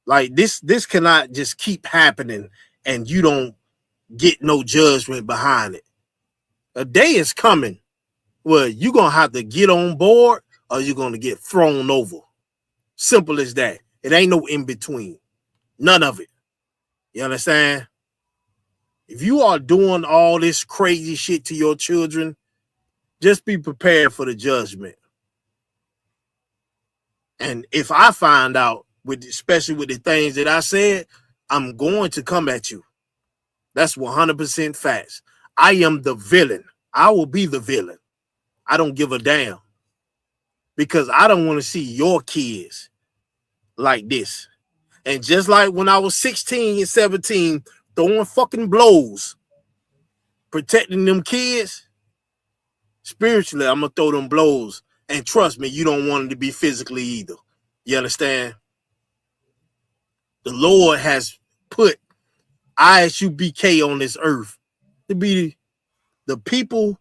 Like this cannot just keep happening, and you don't get no judgment behind it. A day is coming where you're gonna have to get on board, or you're gonna get thrown over. Simple as that. It ain't no in between. None of it. You understand? If you are doing all this crazy shit to your children, just be prepared for the judgment. And if I find out, especially with the things that I said, I'm going to come at you. That's 100% facts. I am the villain. I will be the villain. I don't give a damn. Because I don't want to see your kids like this. And just like when I was 16 and 17, throwing fucking blows, protecting them kids, spiritually, I'm going to throw them blows. And trust me, you don't want them to be physically either. You understand? The Lord has put ISUBK on this earth to be the people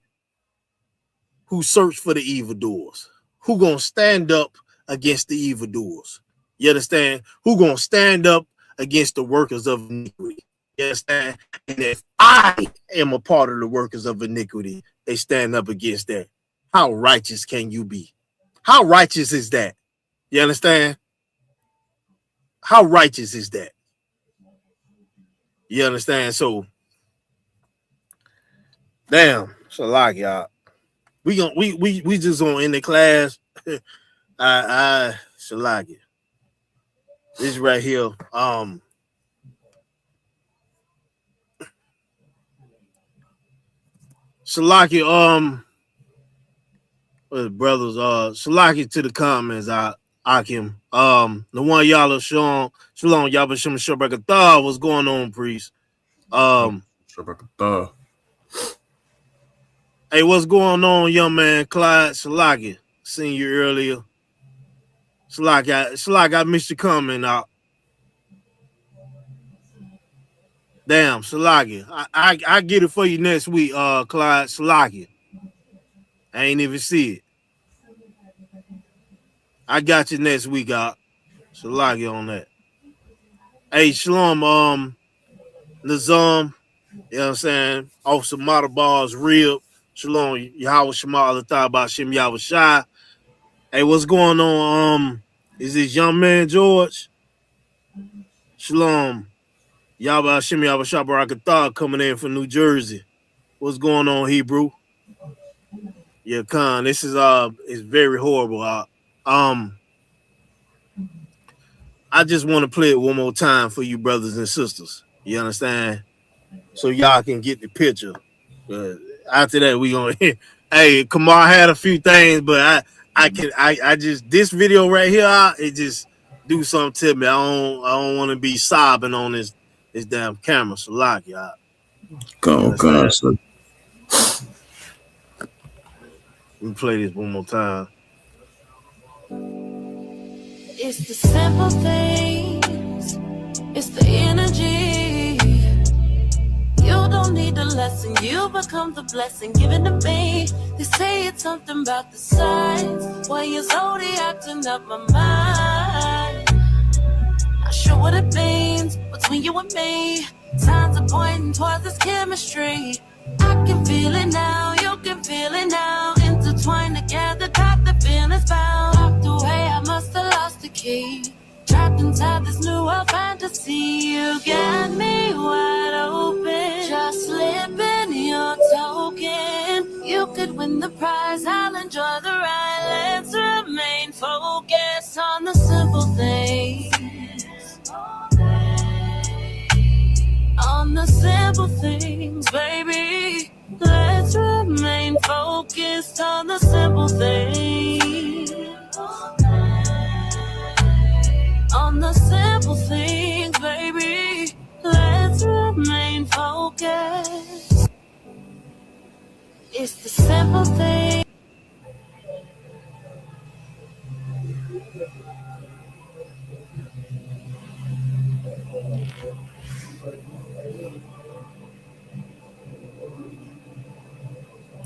who search for the evildoers, who going to stand up against the evildoers. You understand? Who going to stand up against the workers of iniquity? You understand? And if I am a part of the workers of iniquity, they stand up against that. How righteous can you be? How righteous is that? You understand? How righteous is that? You understand? So, damn, so like y'all, we just gonna end the class. I should like it. This right here, Shalaki, brothers, Shalaki to the comments, Akim. The one y'all are Shalom, y'all been showing Shabrakatah. What's going on, priest? Shabrakatah. Hey, what's going on, young man? Clyde Shalaki. Seen you earlier. Shalaki, I missed you coming out. Damn, Shalaki. I get it for you next week, Clyde Shalaki. I ain't even see it. I got you next week, Shalaki on that. Hey, Shalom, Nazam, you know what I'm saying? Officer Model Bars, Rib, Shalom, Yahweh Shema Alatah Bashim Yahweh Shai. Hey, what's going on? Is this young man George? Shalom, Yahweh Hashem Yahweh Shai Barakatah coming in from New Jersey. What's going on, Hebrew? Yeah, Khan, this is it's very horrible. I just want to play it one more time for you brothers and sisters. You understand? So y'all can get the picture. After that, we gonna hey, Kamar had a few things, but I just this video right here, it just do something to me. I don't want to be sobbing on this damn camera. So lock y'all. Go, sir. Let me play this one more time. It's the simple things. It's the energy. You don't need the lesson. You become the blessing given to me. They say it's something about the signs. Why you're zodiacting up my mind. Not sure what it means between you and me. Signs are pointing towards this chemistry. I can feel it now, you can feel it now. Intertwined together, got the feelings bound. Locked away, I must have lost the key. Trapped inside this new world fantasy. You got me wide open. Just slipping your token. You could win the prize, I'll enjoy the ride. Let's remain focused on the simple things. On the simple things, baby. Let's remain focused on the simple things. On the simple things, baby. Let's remain focused. It's the simple things.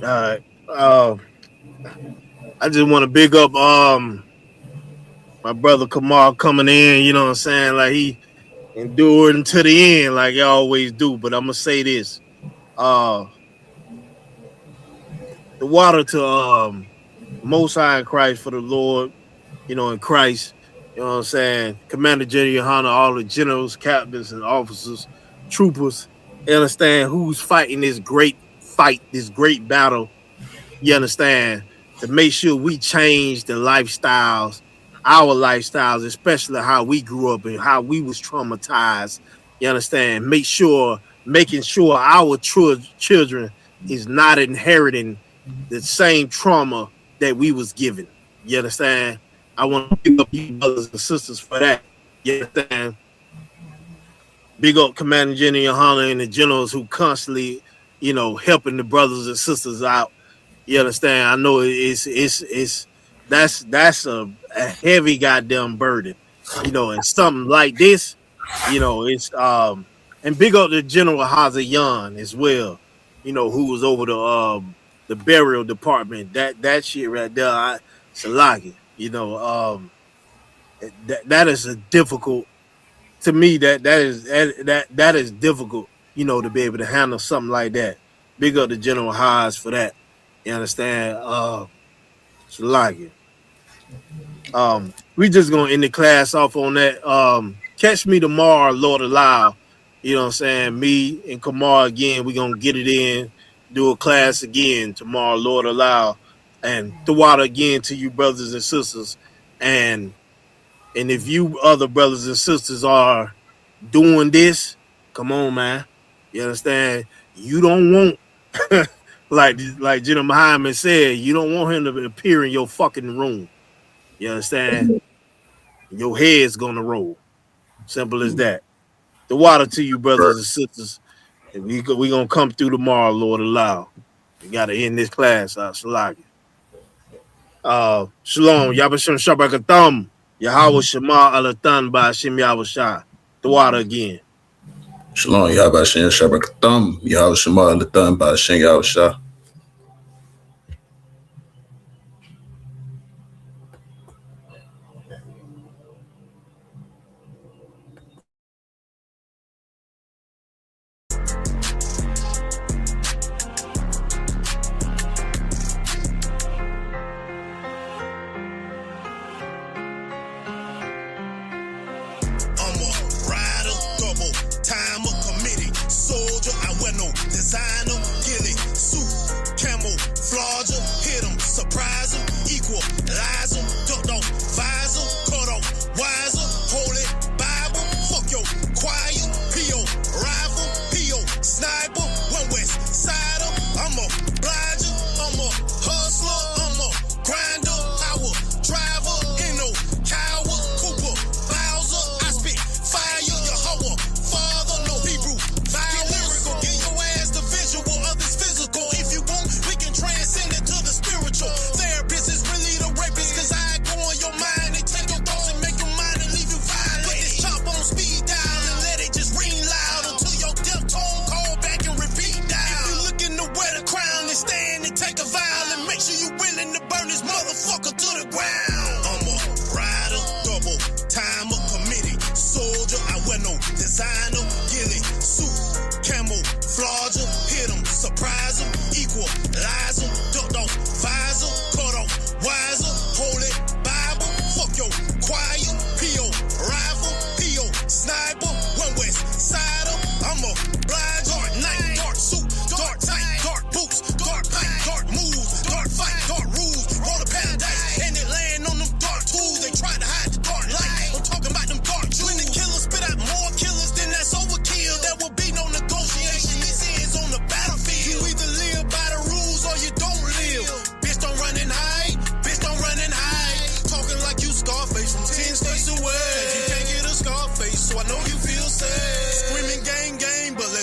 All right. I just want to big up my brother Kamal coming in, you know what I'm saying? Like he endured until the end, like you always do. But I'm gonna say this. The water to Most High in Christ for the Lord, you know, in Christ, you know what I'm saying? Commander General Hunter, all the generals, captains, and officers, troopers, you understand who's fighting this great fight, this great battle, you understand, to make sure we change the lifestyles, our lifestyles, especially how we grew up and how we was traumatized, you understand, making sure our children is not inheriting the same trauma that we was given, you understand. I want to pick up you brothers and sisters for that, you understand. Big up Commander Jenny Yohana and the generals who constantly, you know, helping the brothers and sisters out. You understand? I know that's a heavy goddamn burden, you know, and something like this, you know, it's and big up the General Hazayan as well, you know, who was over the burial department. That shit right there, Salaki, you know, that is a difficult to me. That is difficult, you know, to be able to handle something like that. Big up the General Haas for that. You understand? Salaki. We just gonna end the class off on that. Catch me tomorrow, Lord allow. You know what I'm saying? Me and Kamar again, we gonna get it in, do a class again tomorrow, Lord allow. And Tawada again to you brothers and sisters. And if you other brothers and sisters are doing this, come on, man. You understand? You don't want like Jenna Muhammad said, you don't want him to appear in your fucking room. You understand? Your head's gonna roll. Simple as that. The water to you, brothers and sisters. And we gonna come through tomorrow, Lord allow. We gotta end this class, Salaki. Shalom, Yabashim Shabakatham, Yahweh Shema Alatan by Hashem Yahweh Shah. The water again. Shalom, Yabashim Shabakatham, Yahweh Shema Alatan by Hashem Yahweh Shah. Soldier, I wear no designer, ghillie suit.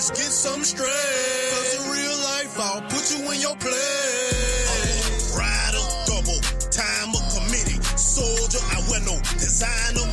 get some straight. Cause in real life, I'll put you in your place. Rider, double, time of committee. Soldier, I wear no designer